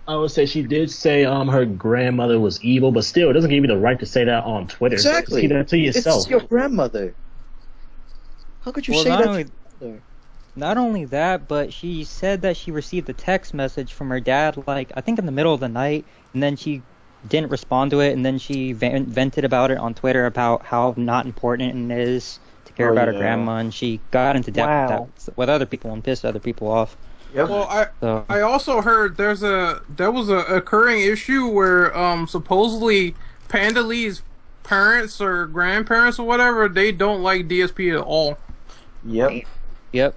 I would say she did say her grandmother was evil, but still, it doesn't give you the right to say that on Twitter. Exactly. Keep that to yourself. It's your grandmother. How could you say not that? Only, not only that, but she said that she received a text message from her dad, like, I think in the middle of the night, and then she didn't respond to it, and then she vented about it on Twitter about how not important it is to care about her grandma, and she got into depth with other people and pissed other people off. Yep. Well, I also heard there was a occurring issue where supposedly Pandalee's parents or grandparents or whatever, they don't like DSP at all. Yep. Yep.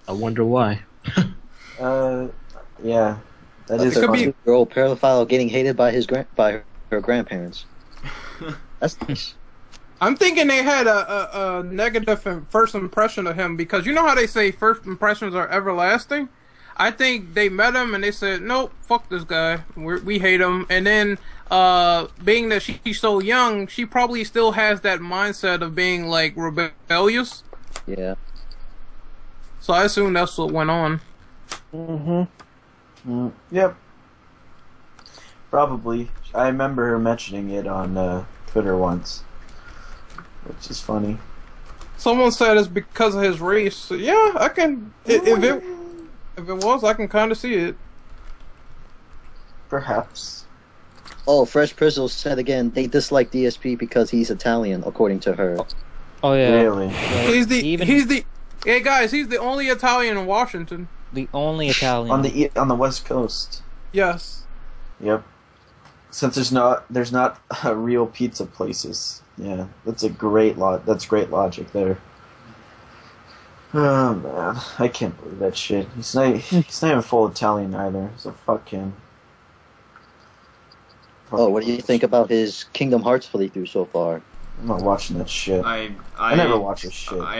I wonder why. Yeah. That is a funny. girl pedophile getting hated by by her grandparents. That's nice. I'm thinking they had a negative first impression of him because you know how they say first impressions are everlasting? I think they met him and they said, nope, fuck this guy. We hate him. And then, being that she's so young, she probably still has that mindset of being, like, rebellious. Yeah. So I assume that's what went on. Yep. Probably. I remember her mentioning it on Twitter once. Which is funny. Someone said it's because of his race. So yeah, I can. If it was, I can kind of see it. Perhaps. Oh, Fresh Prizzle said again they dislike DSP because he's Italian, according to her. Oh yeah. Really? He's the. Hey guys, he's the only Italian in Washington. The only Italian on the West Coast. Yes. Yep. Since there's not real pizza places. Yeah, that's great logic there. Oh man, I can't believe that shit. He's not even full Italian either, so fuck him. Oh, what do you think about his Kingdom Hearts playthrough so far? I'm not watching that shit. I never watch this shit. I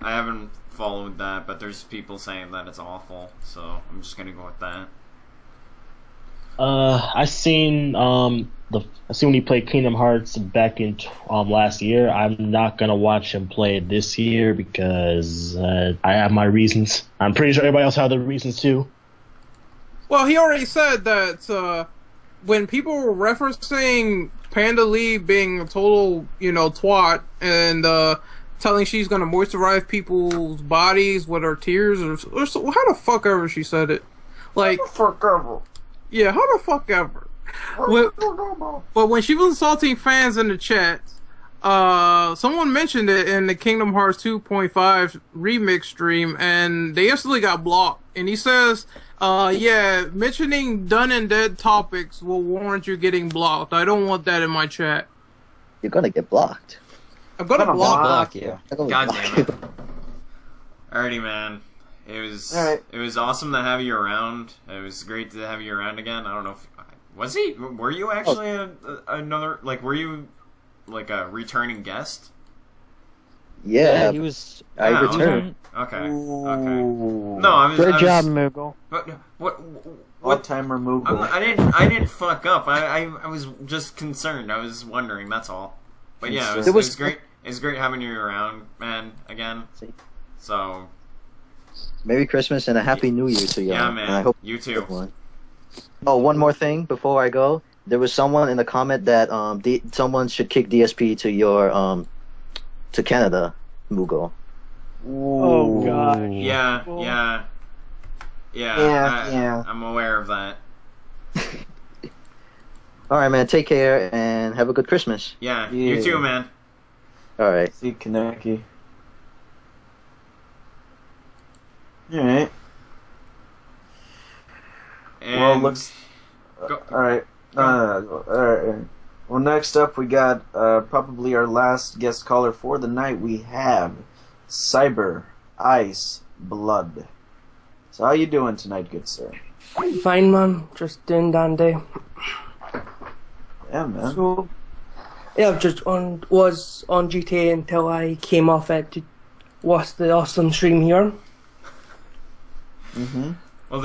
haven't followed that, but there's people saying that it's awful, so I'm just gonna go with that. I seen when he played Kingdom Hearts back in last year. I'm not gonna watch him play it this year because I have my reasons. I'm pretty sure everybody else has their reasons too. Well, he already said that when people were referencing Pandalee being a total, twat and telling she's gonna moisturize people's bodies with her tears, or how the fuck ever she said it, like fuck ever. Yeah, how the fuck ever. But when she was insulting fans in the chat, someone mentioned it in the Kingdom Hearts 2.5 remix stream, and they instantly got blocked. And he says, mentioning done and dead topics will warrant you getting blocked. I don't want that in my chat. You're gonna get blocked. I'm gonna block you. God damn it. Alrighty, man. It was awesome to have you around. It was great to have you around again. I don't know if were you actually were you like a returning guest? Yeah, he was. I returned. Okay. No, Good job, Moogle. But what all-timer Moogle. I didn't fuck up. I was just concerned. I was wondering. That's all. But yeah, it was great. It was great having you around, man. Again. So. Merry Christmas and a Happy New Year to you. Yeah, man. And I hope you too. Oh, one more thing before I go. There was someone in the comment that someone should kick DSP to your to Canada, Moogle. Oh god. Yeah. I'm aware of that. All right, man. Take care and have a good Christmas. Yeah. You too, man. All right. See you, Kaneki. All right. And all right. All right. Well, next up we got probably our last guest caller for the night. We have Cyber Ice Blood. So how you doing tonight, good sir? Fine, man. Just doing dandy. Yeah, man. So, yeah, was on GTA until I came off it to watch the awesome stream here. Well,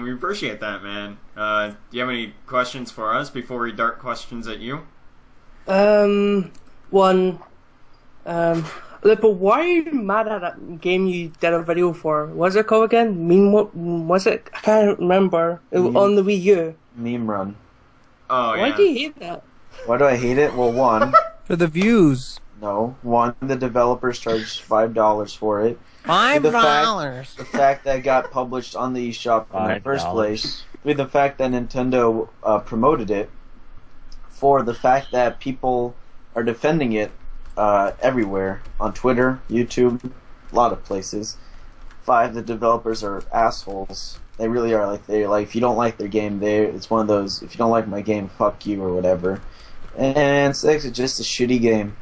we appreciate that, man. Do you have any questions for us before we dart questions at you? But why are you mad at that game you did a video for? What's it called again? Was it? I can't remember. It was on the Wii U. Meme Run. Oh, yeah. Why do you hate that? Why do I hate it? Well, one. For the views. No. One, the developers charged $5 for it. $5? The fact that it got published on the eShop in the first place. With the fact that Nintendo promoted it. For the fact that people are defending it everywhere. On Twitter, YouTube, a lot of places. 5, the developers are assholes. They really are. If you don't like their game, it's one of those, if you don't like my game, fuck you or whatever. And 6, it's just a shitty game.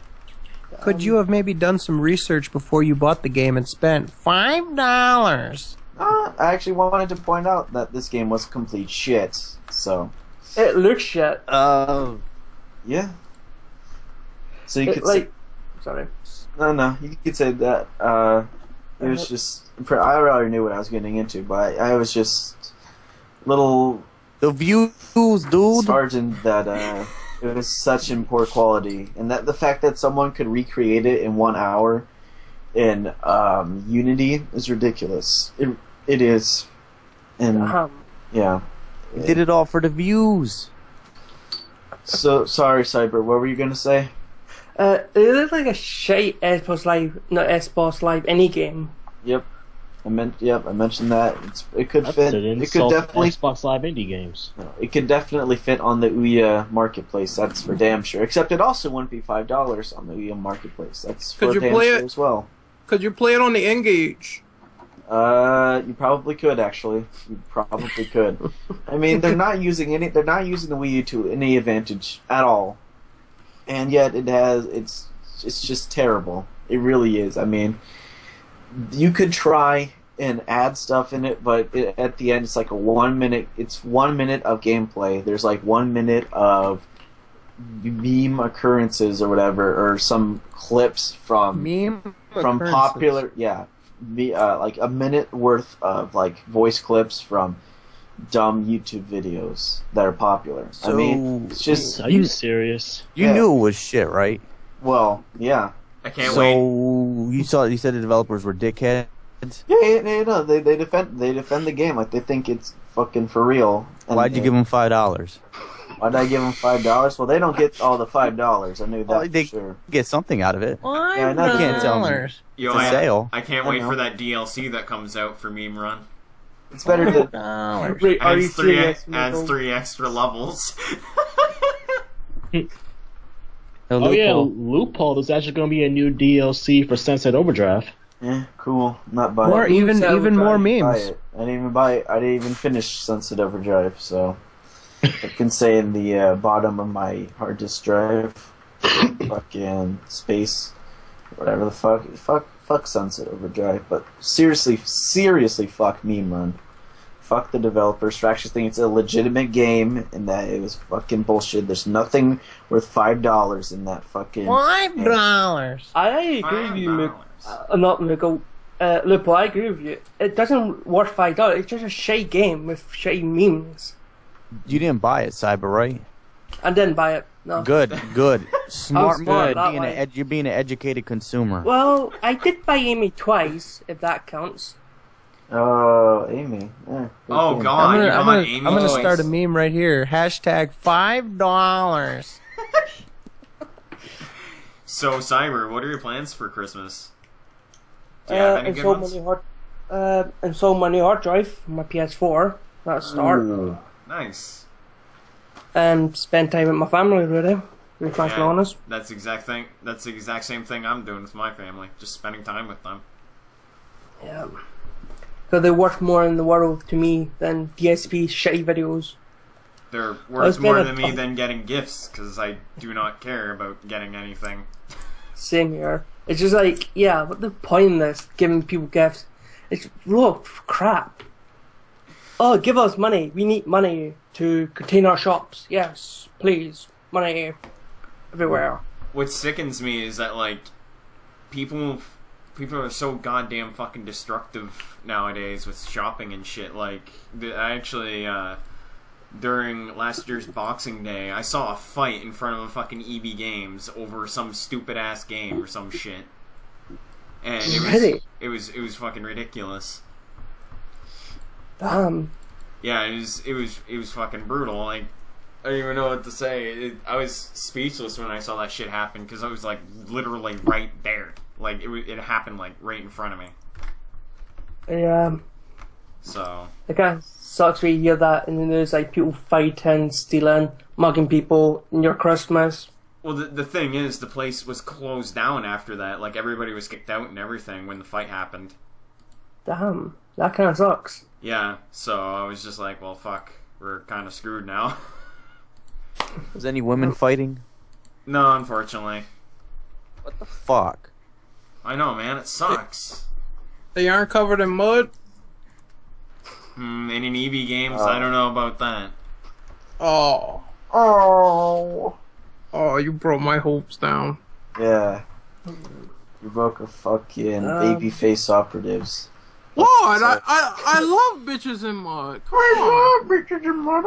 Could you have maybe done some research before you bought the game and spent $5? I actually wanted to point out that this game was complete shit. So it looks shit. Yeah. So you could say, sorry. No, you could say that. It was just. I already knew what I was getting into, but I was just little. The views, dude. Sergeant that it was such in poor quality, and that the fact that someone could recreate it in 1 hour in Unity is ridiculous. It is, and yeah, They did it all for the views. So sorry, Cyber. What were you gonna say? It looks like a shite Xbox Live, not Xbox Live, any game. Yep. I mentioned that. It could That's fit. an It could insult to definitely. Xbox Live indie games. It could definitely fit on the Ouya marketplace. That's for damn sure. Except it also wouldn't be $5 on the Ouya marketplace. That's for damn sure as well. Could you play it on the N-Gage? You probably could actually. You probably could. I mean, they're not using the Wii U to any advantage at all, and yet it's just terrible. It really is. I mean, you could try and add stuff in it, but at the end, it's like 1 minute. It's 1 minute of gameplay. There's like 1 minute of meme occurrences or whatever, or some clips from popular, like a minute worth of like voice clips from dumb YouTube videos that are popular. So, I mean, it's just. Are you serious? You knew it was shit, right? Well, yeah. I can't wait. So you said the developers were dickheads. Yeah, no, they defend the game like they think it's fucking for real. And Why'd you give them $5? Why'd I give them $5? Well, they don't get all the $5. I knew that for sure. Get something out of it. Yeah, I know. You can't tell me. Yo, It's a sale. I can't wait for that DLC that comes out for Meme Run. It's better to. Adds three extra levels. Oh yeah, Loophole. There's actually going to be a new DLC for Sunset Overdrive. Yeah, cool. Not buying. Or even more memes. I didn't even buy it. I didn't even finish Sunset Overdrive, so I can say in the bottom of my hard disk drive, fucking space, whatever the fuck Sunset Overdrive. But seriously, fuck Meme Run. Fuck the developers for actually thinking it's a legitimate game and that it was fucking bullshit. There's nothing worth $5 in that fucking $5. I agree with you, not Miguel. Lupo, I agree with you. It doesn't worth $5. It's just a shitty game with shitty memes. You didn't buy it, Cyber, right? I didn't buy it. No. Good. Smart. smart that Being way. you're being an educated consumer. Well, I did buy Amy twice, if that counts. Oh, Amy. Yeah, Oh good. God, you I'm bought Amy gonna toys. start a meme right here. Hashtag $5. So, Cyber, what are your plans for Christmas? Do you have any good ones? Install my new hard drive for my PS4. That's a start. Ooh. Nice. And spend time with my family, really. To be frankly honest. That's the exact same thing I'm doing with my family. Just spending time with them. Yeah. Because they're worth more in the world to me than DSP shitty videos. They're worth more to me than getting gifts, because I do not care about getting anything. Same here. It's just like, yeah, what's the point in this? Giving people gifts. It's real crap. Oh, give us money. We need money to contain our shops. Yes, please. Money everywhere. What sickens me is that, like, people are so goddamn fucking destructive nowadays with shopping and shit. Like, I actually, during last year's Boxing Day, I saw a fight in front of a fucking EB Games over some stupid ass game or some shit. And it was fucking ridiculous. Yeah, it was fucking brutal. Like, I don't even know what to say. I was speechless when I saw that shit happen, because I was like literally right there. Like it happened like right in front of me. Yeah. So. It kind of sucks when you hear that, and then there's like people fighting, stealing, mugging people in your Christmas. Well, the thing is, the place was closed down after that. Like, everybody was kicked out and everything when the fight happened. Damn, that kind of sucks. Yeah, so I was just like, well, fuck, we're kind of screwed now. Was any women fighting? No, unfortunately. What the fuck? I know, man, it sucks. They aren't covered in mud? In an EV Games, I don't know about that. Oh. Oh. Oh, you brought my hopes down. Yeah. You broke a fucking babyface operatives. Lord, I love bitches in mud. Come on. bitches in mud.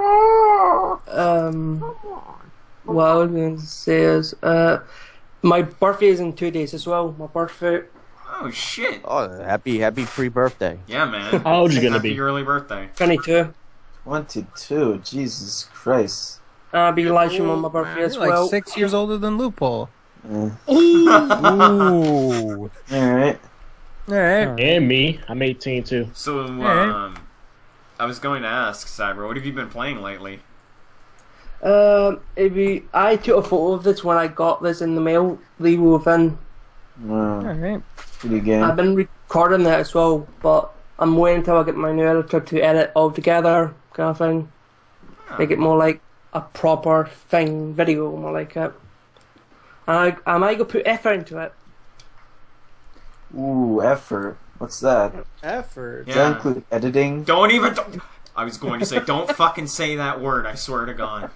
What I was going to say is, my birthday is in 2 days as well. My birthday. Oh shit! Oh, happy pre-birthday. Yeah, man. How old are you gonna be? Happy early birthday. 22. 22. Jesus Christ. I'll be launching on my birthday as You're like well. 6 years older than Loophole. Ooh. Alright. Alright. And me. I'm 18 too. So, I was going to ask, Cyber, what have you been playing lately? I took a photo of this when I got this in the mail. Leave within. Alright. Pretty game. I've been recording that as well, but I'm waiting until I get my new editor to edit all together, kind of thing. Make it more like a proper thing, video, more like it. And I might go put effort into it. Ooh, effort. What's that? Effort. Does that include editing? Don't even. I was going to say, don't fucking say that word. I swear to God.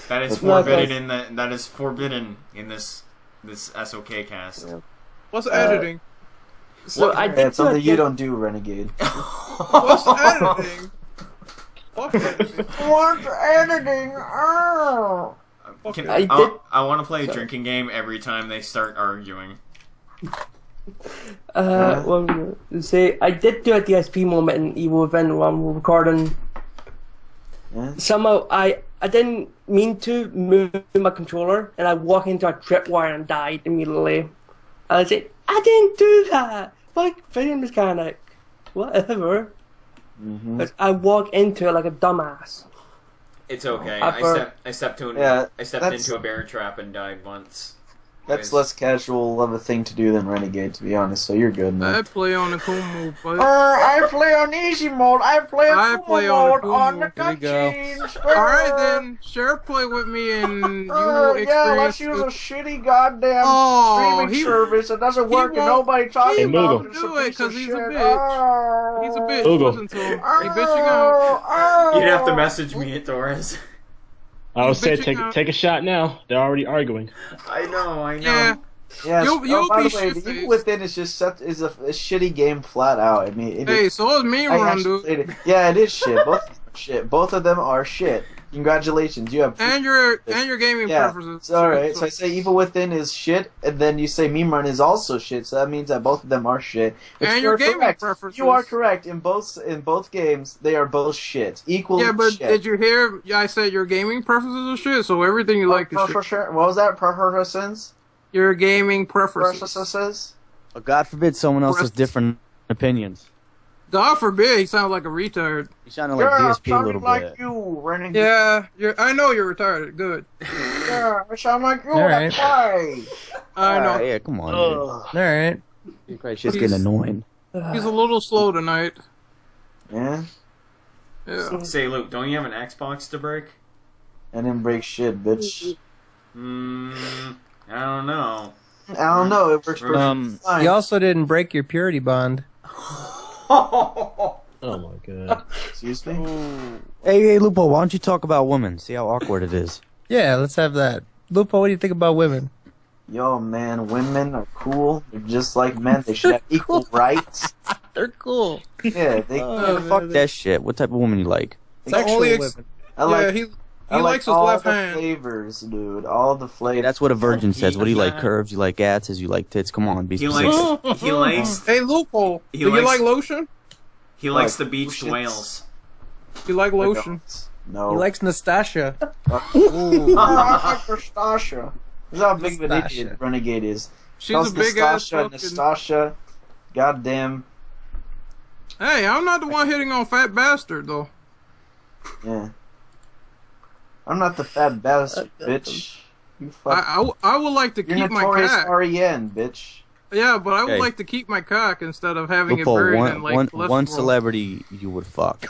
That is forbidden that is forbidden in this SoKast. Yeah. What's editing? So I did it's something you don't do, Renegade. What's editing? What's editing? What's editing? Oh. I want to play a drinking game every time they start arguing. Well, say I did do a DSP moment in Evil Event while I'm recording. Yeah. Somehow I didn't mean to move my controller, and I walked into a tripwire and died immediately. I said, I didn't do that. Like video mechanic, whatever. But I walked into it like a dumbass. It's okay. I stepped into a bear trap and died once. That's less casual of a thing to do than Renegade, to be honest, so you're good, man. I play on the cool mode, but I play on easy mode. I play on cool mode on the cutscenes. Alright then, share play with me and you will experience. Yeah, let's use a shitty goddamn streaming service that doesn't work and nobody talks He about won't it. do it because he's a bitch. He's a bitch. Listen to him. Hey, bitch, you Oh, You'd have to message me at Torres. I would say take a shot now. They're already arguing. I know. Yeah. Yes. You'll by be the way, the shit-faced. Evil Within is just a shitty game flat out. I mean, Hey, so is Meme Run, actually dude. played it. Yeah, it is shit. Both of them are shit. Both of them are shit. Congratulations, you have. And your gaming preferences. All right. So I say Evil Within is shit, and then you say Meme Run is also shit. So that means that both of them are shit. Which And you your are gaming correct. preferences. You are correct. In both games, they are both shit. Equally Yeah, but shit. did you hear? I said your gaming preferences are shit. So everything you like is shit. What was that? Preferences? Your gaming preferences. Preferences? God forbid someone else has different opinions. God forbid he sounds like a retard. He sounded like DSP a little like bit. you, Renegade. Yeah, I know you're retarded. Good. Yeah, I sound like you. All right. That's why. I know. Yeah, come on. All right. Dude. Christ, shit's getting annoying. He's a little slow tonight. Yeah? Yeah. Say, Luke, don't you have an Xbox to break? I didn't break shit, bitch. I don't know. I don't know. It works perfectly fine. You also didn't break your purity bond. Oh my god. Excuse me? Hey, Lupo, why don't you talk about women? See how awkward it is. Yeah, let's have that. Lupo, what do you think about women? Yo, man, women are cool. They're just like men. They should have equal rights. They're cool. Yeah, they. Fuck that shit. What type of woman you like? Sexual only women. I like. he I like likes his all left the hand. flavors, dude. All the flavors. That's what a virgin says. What do you like? Curves? You like asses? You like tits? Come on, be He specific. likes. He likes. Hey, loophole. He Do you likes- like lotion? He likes the beached whales. You like lotion? No. He likes Nastasia. Ooh. I like Nastasia. This is how big of an Nastasia. idiot Renegade is. She's Calls a big ass Nastasia, fucking- Nastasia. Goddamn. Hey, I'm not the one hitting on fat bastard though. Yeah. I'm not the fat bastard, bitch. You fuck. I would like to You're keep my notorious cock. REN, bitch. Yeah, but I would Okay. like to keep my cock instead of having Lupo, it buried in like one cholesterol. celebrity you would fuck.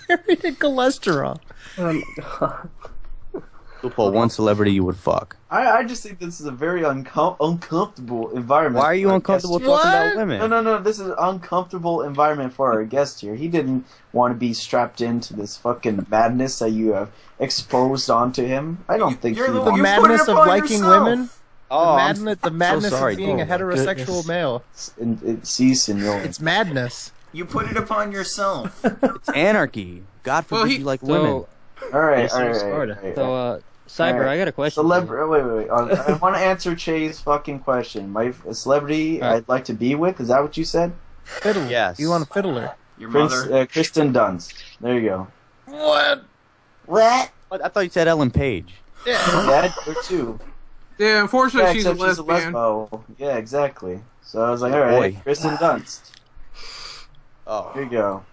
Buried in cholesterol. Lupo, one celebrity you would fuck. I just think this is a very uncomfortable environment. Why are you for our uncomfortable guest talking here. about women? No. This is an uncomfortable environment for our guest here. He didn't want to be strapped into this fucking madness that you have exposed onto him. I don't think You're he the wants- The You madness put it of upon liking yourself. women. Oh, The madness sorry. of being a Oh, my heterosexual goodness. male. Si, senor. It's madness. You put it upon yourself. It's anarchy. God forbid Well, you like women. All right, Yes, all it's right. Sparta. all right. So, Cyber, Alright. I got a question. Wait. I want to answer Che's fucking question. A celebrity Alright. I'd like to be with, is that what you said? Fiddler. Yes. You want a fiddler? Your mother. Kristen Dunst. There you go. What? What? I thought you said Ellen Page. Yeah, her too. Yeah, unfortunately, Yeah, she's a except she's a lesbian. lesbo. Yeah, exactly. So I was like, Oh, alright, boy. Kristen Dunst. Oh, Here you go.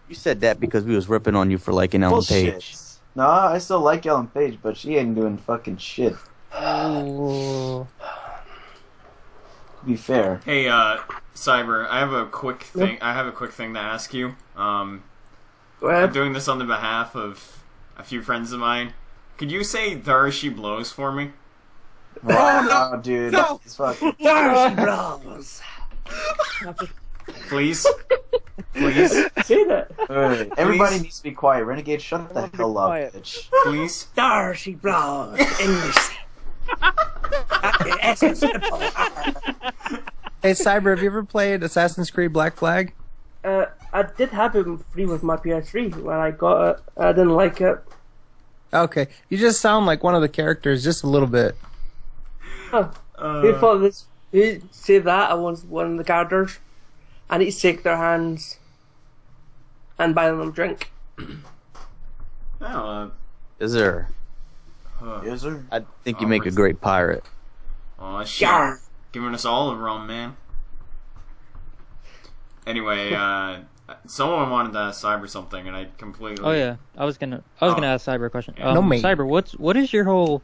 you said that because we was ripping on you for liking Ellen Bullshit. Page. No, I still like Ellen Page, but she ain't doing fucking shit. Oh. To be fair. Hey, Cyber, I have a quick thing. I have a quick thing to ask you. Go I'm ahead. doing this on the behalf of a few friends of mine. Could you say "There she blows" for me? Oh, dude. No. It's fucking... There she blows. Please, please, Say that. Alright, everybody needs to be quiet. Renegade, shut the hell up, bitch. please. There she blows in the sea. It's simple. Hey, Cyber, have you ever played Assassin's Creed Black Flag? I did have it free with my PS3 when I got it. I didn't like it. Okay, you just sound like one of the characters, just a little bit. Huh. Who thought this? Who say that? I was one of the characters. I need to shake their hands and buy them a drink. Oh, Is there? Is there? I think you make a great pirate. oh shit! Yar. Giving us all a rum, man. Anyway, someone wanted to ask Cyber something, and I completely. Oh yeah, I was gonna ask Cyber a question. Yeah. No, mate. Cyber, what is your whole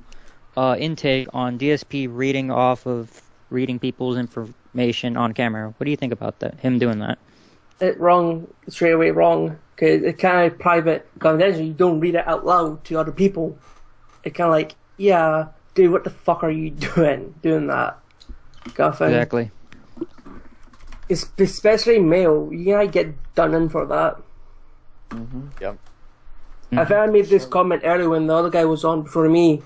intake on DSP reading off of reading people's information on camera? What do you think about that? Him doing that? It wrong, straight away wrong. Cause it's kind of private confidential. You don't read it out loud to other people. It's kind of like, yeah, dude, what the fuck are you doing that? Kind of thing. Exactly. It's especially male. You gotta get done in for that. Yep. I think I made this comment earlier when the other guy was on before me.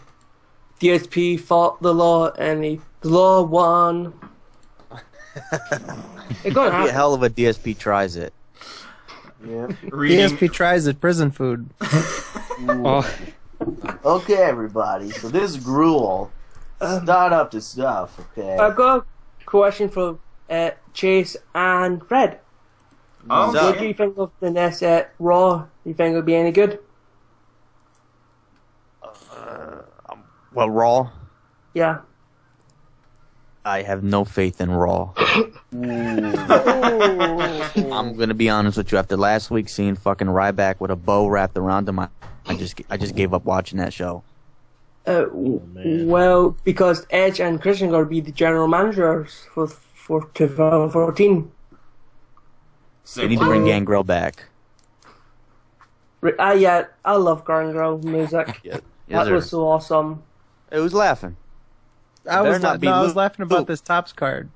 DSP fought the law and the law won. It's gonna Be a happen. hell of a DSP tries it. Yeah. DSP tries it. Prison food. Okay, everybody. So this is Gruel. Start up the stuff, okay? I've got a question for Chase and Fred. Oh, What do you think of the next Raw? Do you think it'll be any good? Well, Raw? Yeah. I have no faith in Raw. I'm gonna be honest with you. After last week seeing fucking Ryback with a bow wrapped around him, I just gave up watching that show. Well, because Edge and Christian are going to be the general managers for 2014. They need to bring Gangrel back. Yeah, I love Gangrel music. Yes, That was so awesome. It was laughing. I was laughing about this Tops card.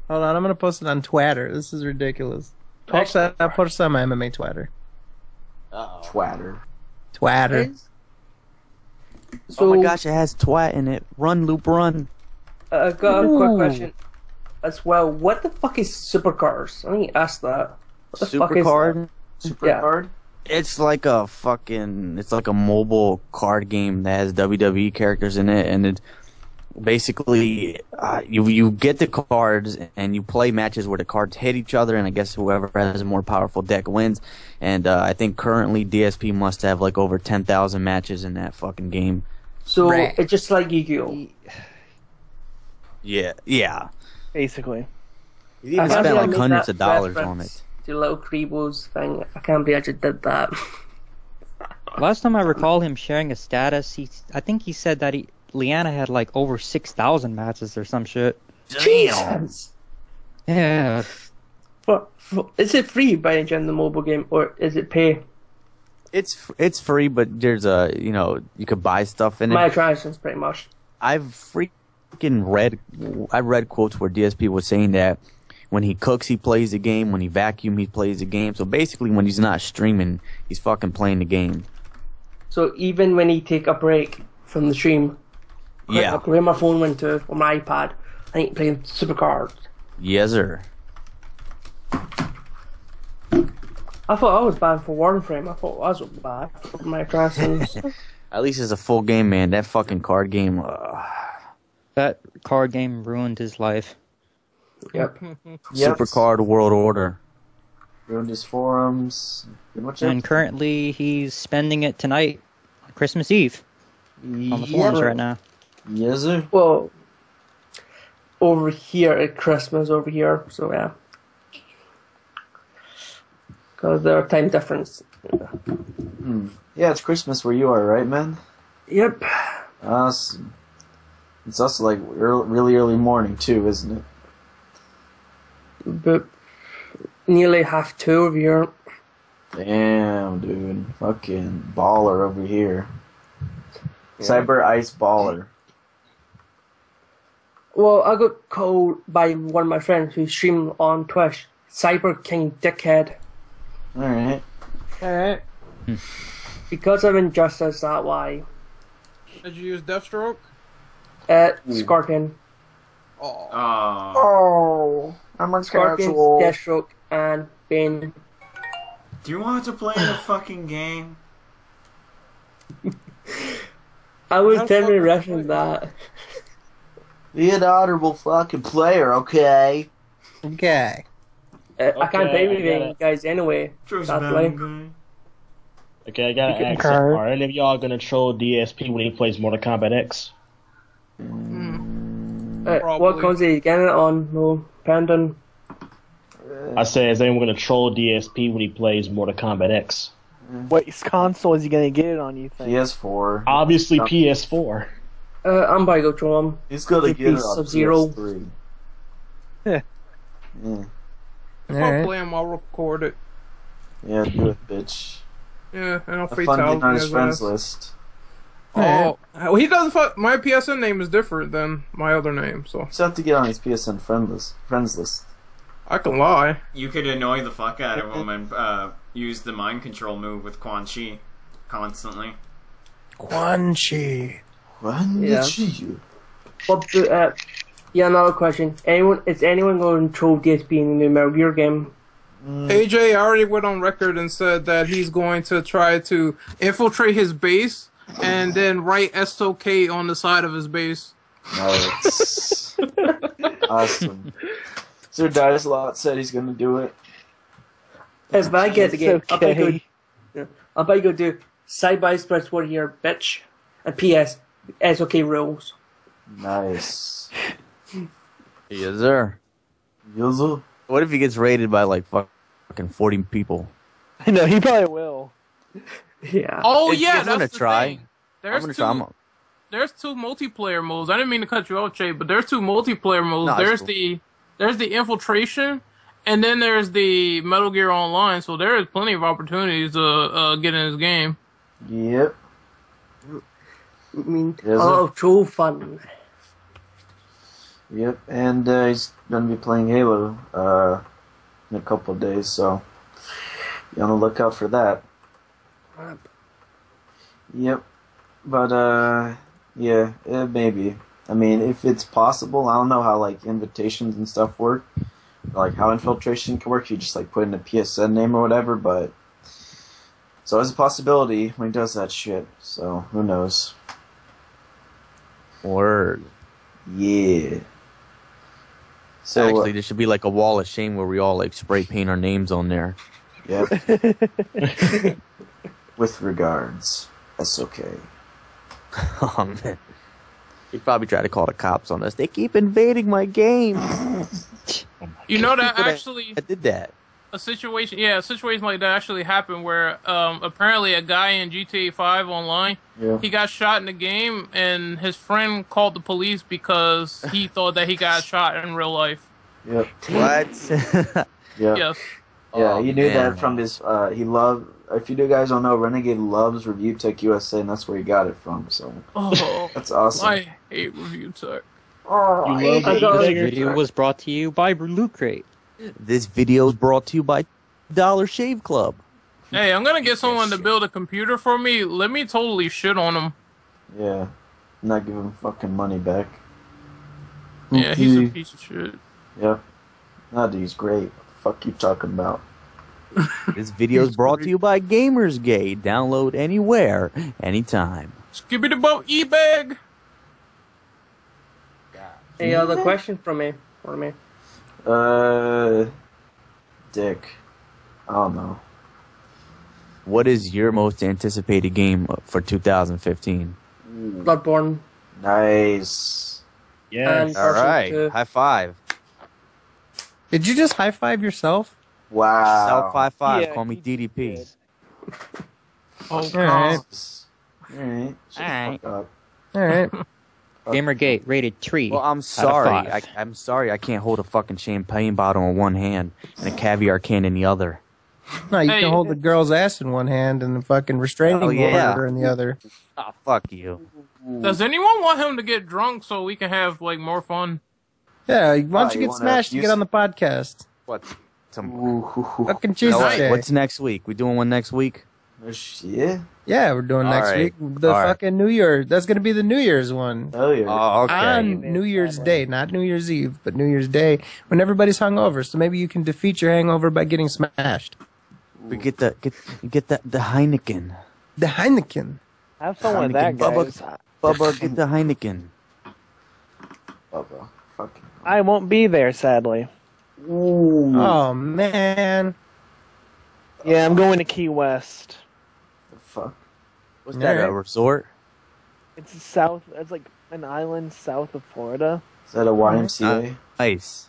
Hold on, I'm gonna post it on Twitter. This is ridiculous. Actually, I'll post it on my MMA Twitter. Twatter. Twitter. Oh my gosh, it has twat in it. Run, Loop, run. I got a quick question as well. What the fuck is Supercars? I need to ask that. What the fuck is Supercard? that? Supercard? It's like a mobile card game that has WWE characters in it, and it basically you get the cards and you play matches where the cards hit each other, and I guess whoever has a more powerful deck wins. And I think currently DSP must have like over 10,000 matches in that fucking game. So it's just like Yu-Gi-Oh. Yeah. Basically. You even spent like hundreds of dollars on it. The little Creebles thing. I can't believe I just did that. Last time I recall him sharing a status, I think he said that Liana had like over 6,000 matches or some shit. Jesus. Yeah. Is it free by any chance, the mobile game, or is it pay? It's free, but there's you could buy stuff in it. Microtransactions, pretty much. I read quotes where DSP was saying that when he cooks, he plays the game. When he vacuums, he plays the game. So basically, when he's not streaming, he's fucking playing the game. So even when he take a break from the stream, yeah, where my phone went to, or my iPad, I ain't playing Supercards. Yes, sir. I thought I was banned for Warframe. I thought I was bad for Microtransactions. At least it's a full game, man. That fucking card game. That card game ruined his life. Yep. Supercard World Order. Ruined his forums. And currently he's spending it tonight, on Christmas Eve, on the forums right now. Yes, sir. Well, over here at Christmas, over here, so yeah. Because there are time difference. Yeah, it's Christmas where you are, right, man? Yep. It's also like really early morning, too, isn't it? But nearly 2:30 over here. Damn, dude. Fucking baller over here. Yeah. Cyber Ice Baller. Well, I got called by one of my friends who streamed on Twitch. Cyber King Dickhead. Alright. Because I'm Injustice, that why. Did you use Deathstroke? Scorpion. Oh. I'm on Scorpion, casual. Deathstroke, and Bane. Do you want to play the fucking game? I was definitely referencing that. Be an honorable fucking player, okay? Okay. I can't play with you guys anyway. Sadly. Okay, I gotta ask, are any of y'all gonna troll DSP when he plays Mortal Kombat X? What console are you getting it on? No, Pendant. I say, is anyone gonna troll DSP when he plays Mortal Kombat X? What console is he gonna get it on, you think? PS4. Obviously PS4. I'm about to go troll him. He's gonna get it on Sub-Zero. PS3. Yeah. If I play him, I'll record it. Yeah, do it, bitch. Yeah, and I'll Have free fun towel getting on his his friends ass. list. Oh, well, he doesn't. My PSN name is different than my other name, so You just have to get on his PSN friends list. I can lie. You could annoy the fuck out of him and use the mind control move with Quan Chi constantly. Quan Chi. But yeah, another question. Is anyone going to troll DSP in the new Metal Gear game? AJ already went on record and said that he's going to try to infiltrate his base and then write SOK on the side of his base. Nice. Awesome. Sir Dice-a-Lot said he's going to do it. If I get the game, okay. I'll probably go do side by express word here, bitch. And PS, SOK rules. Nice. Yes, sir. Yes, sir. What if he gets raided by like fucking 40 people? I know, he probably will. Yeah. Oh If- yeah, if that's I'm gonna the try. thing. There's I'm gonna two. try. There's two multiplayer modes. I didn't mean to cut you off, Jay, but there's two multiplayer modes. No, it's there's the infiltration, and then there's the Metal Gear Online. So there is plenty of opportunities to get in this game. Yep. I mean, Yes, a lot of troll fun. Yep, and he's going to be playing Halo in a couple of days, so be on the lookout for that. Yep, but yeah, maybe. I mean, if it's possible, I don't know how like invitations and stuff work, like how infiltration can work. You just like put in a PSN name or whatever, but so it's a possibility when he does that shit. So who knows? Word. Yeah. So Actually, there should be like a wall of shame where we all like spray paint our names on there. Yep. With regards, SOK. Oh man. He'd probably try to call the cops on us. They keep invading my game. You know that People actually I did that. a situation like that actually happened where apparently a guy in GTA 5 online he got shot in the game and his friend called the police because he thought that he got shot in real life. Yep. What? Yep. Yes. Yeah, Oh, he knew man. that from his. He loved. If you guys don't know, Renegade loves Review Tech USA, and that's where he got it from. So Oh, that's awesome. I hate Review Tech. This video was brought to you by Loot Crate. This video is brought to you by Dollar Shave Club. Hey, I'm gonna get someone to build a computer for me. Let me totally shit on him. Yeah, not give him fucking money back. Yeah, he's a piece of shit. Yep. Nah, dude, he's great. What the fuck you talking about? This video is brought to you by Gamersgate. Download anywhere, anytime. Skibby the boat e-bag. Any other question from me? For me? Dick. I don't know. What is your most anticipated game for 2015? Bloodborne. Nice. Yes. All right. High five. Did you just high five yourself? Wow. Self high five. Yeah, Call me DDP. Oh, All right. Alright. Shut the fuck up. All right. Gamergate rated 3. Well, I'm out of sorry. 5. I'm sorry. I can't hold a fucking champagne bottle in one hand and a caviar can in the other. No, you Hey. can hold the girl's ass in one hand and the fucking restraining Oh, yeah. order in the other. Oh, fuck you. Does anyone want him to get drunk so we can have like more fun? Yeah, why don't you you get wanna smashed and use- get on the podcast? What? Fucking No, Jesus wait, Day. what's next week? We doing one next week? Yeah. Yeah, we're doing next All right. week. The All right. fucking New Year. That's going to be the New Year's one. Oh yeah. Oh, okay. On New Year's Day, not New Year's Eve, but New Year's Day, when everybody's hungover. So maybe you can defeat your hangover by getting smashed. We get the Heineken. The Heineken. Have fun with that, guys. Bubba, get the Heineken. Bubba. Fucking. I won't be there, sadly. Oh, man. Yeah, I'm going to Key West. The fuck. What's that, a Alright. resort? It's south. It's like an island south of Florida. Is that a YMCA? Nice.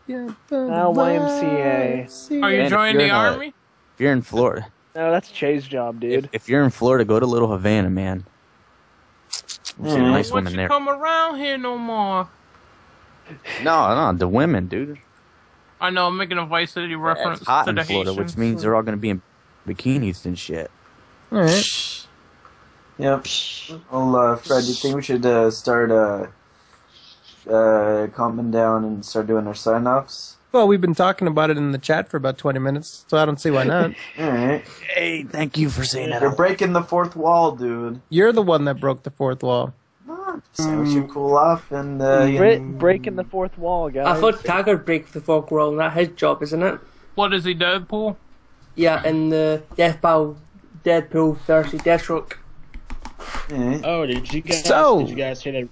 Yeah, YMCA. Are you Man, if joining you're the in, army? If you're in Florida, No, that's Jay's job, dude. if you're in Florida, go to Little Havana, man. You see nice Once women you there. come around here no more. No, the women, dude. I know, I'm making a Vice City reference It's hot to in the Florida, Haitians. which means they're all going to be in bikinis and shit. All right. Yep. Well, Fred, do you think we should start calming down and start doing our sign-offs? Well, we've been talking about it in the chat for about 20 minutes, so I don't see why not. All right. Hey, thank you for saying that. You're breaking the fourth wall, dude. You're the one that broke the fourth wall. So we should cool off and breaking the fourth wall, guys. I thought Tiger breaks the fourth wall, and that's his job, isn't it? What is he, Deadpool? Yeah, and the Deathpool versus Deathstroke. Oh, did you guys hear that?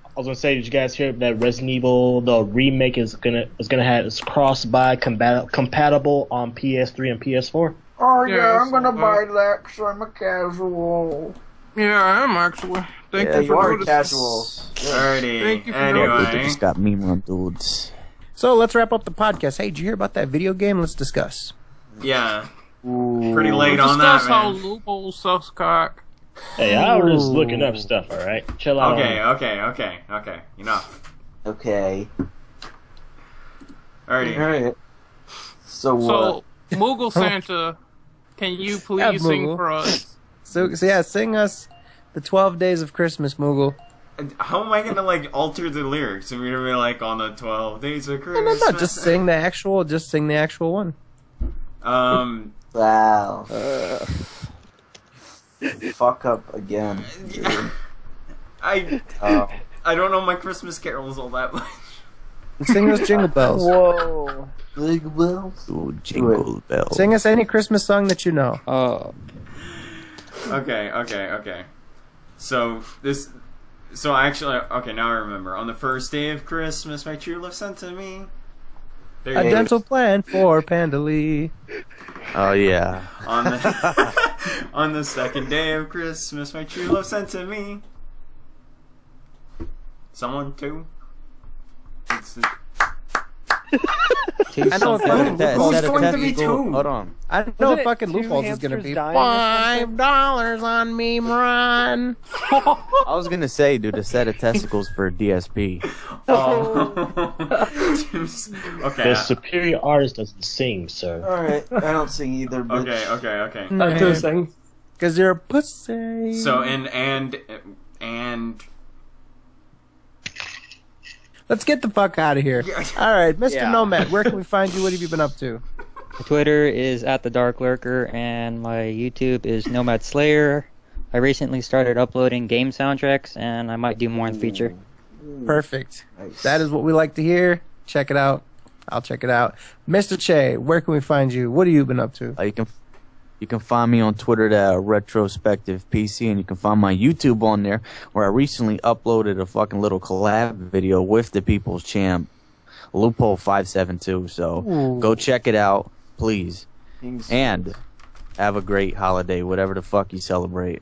I was gonna say, did you guys hear that Resident Evil the remake is gonna have it's cross-buy compatible on PS3 and PS4? Oh yeah, I'm gonna buy that because I'm a casual. Yeah, I am actually. Thank you for noticing. Casual. Alrighty. Thank you for Anyway. noticing. Just got meme run dudes. So let's wrap up the podcast. Hey, did you hear about that video game? Let's discuss. Yeah. Pretty late on that, Discuss how man. Loophole sucks cock. Hey, I was just looking up stuff. All right, chill out. Okay. Enough. Okay. Alrighty. Alright. So Moogle Santa, can you please sing Moogle. for us? So yeah, sing us the 12 Days of Christmas, Moogle. How am I gonna alter the lyrics? Am I gonna be like on the 12 days of Christmas? No, just sing the actual one. Wow. Fuck up again. I don't know my Christmas carols all that much. Sing us Jingle Bells. Whoa. Jingle bells. Ooh, jingle bells. Sing us any Christmas song that you know. Okay. So actually, now I remember. On the first day of Christmas, my true love sent to me A dental plan for Pandalee. Oh yeah. On the second day of Christmas, my true love sent to me someone too. I know what fucking loopholes is gonna be. Hold on. I know what fucking loopholes is gonna be. $5 on Meme Run. I was gonna say, dude, a set of testicles for DSP. Okay. The superior artist doesn't sing, sir. Alright, I don't sing either, but... Okay. I do sing. Because you're a pussy. So, and... Let's get the fuck out of here. Alright, Mr. Nomad, where can we find you? What have you been up to? My Twitter is @TheDarkLurker, and my YouTube is Nomad Slayer. I recently started uploading game soundtracks, and I might do more in the future. Perfect. That is what we like to hear. Check it out. I'll check it out. Mr. Che, where can we find you? What have you been up to? You can find me on Twitter at Retrospective PC, and you can find my YouTube on there, where I recently uploaded a fucking little collab video with the People's Champ, Loophole 572. So go check it out, please. And have a great holiday, whatever the fuck you celebrate.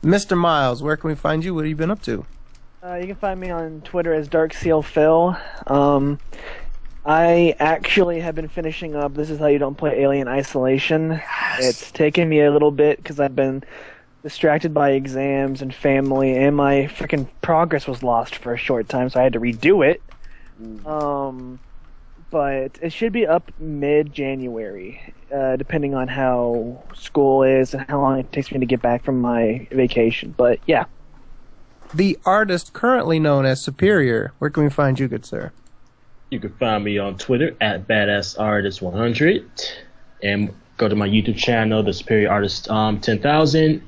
Mr. Miles, where can we find you? What have you been up to? You can find me on Twitter as DarkSealPhil. I actually have been finishing up This Is How You Don't Play Alien Isolation. Yes. It's taken me a little bit because I've been distracted by exams and family, and my freaking progress was lost for a short time, so I had to redo it. But it should be up mid-January, depending on how school is and how long it takes me to get back from my vacation. But yeah. The artist currently known as Superior. Where can we find you, good sir? You can find me on Twitter at BadassArtist100, and go to my YouTube channel, The Superior Artist 10,000.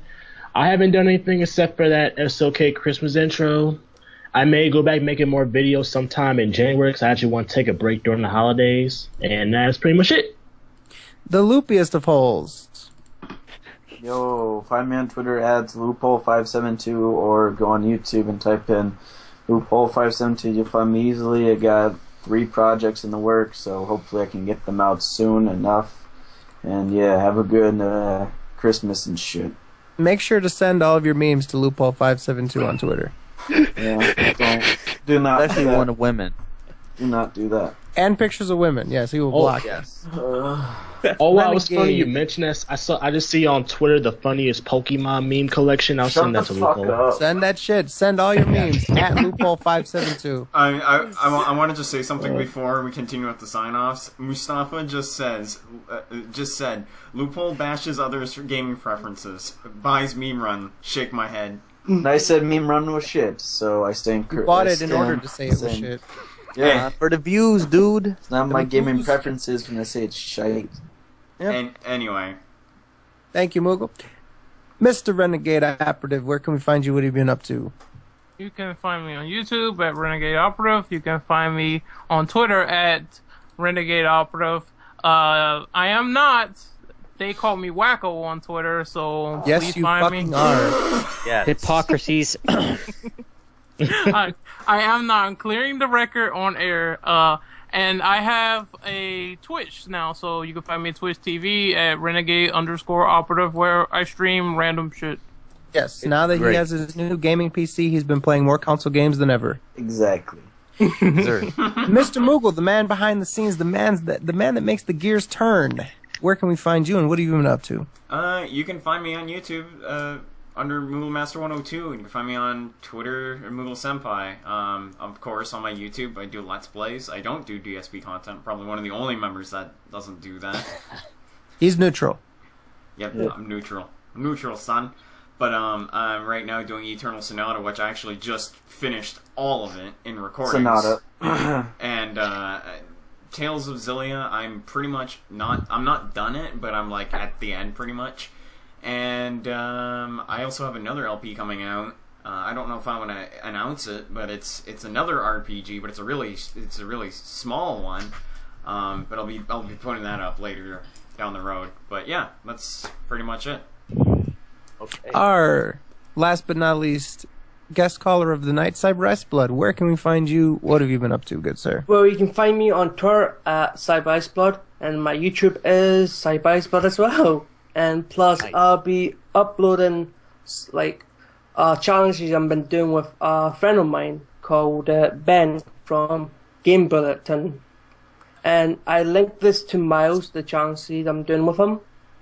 I haven't done anything except for that SoK Christmas intro. I may go back making more videos sometime in January because I actually want to take a break during the holidays, and that's pretty much it. The loopiest of holes. Yo, find me on Twitter at Loophole572, or go on YouTube and type in Loophole572. You'll find me easily. I got 3 projects in the works, so hopefully I can get them out soon enough. And yeah, have a good Christmas and shit. Make sure to send all of your memes to Loophole572 on Twitter. Yeah, do not. Especially do that. one of women. Do not do that. And pictures of women. Yes, he will block. Yes. Oh wow, it's funny you mentioned that. I just see on Twitter the funniest Pokemon meme collection. I'll send that to Loophole. Send that shit. Send all your memes at Loophole572. I want to just say something before we continue with the sign-offs. Mustafa just said, Loophole bashes others for gaming preferences. Buys Meme Run. Shake my head. And I said Meme Run was shit, so I stay You bought it in order to say it was shit. Yeah. For the views, dude. It's not my gaming preferences when I say it's shite. Yep. And anyway, Thank you, Moogle. Mr. Renegade Operative, where can we find you? What have you been up to? You can find me on YouTube at Renegade Operative. You can find me on Twitter at Renegade Operative. I am not. They call me Wacko on Twitter, so Yes, please you find fucking me. are. Yes. Hypocrisies. I am not. I'm clearing the record on air. And I have a Twitch now, so you can find me at Twitch TV at Renegade_Operative, where I stream random shit. Yes, now that Great. he has his new gaming PC, he's been playing more console games than ever. Exactly. Mr. Moogle, the man behind the scenes, the man that makes the gears turn. Where can we find you, and what have you been up to? you can find me on YouTube under Moogle Master 102, and you can find me on Twitter at Moogle Senpai. Of course, on my YouTube, I do Let's Plays. I don't do DSP content. Probably one of the only members that doesn't do that. He's neutral. Yep, I'm neutral. I'm neutral, son. But I'm right now doing Eternal Sonata, which I actually just finished all of it in recordings. Sonata. And Tales of Zillia, I'm pretty much not. I'm not done it, but I'm like at the end pretty much. And I also have another LP coming out. I don't know if I want to announce it, but it's another RPG, but it's a really small one. But I'll be putting that up later down the road. But yeah, that's pretty much it. Okay. Our last but not least guest caller of the night, Cyber Iceblood. Where can we find you? What have you been up to, good sir? Well, you can find me on Twitter at CyberIceBlood, and my YouTube is CyberIceBlood as well. And plus, I'll be uploading challenges I've been doing with a friend of mine called Ben from Game Bulletin. And I linked this to Miles, the challenges I'm doing with him.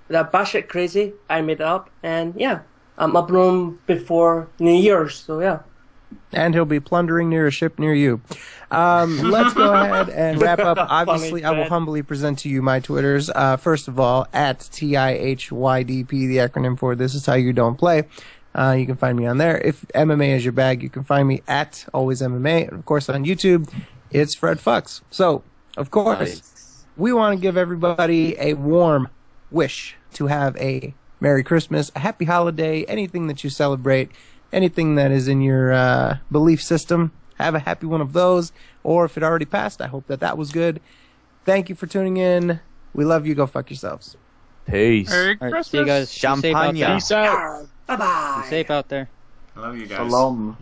They're batshit crazy. I made it up, and yeah, I'm uploading before New Year's, so yeah. And he'll be plundering near a ship near you. Let's go ahead and wrap up. Obviously, I will humbly present to you my Twitters. First of all, at TIHYDP, the acronym for This Is How You Don't Play. You can find me on there. If MMA is your bag, you can find me at Always MMA. And of course, on YouTube, it's Fred Fucks. So, of course, we want to give everybody a warm wish to have a Merry Christmas, a Happy Holiday, anything that you celebrate, anything that is in your belief system. Have a happy one of those. Or if it already passed, I hope that was good. Thank you for tuning in. We love you. Go fuck yourselves. Peace. Merry All right, Christmas. see you guys. Be safe out there. Peace out. Bye-bye. Be safe out there. I love you guys. Shalom.